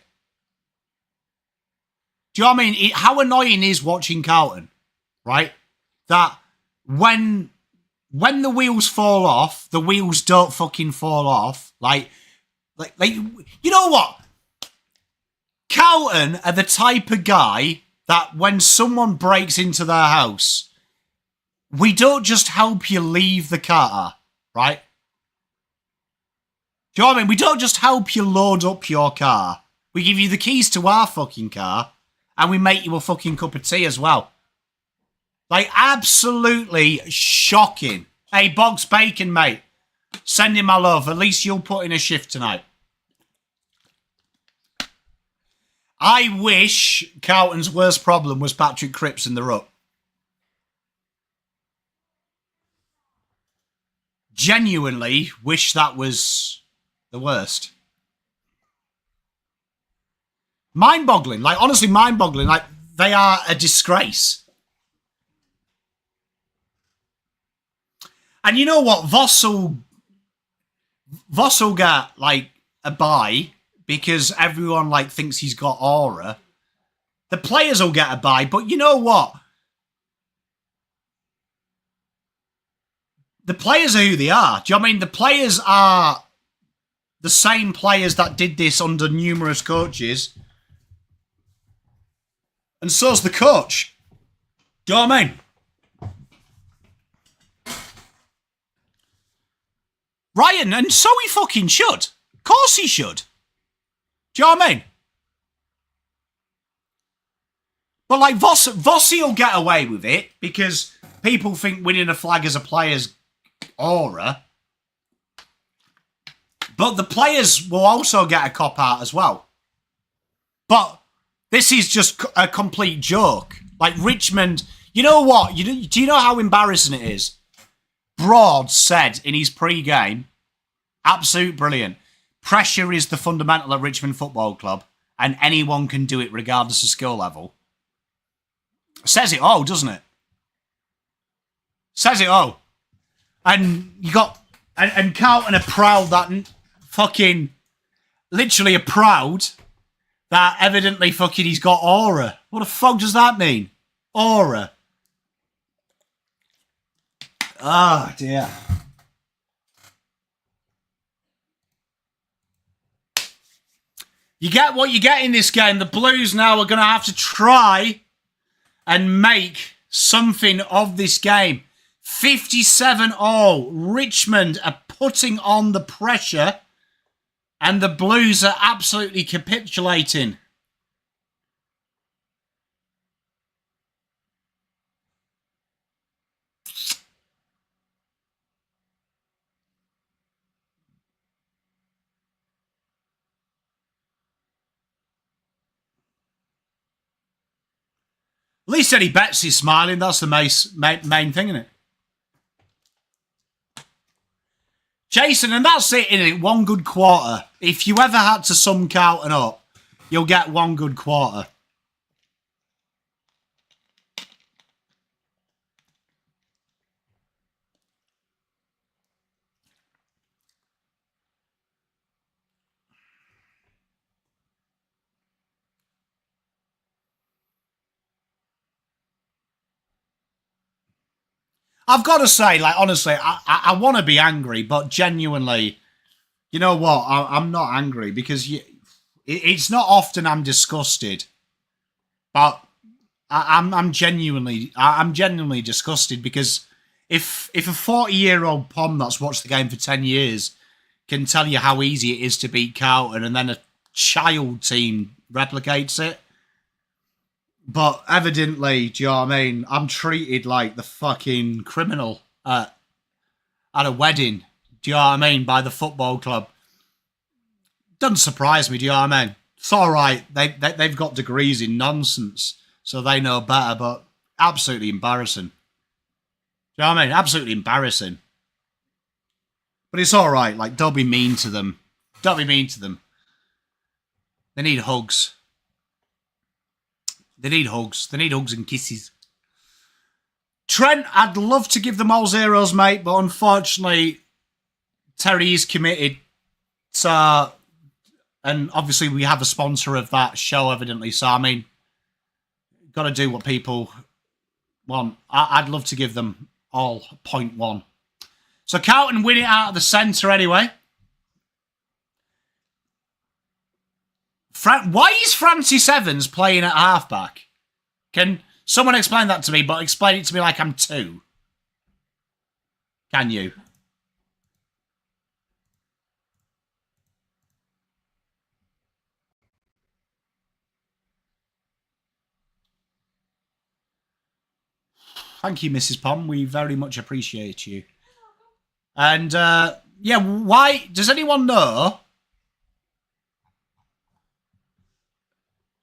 Do you know what I mean? How annoying is watching Carlton, right? That when the wheels fall off, the wheels don't fucking fall off. Like, you know what? Carlton are the type of guy that when someone breaks into their house, we don't just help you leave the car, right? Do you know what I mean? We don't just help you load up your car. We give you the keys to our fucking car. And we make you a fucking cup of tea as well. Like, absolutely shocking. Hey, Boggs Bacon, mate. Send him my love. At least you'll put in a shift tonight. I wish Carlton's worst problem was Patrick Cripps in the ruck. Genuinely wish that was the worst. Mind-boggling. Like, honestly, mind-boggling. Like, they are a disgrace. And you know what? Voss will get, like, a bye because everyone, like, thinks he's got aura. The players will get a bye, but you know what? The players are who they are. Do you know what I mean? The players are the same players that did this under numerous coaches. And so's the coach. Do you know what I mean? Ryan, and so he fucking should. Of course he should. Do you know what I mean? But like Vossi will get away with it because people think winning a flag as a player's aura. But the players will also get a cop out as well. But this is just a complete joke. Like Richmond, you know what? Do you know how embarrassing it is? Broad said in his pre-game, absolute brilliant. Pressure is the fundamental at Richmond Football Club, and anyone can do it regardless of skill level. Says it all, doesn't it? Says it all. And you got and Carlton are proud that fucking literally are proud that evidently fucking he's got aura. What the fuck does that mean? Aura. Ah, dear. You get what you get in this game. The Blues now are going to have to try and make something of this game. 57-all. Richmond are putting on the pressure. And the Blues are absolutely capitulating. least Eddie Betts is smiling. That's the main thing, isn't it? Jason, and that's it, innit? One good quarter. If you ever had to sum Carlton up, you'll get one good quarter. I've got to say, like, honestly, I want to be angry, but genuinely, you know what? I'm not angry because it's not often I'm disgusted, but I'm genuinely disgusted because if a 40-year-old Pom that's watched the game for 10 years can tell you how easy it is to beat Carlton and then a child team replicates it, but evidently, do you know what I mean? I'm treated like the fucking criminal at a wedding. Do you know what I mean? By the football club. Doesn't surprise me, do you know what I mean? It's all right. They've got degrees in nonsense, so they know better, but absolutely embarrassing. Do you know what I mean? Absolutely embarrassing. But it's all right. Like, don't be mean to them. Don't be mean to them. They need hugs. They need hugs. They need hugs and kisses. Trent, I'd love to give them all zeros, mate, but unfortunately, Terry is committed. So, and obviously we have a sponsor of that show, evidently. So, I mean, got to do what people want. I'd love to give them all 0.1. So, Carlton win it out of the centre anyway. Why is Francis Evans playing at halfback? Can someone explain that to me, but explain it to me like I'm 2? Can you? Thank you, Mrs. Pom. We very much appreciate you. And, yeah, why... Does anyone know...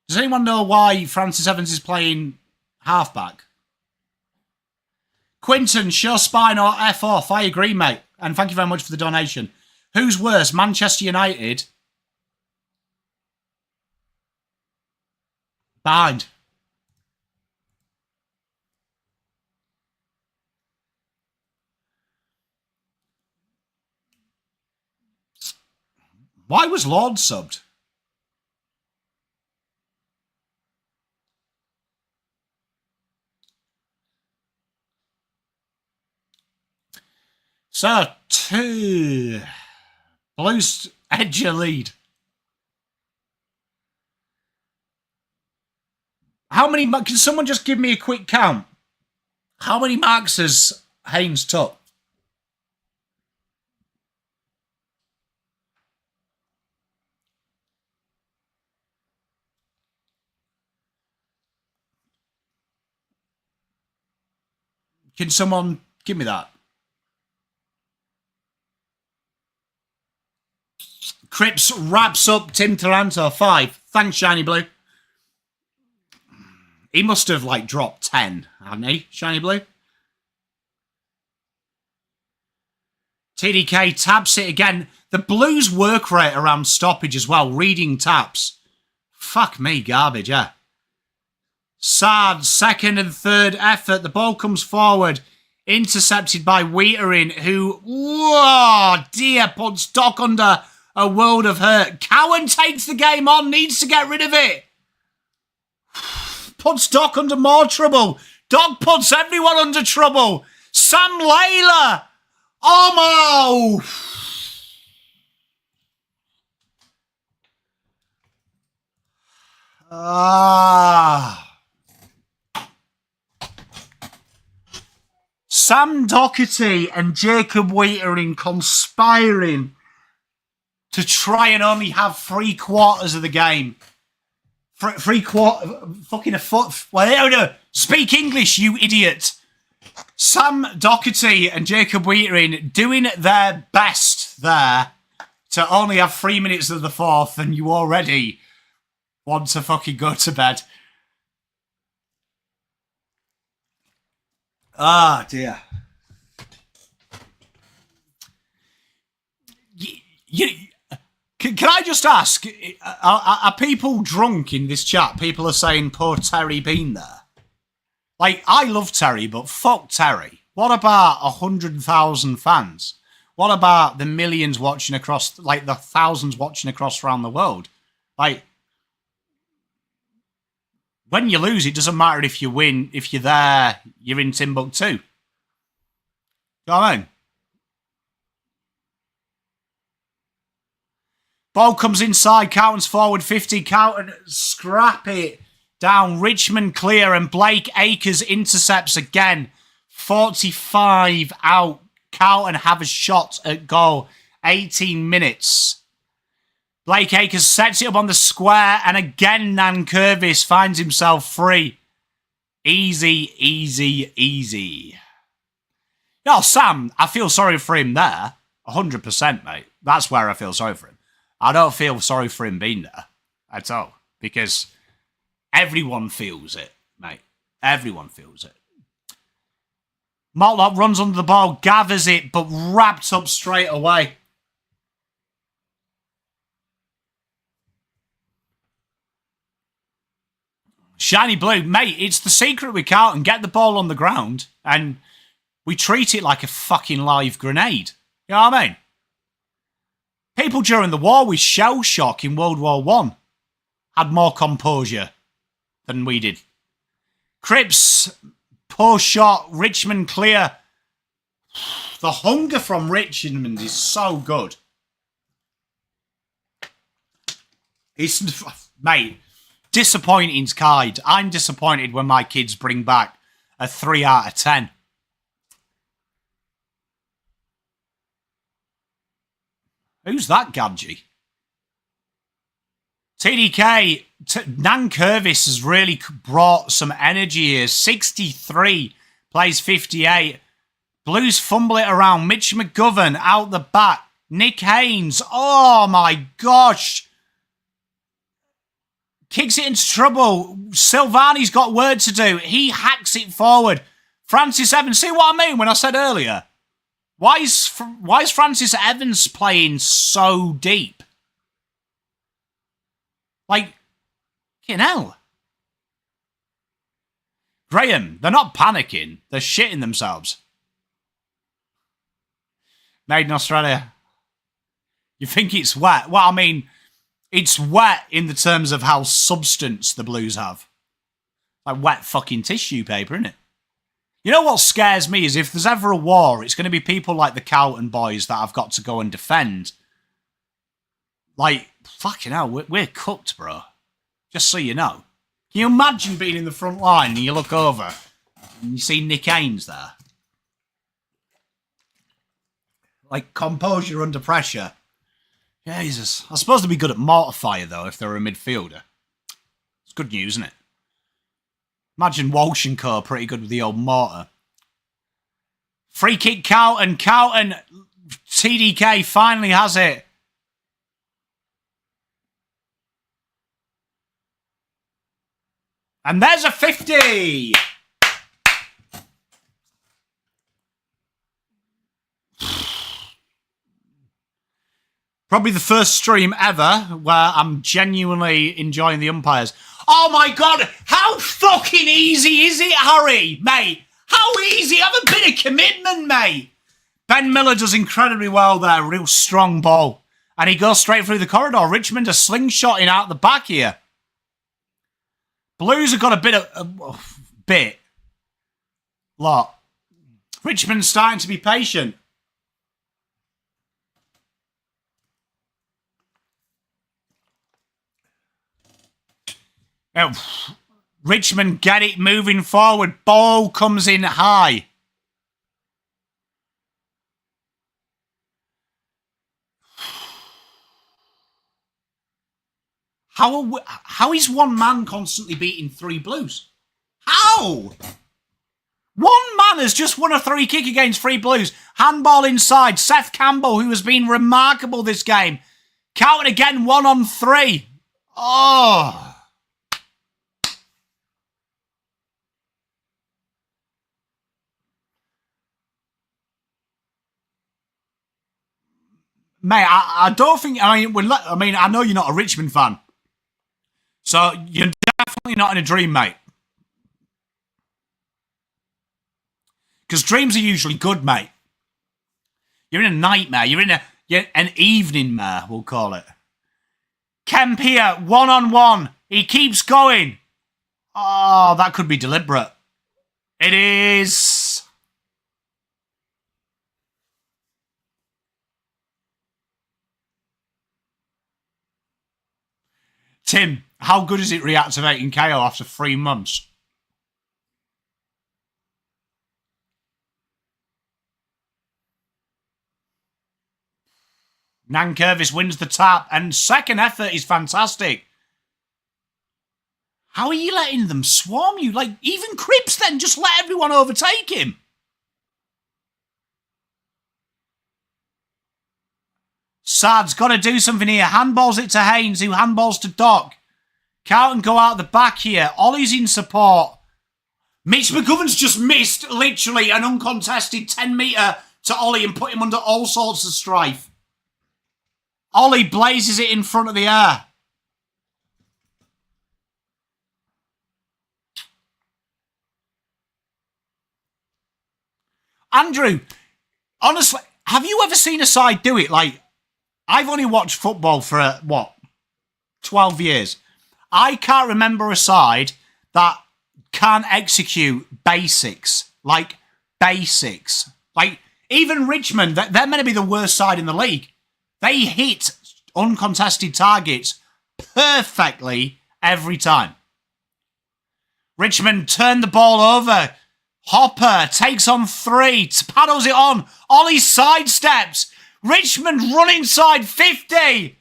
Does anyone know why Francis Evans is playing halfback? Quinton, show spine or F off. I agree, mate. And thank you very much for the donation. Who's worse, Manchester United? Behind. Why was Lord subbed? So, 2. Blues edge your lead. How many... Can someone just give me a quick count? How many marks has Haynes took? Can someone give me that? Cripps wraps up Tim Taranto, 5. Thanks, Shiny Blue. He must have, like, dropped 10, hadn't he, Shiny Blue? TDK taps it again. The Blues' work rate around stoppage as well, reading taps. Fuck me, garbage, yeah. Sard, second and third effort. The ball comes forward. Intercepted by Wheatering, who, whoa, dear, puts Doc under a world of hurt. Cowan takes the game on, needs to get rid of it. Puts Doc under more trouble. Doc puts everyone under trouble. Sam Layla. Omo. Sam Doherty and Jacob Wheatering conspiring to try and only have 3/4 of the game. Fucking a foot. Well, no, speak English, you idiot. Sam Doherty and Jacob Wheatering doing their best there to only have 3 minutes of the fourth, and you already want to fucking go to bed. Ah, dear. Can I just ask, are people drunk in this chat? People are saying, poor Terry been there. Like, I love Terry, but fuck Terry. What about 100,000 fans? What about the millions watching across, like the thousands watching across around the world? Like, when you lose, it doesn't matter if you win. If you're there, you're in Timbuktu. You know what I mean? Ball comes inside. Carlton's forward 50. Carlton scrap it down. Richmond clear and Blake Acres intercepts again. 45 out. Carlton have a shot at goal. 18 minutes. Blake Acres sets it up on the square and again Nankervis finds himself free. Easy, easy, easy. No, Sam, I feel sorry for him there. 100%, mate. That's where I feel sorry for him. I don't feel sorry for him being there at all because everyone feels it, mate. Everyone feels it. Motlop runs under the ball, gathers it, but wrapped up straight away. Shiny blue, mate, it's the secret we can't and get the ball on the ground and we treat it like a fucking live grenade. You know what I mean? People during the war with shell shock in World War I had more composure than we did. Cripps, poor shot, Richmond clear. The hunger from Richmond is so good. It's, mate, disappointing's kind. I'm disappointed when my kids bring back a 3 out of 10. Who's that Gadji? TDK, Nankervis has really brought some energy here. 63, plays 58. Blues fumble it around. Mitch McGovern out the back. Nick Haynes, oh my gosh. Kicks it into trouble. Silvani's got work to do. He hacks it forward. Francis Evans, see what I mean when I said earlier? Why is Francis Evans playing so deep? Like, fucking hell. Graham, they're not panicking. They're shitting themselves. Made in Australia. You think it's wet? Well, I mean, it's wet in the terms of how substance the Blues have. Like wet fucking tissue paper, isn't it? You know what scares me is if there's ever a war, it's going to be people like the Carlton boys that I've got to go and defend. Like, fucking hell, we're cooked, bro. Just so you know. Can you imagine being in the front line and you look over and you see Nick Haynes there? Like, composure under pressure. Jesus. I suppose they'd be good at mortar fire, though, if they were a midfielder. It's good news, isn't it? Imagine Walsh and Co. pretty good with the old mortar. Free kick Carlton. Carlton. TDK finally has it. And there's a 50. Probably the first stream ever where I'm genuinely enjoying the umpires. Oh my God, how fucking easy is it, Harry, mate? How easy? Have a bit of commitment, mate. Ben Miller does incredibly well there, real strong ball. And he goes straight through the corridor. Richmond are slingshotting out the back here. Blues have got a lot. Richmond's starting to be patient. Richmond get it moving forward. Ball comes in high. How is one man constantly beating 3 Blues? How? One man has just won a 3 kick against 3 Blues. Handball inside. Seth Campbell, who has been remarkable this game. Carlton again, 1 on 3. Oh. Mate, I don't think... I mean, I know you're not a Richmond fan. So you're definitely not in a dream, mate. Because dreams are usually good, mate. You're in a nightmare. You're an evening mare, we'll call it. Kemp here, one-on-one. He keeps going. Oh, that could be deliberate. It is. Tim, how good is it reactivating KO after 3 months? Nankervis wins the tap, and second effort is fantastic. How are you letting them swarm you? Like, even Cripps then, just let everyone overtake him. Sad's got to do something here. Handballs it to Haynes, who handballs to Doc. Carlton go out the back here. Ollie's in support. Mitch McGovern's just missed, literally, an uncontested 10-metre to Ollie and put him under all sorts of strife. Ollie blazes it in front of the air. Andrew, honestly, have you ever seen a side do it? Like, I've only watched football for, 12 years. I can't remember a side that can execute basics. Like, basics. Like, even Richmond, they're meant to be the worst side in the league. They hit uncontested targets perfectly every time. Richmond turned the ball over. Hopper takes on 3, paddles it on. Ollie sidesteps. Richmond run inside 50.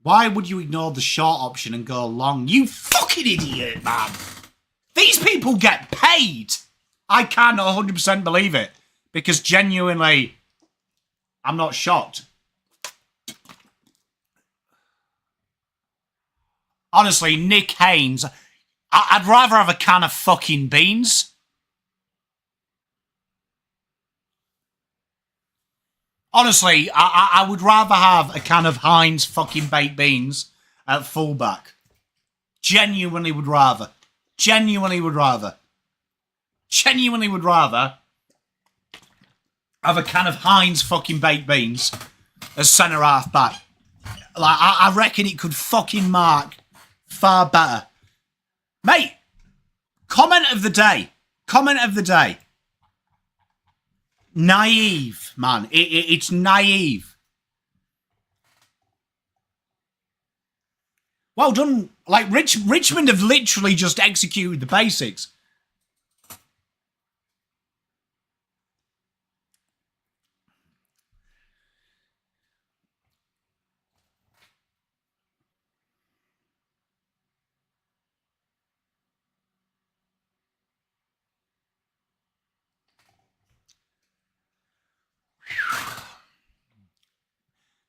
Why would you ignore the short option and go long? You fucking idiot, man. These people get paid. I can't 100% believe it. Because genuinely, I'm not shocked. Honestly, Nick Haynes, I'd rather have a can of fucking beans. Honestly, I would rather have a can of Heinz fucking baked beans at fullback. Genuinely would rather. Genuinely would rather. Genuinely would rather have a can of Heinz fucking baked beans as centre half back. Like, I reckon it could fucking mark far better. Mate, comment of the day. Comment of the day. Naive, man. It's naive. Well done. Like, Richmond have literally just executed the basics.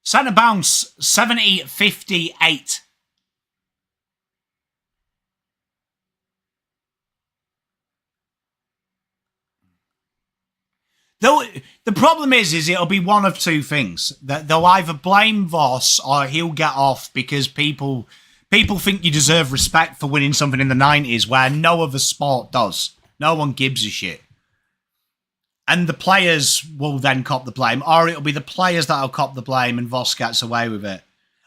Centre bounce, 70-58. Though the problem is it'll be one of two things. That they'll either blame Voss or he'll get off because people think you deserve respect for winning something in the 90s where no other sport does. No one gives a shit. And the players will then cop the blame, or it'll be the players that'll cop the blame and Voss gets away with it.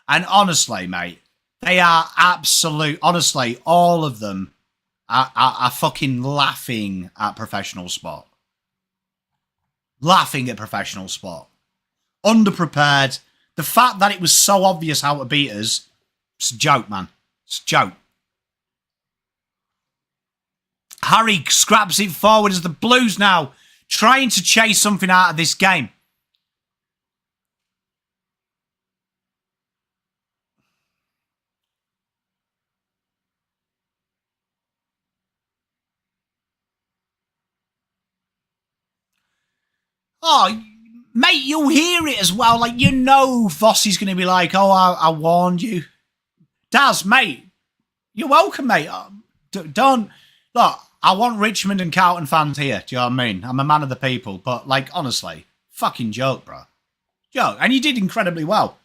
And honestly, mate, they are absolute... Honestly, all of them are fucking laughing at professional sport. Laughing at professional sport. Underprepared. The fact that it was so obvious how to beat us, it's a joke, man. It's a joke. Harry scraps it forward as the Blues now trying to chase something out of this game. Oh, mate, you'll hear it as well. Like, you know Vossi's going to be like, oh, I warned you. Daz, mate, you're welcome, mate. Don't... Look, I want Richmond and Carlton fans here. Do you know what I mean? I'm a man of the people. But, like, honestly, fucking joke, bro. Joke. And you did incredibly well.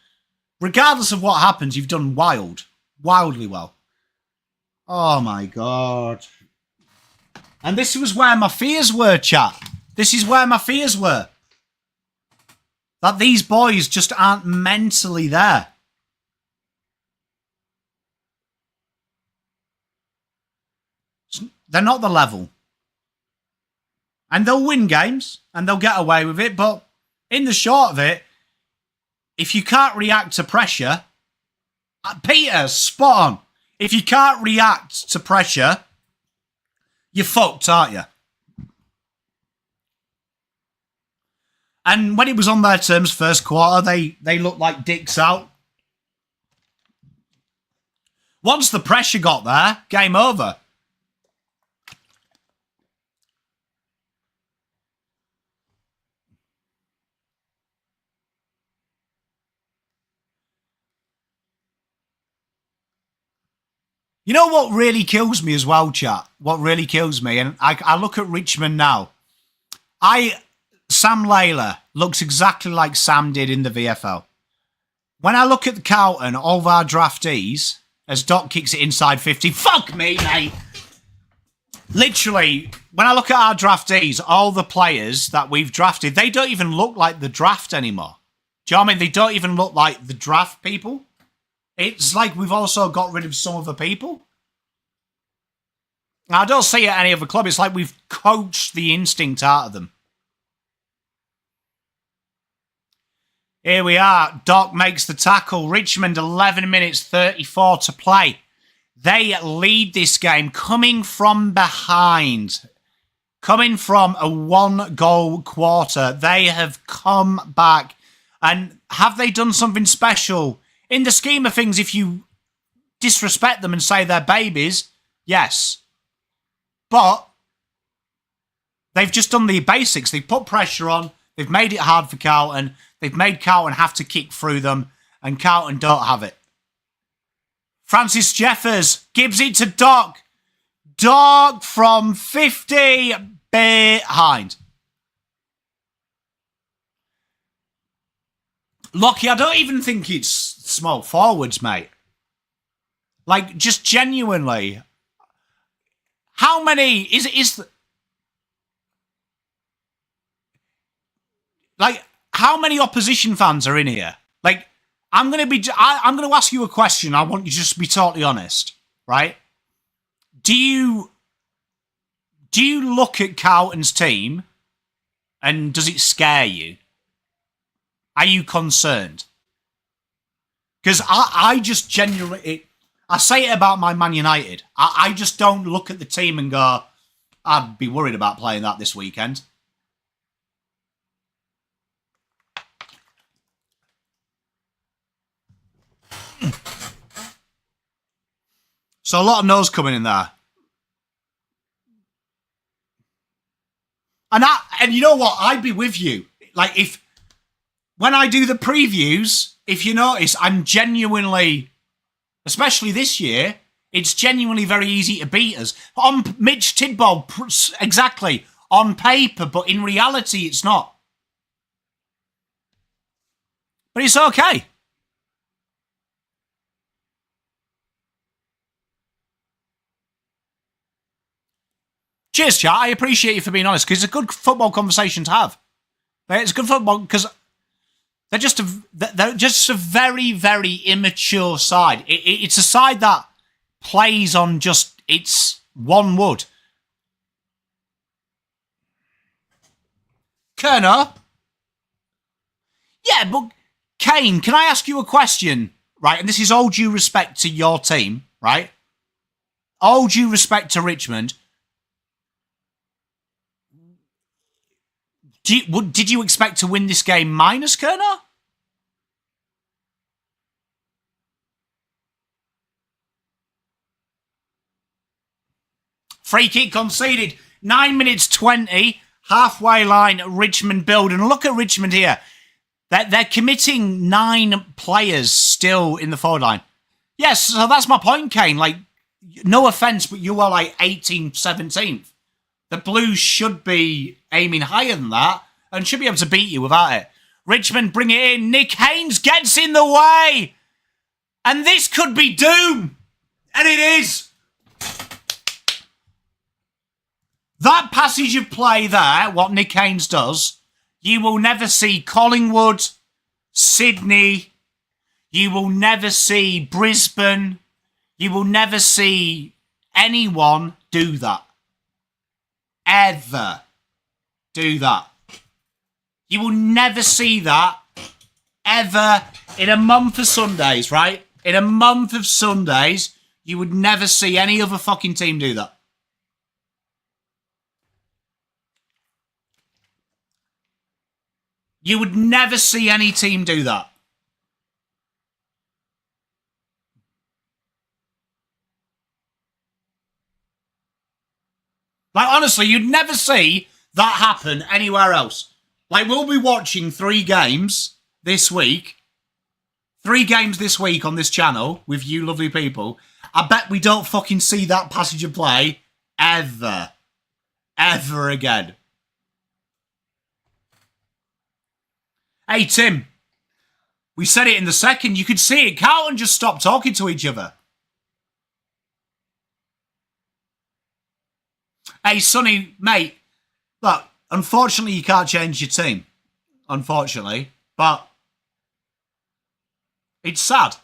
Regardless of what happens, you've done wildly well. Oh, my God. And this was where my fears were, chat. This is where my fears were. That these boys just aren't mentally there. They're not the level. And they'll win games, and they'll get away with it, but in the short of it, if you can't react to pressure... Peter, spot on. If you can't react to pressure, you're fucked, aren't you? And when it was on their terms first quarter, they looked like dicks out. Once the pressure got there, game over. You know what really kills me as well, chat? What really kills me, and I look at Richmond now. Sam Layla looks exactly like Sam did in the VFL. When I look at Carlton, all of our draftees, as Doc kicks it inside 50, fuck me, mate. Literally, when I look at our draftees, all the players that we've drafted, they don't even look like the draft anymore. Do you know what I mean? They don't even look like the draft people. It's like we've also got rid of some of the people. I don't see it at any other club. It's like we've coached the instinct out of them. Here we are. Doc makes the tackle. Richmond, 11 minutes 34 to play. They lead this game coming from behind. Coming from a 1-goal quarter. They have come back. And have they done something special? In the scheme of things, if you disrespect them and say they're babies, yes. But they've just done the basics. They've put pressure on. They've made it hard for Carlton. They've made Carlton have to kick through them. And Carlton don't have it. Francis Jeffers gives it to Doc. Doc from 50 behind. Lockie, I don't even think it's small forwards, mate. Like, just genuinely. How many like, how many opposition fans are in here? Like, I'm going to ask you a question. I want you to just be totally honest, right? Do you look at Carlton's team and does it scare you? Are you concerned? Because I just genuinely... I say it about my Man United. I just don't look at the team and go, I'd be worried about playing that this weekend. So a lot of no's coming in there. And you know what? I'd be with you. Like, when I do the previews, if you notice, I'm genuinely, especially this year, it's genuinely very easy to beat us. On Mitch Tidball, exactly, on paper, but in reality, it's not. But it's okay. Cheers, chat. I appreciate you for being honest, because it's a good football conversation to have. It's good football because they're just a very, very immature side. It's a side that plays on just its one wood. Kerner? Yeah, but Kane, can I ask you a question? Right, and this is all due respect to your team, right? All due respect to Richmond. Did you expect to win this game minus Kerner? Free kick conceded. 9 minutes 20. halfway line, Richmond build. And look at Richmond here. They're committing 9 players still in the forward line. Yes, so that's my point, Kane. Like, no offence, but you are like 18th, 17th. The Blues should be aiming higher than that and should be able to beat you without it. Richmond bring it in. Nick Haynes gets in the way. And this could be doom. And it is. That passage of play there, what Nick Haynes does, you will never see Collingwood, Sydney, you will never see Brisbane, you will never see anyone do that. Ever do that. You will never see that ever in a month of Sundays, right? In a month of Sundays, you would never see any other fucking team do that. You would never see any team do that. Like, honestly, you'd never see that happen anywhere else. Like, we'll be watching 3 games this week. 3 games this week on this channel with you lovely people. I bet we don't fucking see that passage of play ever. Ever again. Hey, Tim. We said it in the second. You could see it. Carlton just stopped talking to each other. Hey, Sonny, mate. Look, unfortunately, you can't change your team. Unfortunately. But it's sad.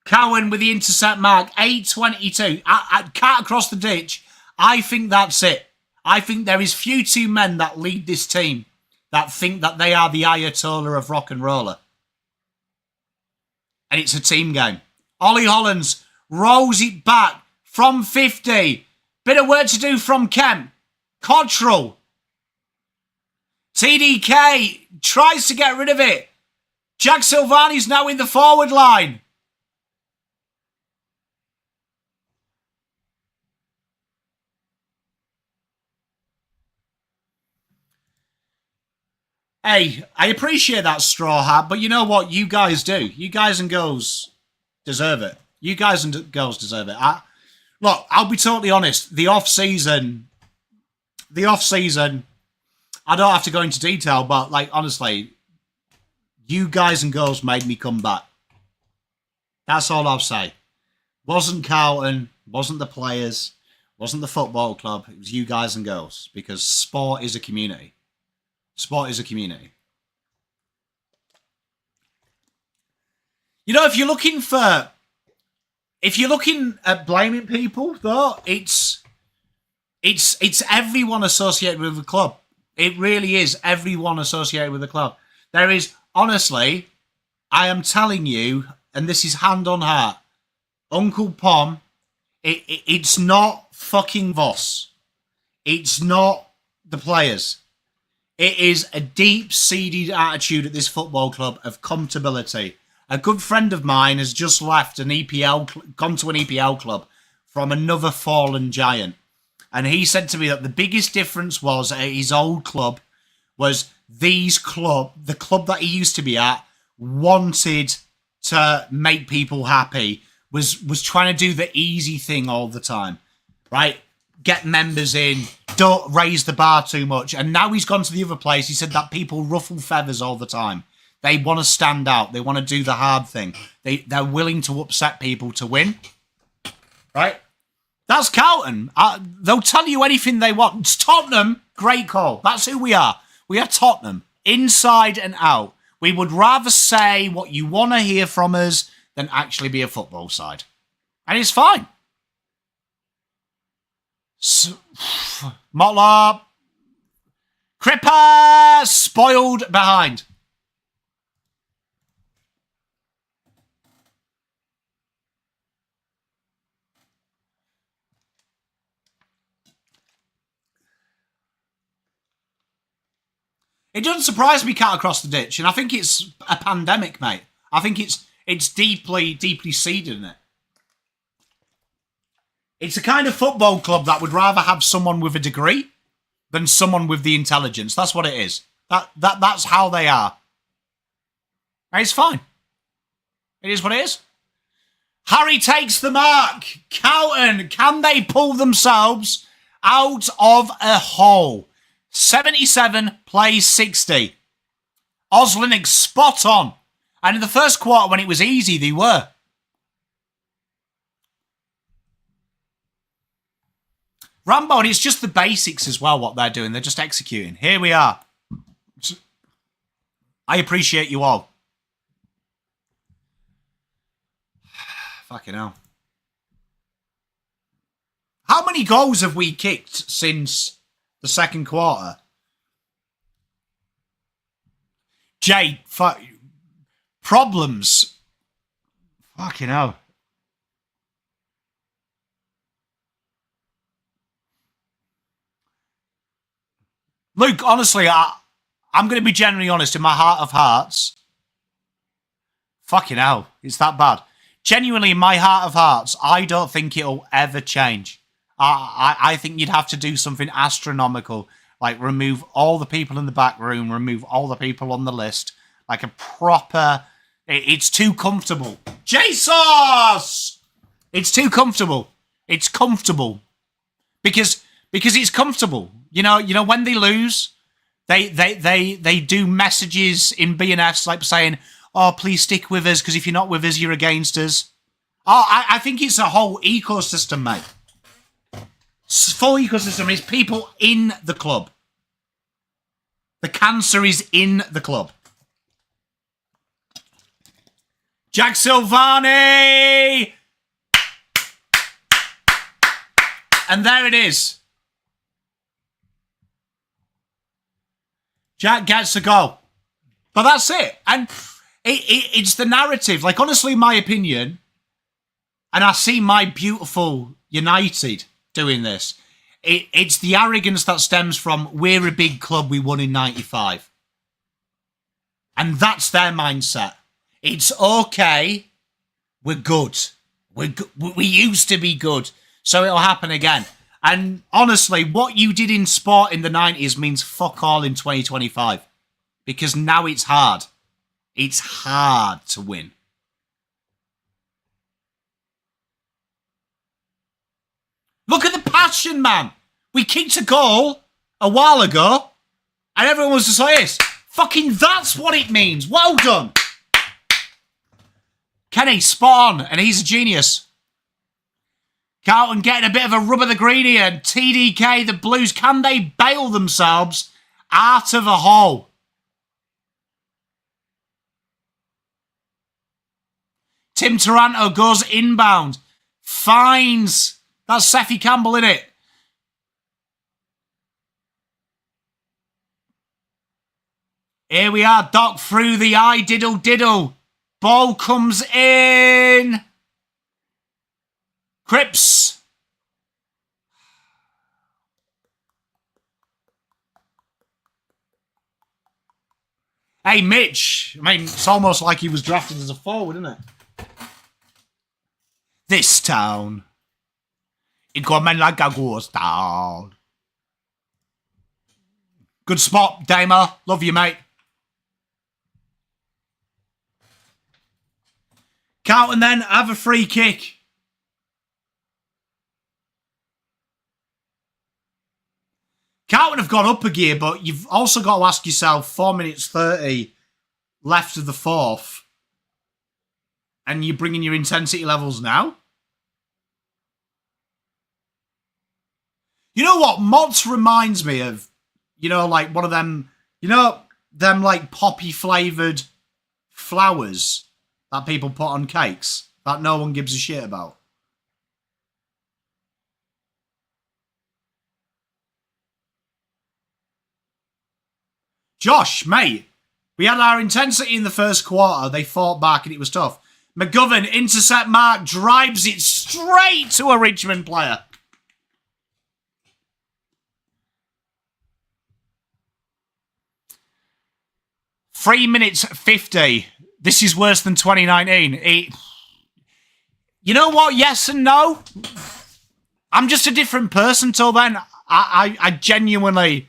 Cowan with the intercept mark. 8:22. Cat across the ditch. I think that's it. I think there is few two men that lead this team that think that they are the Ayatollah of rock and roller. And it's a team game. Ollie Hollands rolls it back from 50. Bit of work to do from Kemp. Cottrell. TDK tries to get rid of it. Jack Silvani's now in the forward line. Hey, I appreciate that straw hat, but you know what? You guys do. You guys and girls deserve it. You guys and girls deserve it. Look, I'll be totally honest. The off-season, I don't have to go into detail, but, like, honestly, you guys and girls made me come back. That's all I'll say. Wasn't Carlton, wasn't the players, wasn't the football club. It was you guys and girls, because sport is a community. Sport is a community. You know, if you're looking at blaming people, though, it's everyone associated with the club. It really is everyone associated with the club. There is, honestly, I am telling you, and this is hand on heart, Uncle Pom, it's not fucking Voss. It's not the players. It is a deep-seated attitude at this football club of comfortability. A good friend of mine has just left gone to an EPL club from another fallen giant. And he said to me that the biggest difference was at his old club was the club that he used to be at wanted to make people happy, was trying to do the easy thing all the time, right? Get members in, don't raise the bar too much. And now he's gone to the other place. He said that people ruffle feathers all the time. They want to stand out. They want to do the hard thing. They're willing to upset people to win. Right? That's Carlton. They'll tell you anything they want. It's Tottenham. Great call. That's who we are. We are Tottenham. Inside and out. We would rather say what you want to hear from us than actually be a football side. And it's fine. Motlop. Cripper. Spoiled behind. It doesn't surprise me, cat across the ditch, and I think it's a pandemic, mate. I think it's deeply, deeply seeded in it. It's a kind of football club that would rather have someone with a degree than someone with the intelligence. That's what it is. That's how they are. And it's fine. It is what it is. Harry takes the mark. Carlton, can they pull themselves out of a hole? 77 plays 60. Oslinick spot on. And in the first quarter, when it was easy, they were. Rambo, and it's just the basics as well, what they're doing. They're just executing. Here we are. I appreciate you all. Fucking hell. How many goals have we kicked since the second quarter? Jay, problems. Fucking hell. Luke, honestly, I'm going to be genuinely honest. In my heart of hearts, fucking hell, it's that bad. Genuinely, in my heart of hearts, I don't think it'll ever change. I think you'd have to do something astronomical, like remove all the people in the back room, remove all the people on the list, like a proper... It's too comfortable. Jesus! It's too comfortable. It's comfortable. Because it's comfortable. You know when they lose, they do messages in BNFs like saying, "Oh, please stick with us, because if you're not with us, you're against us." Oh, I think it's a whole ecosystem, mate. Full ecosystem is people in the club. The cancer is in the club. Jack Silvani! And there it is. Jack gets a goal. But that's it. And it's the narrative. Like, honestly, in my opinion, and I see my beautiful United doing this, it's the arrogance that stems from, we're a big club, we won in 95. And that's their mindset. It's okay, we're good. We used to be good, so it'll happen again. And honestly, what you did in sport in the 90s means fuck all in 2025. Because now it's hard. It's hard to win. Look at the passion, man. We kicked a goal a while ago, and everyone was just like this. Fucking that's what it means. Well done. Kenny, spot on, and he's a genius. Carlton getting a bit of a rub of the green here. And TDK, the Blues, can they bail themselves out of a hole? Tim Taranto goes inbound. Finds. That's Seffi Campbell, in it. Here we are, Doc through the eye, diddle diddle. Ball comes in. Cripps. Hey, Mitch. I mean, it's almost like he was drafted as a forward, isn't it? This town. It coming like a ghost town. Good spot, Damer. Love you, mate. Carlton then have a free kick. Carlton have gone up a gear, but you've also got to ask yourself, 4 minutes 30 left of the fourth, and you're bringing your intensity levels now? You know what? Mott's reminds me of, like one of them, them like poppy-flavoured flowers that people put on cakes that no one gives a shit about. Josh, mate, we had our intensity in the first quarter. They fought back and it was tough. McGovern, intercept mark, drives it straight to a Richmond player. Three minutes 50. This is worse than 2019. You know what? Yes and no. I'm just a different person till then. I genuinely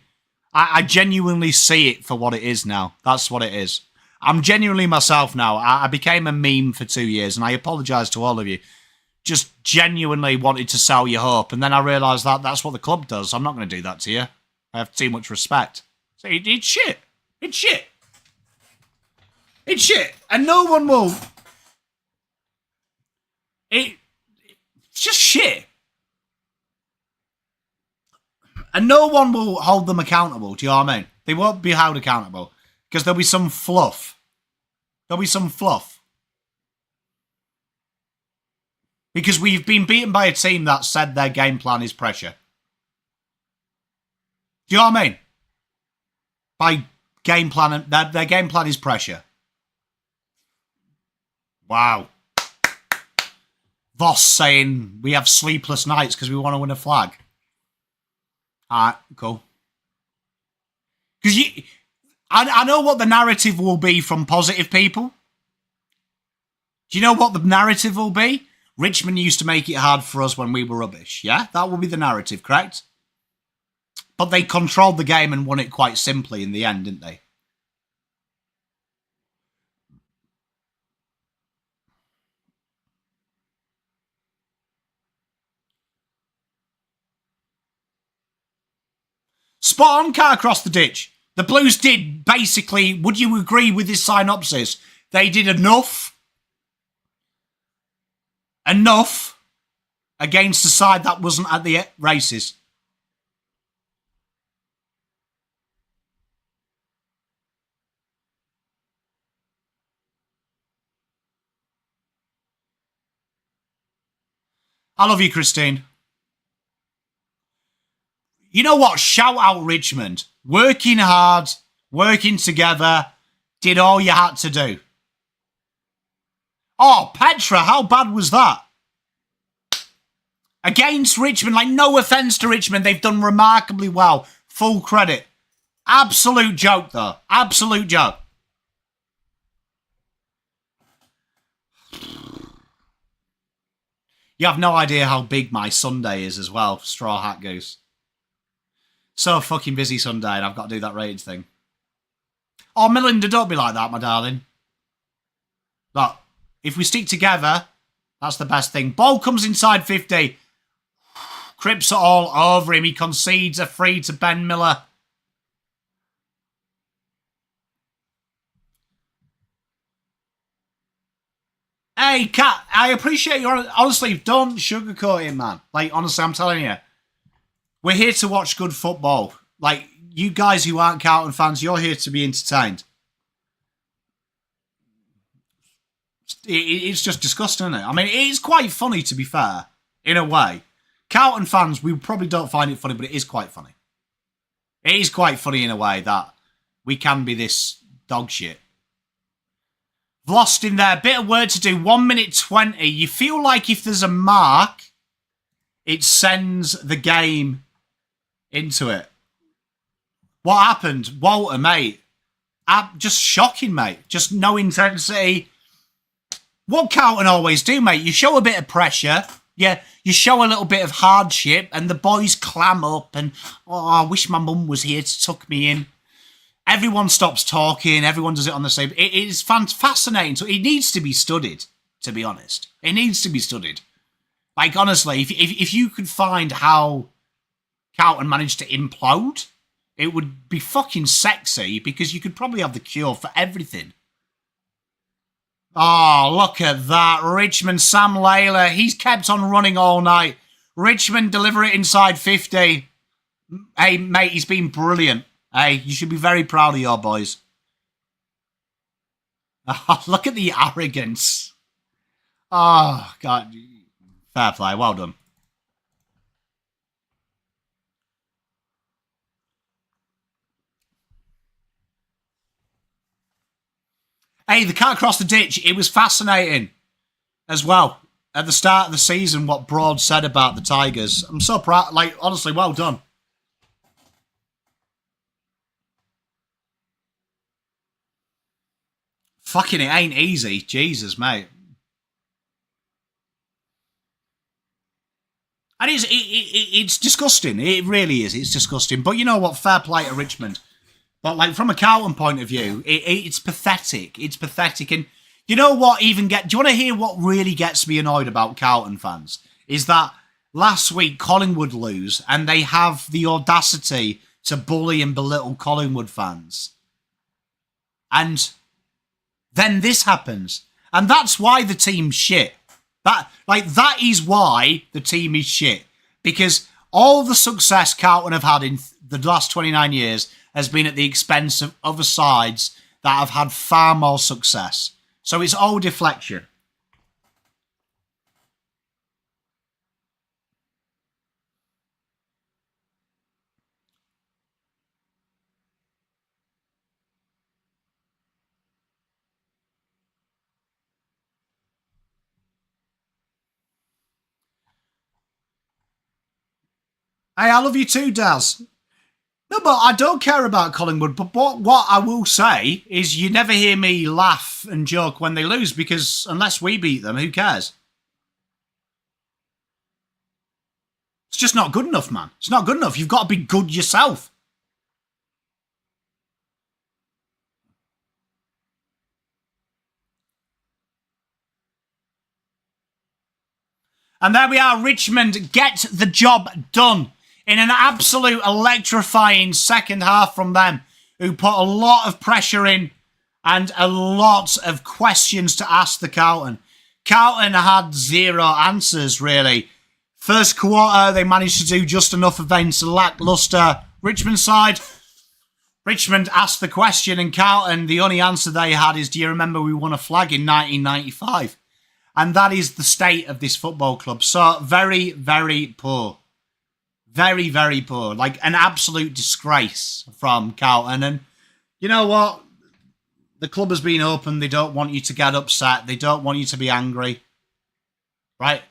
see it for what it is now. That's what it is. I'm genuinely myself now. I became a meme for 2 years, and I apologise to all of you. Just genuinely wanted to sell you hope, and then I realised that that's what the club does. I'm not going to do that to you. I have too much respect. So it's shit. It's shit. It's shit. And no one will... It's just shit. And no one will hold them accountable, do you know what I mean? They won't be held accountable. Because there'll be some fluff. There'll be some fluff. Because we've been beaten by a team that said their game plan is pressure. Do you know what I mean? By game plan, their game plan is pressure. Wow. Voss saying we have sleepless nights because we want to win a flag. Alright, cool. Because I know what the narrative will be from positive people. Do you know what the narrative will be? Richmond used to make it hard for us when we were rubbish. Yeah, that will be the narrative, correct? But they controlled the game and won it quite simply in the end, didn't they? Spot on, car across the ditch. The Blues did, basically, would you agree with this synopsis? They did enough against a side that wasn't at the races. I love you, Christine. You know what? Shout out Richmond. Working hard, working together, did all you had to do. Oh, Petra, how bad was that? Against Richmond, like, no offence to Richmond, they've done remarkably well. Full credit. Absolute joke, though. Absolute joke. You have no idea how big my Sunday is as well, Straw Hat Goose. So fucking busy Sunday, and I've got to do that ratings thing. Oh, Melinda, don't be like that, my darling. Look, if we stick together, that's the best thing. Ball comes inside 50. Cripps it all over him. He concedes a free to Ben Miller. Hey, Kat, I appreciate your... Honestly, don't sugarcoat it, man. Like, honestly, I'm telling you. We're here to watch good football. Like, you guys who aren't Carlton fans, you're here to be entertained. It's just disgusting, isn't it? I mean, it is quite funny, to be fair, in a way. Carlton fans, we probably don't find it funny, but it is quite funny. It is quite funny in a way that we can be this dog shit. Lost in there. Bit of work to do. 1 minute 20. You feel like if there's a mark, it sends the game into it. What happened? Walter, mate. Just shocking, mate. Just no intensity. What Carlton always do, mate, you show a bit of pressure. Yeah, you show a little bit of hardship and the boys clam up and, oh, I wish my mum was here to tuck me in. Everyone stops talking. Everyone does it on the same... It is fascinating. So it needs to be studied, to be honest. It needs to be studied. Like, honestly, if you could find how Carlton managed to implode, it would be fucking sexy because you could probably have the cure for everything. Oh, look at that. Richmond, Sam Layla. He's kept on running all night. Richmond deliver it inside 50. Hey, mate, he's been brilliant. Hey, you should be very proud of your boys. Oh, look at the arrogance. Oh, God. Fair play. Well done. Hey, the cat across the ditch, it was fascinating as well. At the start of the season, what Broad said about the Tigers. I'm so proud. Like, honestly, well done. Fucking it ain't easy. Jesus, mate. And it's disgusting. It really is. It's disgusting. But you know what? Fair play to Richmond. But like from a Carlton point of view, it's pathetic. It's pathetic. And you know what? Do you want to hear what really gets me annoyed about Carlton fans? Is that last week Collingwood lose and they have the audacity to bully and belittle Collingwood fans. And then this happens. And that's why the team's shit. That is why the team is shit. Because all the success Carlton have had in the last 29 years has been at the expense of other sides that have had far more success. So it's all deflection. Hey, I love you too, Daz. No, but I don't care about Collingwood. But what I will say is you never hear me laugh and joke when they lose because unless we beat them, who cares? It's just not good enough, man. It's not good enough. You've got to be good yourself. And there we are. Richmond get the job done in an absolute electrifying second half from them, who put a lot of pressure in and a lot of questions to ask the Carlton. Carlton had zero answers, really. First quarter, they managed to do just enough against a lacklustre Richmond side. Richmond asked the question, and Carlton, the only answer they had is, do you remember we won a flag in 1995? And that is the state of this football club. So very, very poor. Very, very poor. Like an absolute disgrace from Carlton. And you know what? The club has been open. They don't want you to get upset. They don't want you to be angry. Right?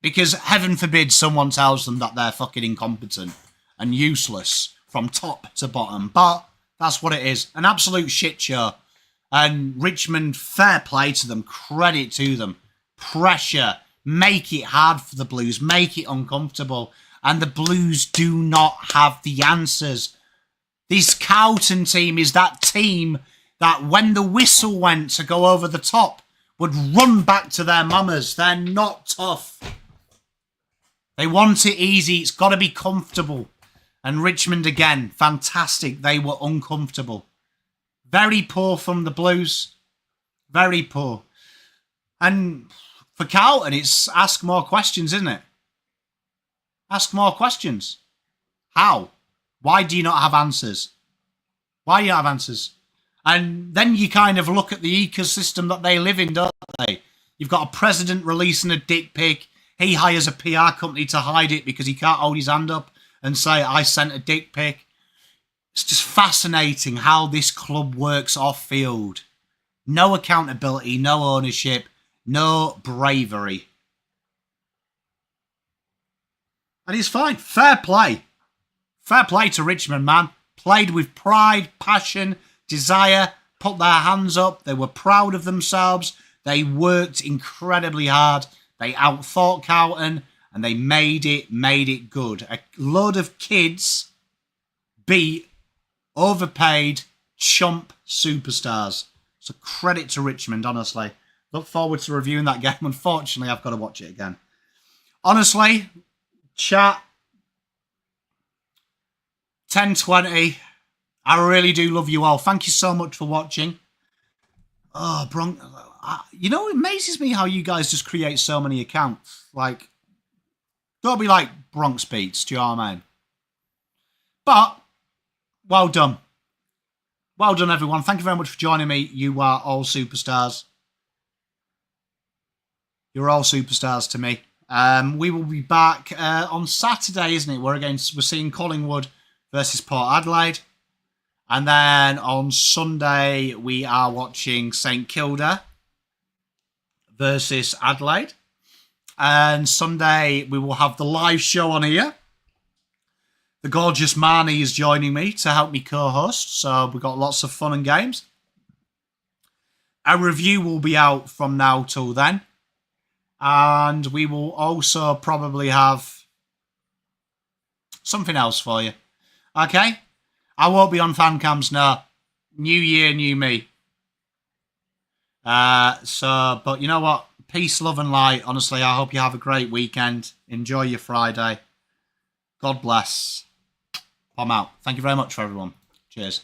Because heaven forbid someone tells them that they're fucking incompetent and useless from top to bottom. But that's what it is. An absolute shit show. And Richmond, fair play to them. Credit to them. Pressure. Make it hard for the Blues. Make it uncomfortable. And the Blues do not have the answers. This Carlton team is that team that when the whistle went to go over the top would run back to their mamas. They're not tough. They want it easy. It's got to be comfortable. And Richmond again, fantastic. They were uncomfortable. Very poor from the Blues. Very poor. And for Carlton, it's ask more questions, isn't it? Ask more questions. How? Why do you not have answers? Why do you not have answers? And then you kind of look at the ecosystem that they live in, don't they? You've got a president releasing a dick pic. He hires a PR company to hide it because he can't hold his hand up and say, I sent a dick pic. It's just fascinating how this club works off field. No accountability, no ownership, no bravery. And it's fine. Fair play. Fair play to Richmond, man. Played with pride, passion, desire, put their hands up. They were proud of themselves. They worked incredibly hard. They outthought Carlton and they made it good. A load of kids beat overpaid chump superstars. So credit to Richmond, honestly. Look forward to reviewing that game. Unfortunately, I've got to watch it again. Honestly, chat, 10:20. I really do love you all. Thank you so much for watching. Oh, you know, it amazes me how you guys just create so many accounts. Like, don't be like Bronx Beats, do you know what I mean? But, well done. Well done, everyone. Thank you very much for joining me. You are all superstars. You're all superstars to me. We will be back on Saturday, isn't it? We're seeing Collingwood versus Port Adelaide. And then on Sunday, we are watching St Kilda versus Adelaide. And Sunday, we will have the live show on here. The gorgeous Marnie is joining me to help me co-host. So we've got lots of fun and games. A review will be out from now till then. And we will also probably have something else for you. Okay? I won't be on fan cams now. New year, new me. But you know what? Peace, love and light. Honestly, I hope you have a great weekend. Enjoy your Friday. God bless. I'm out. Thank you very much for everyone. Cheers.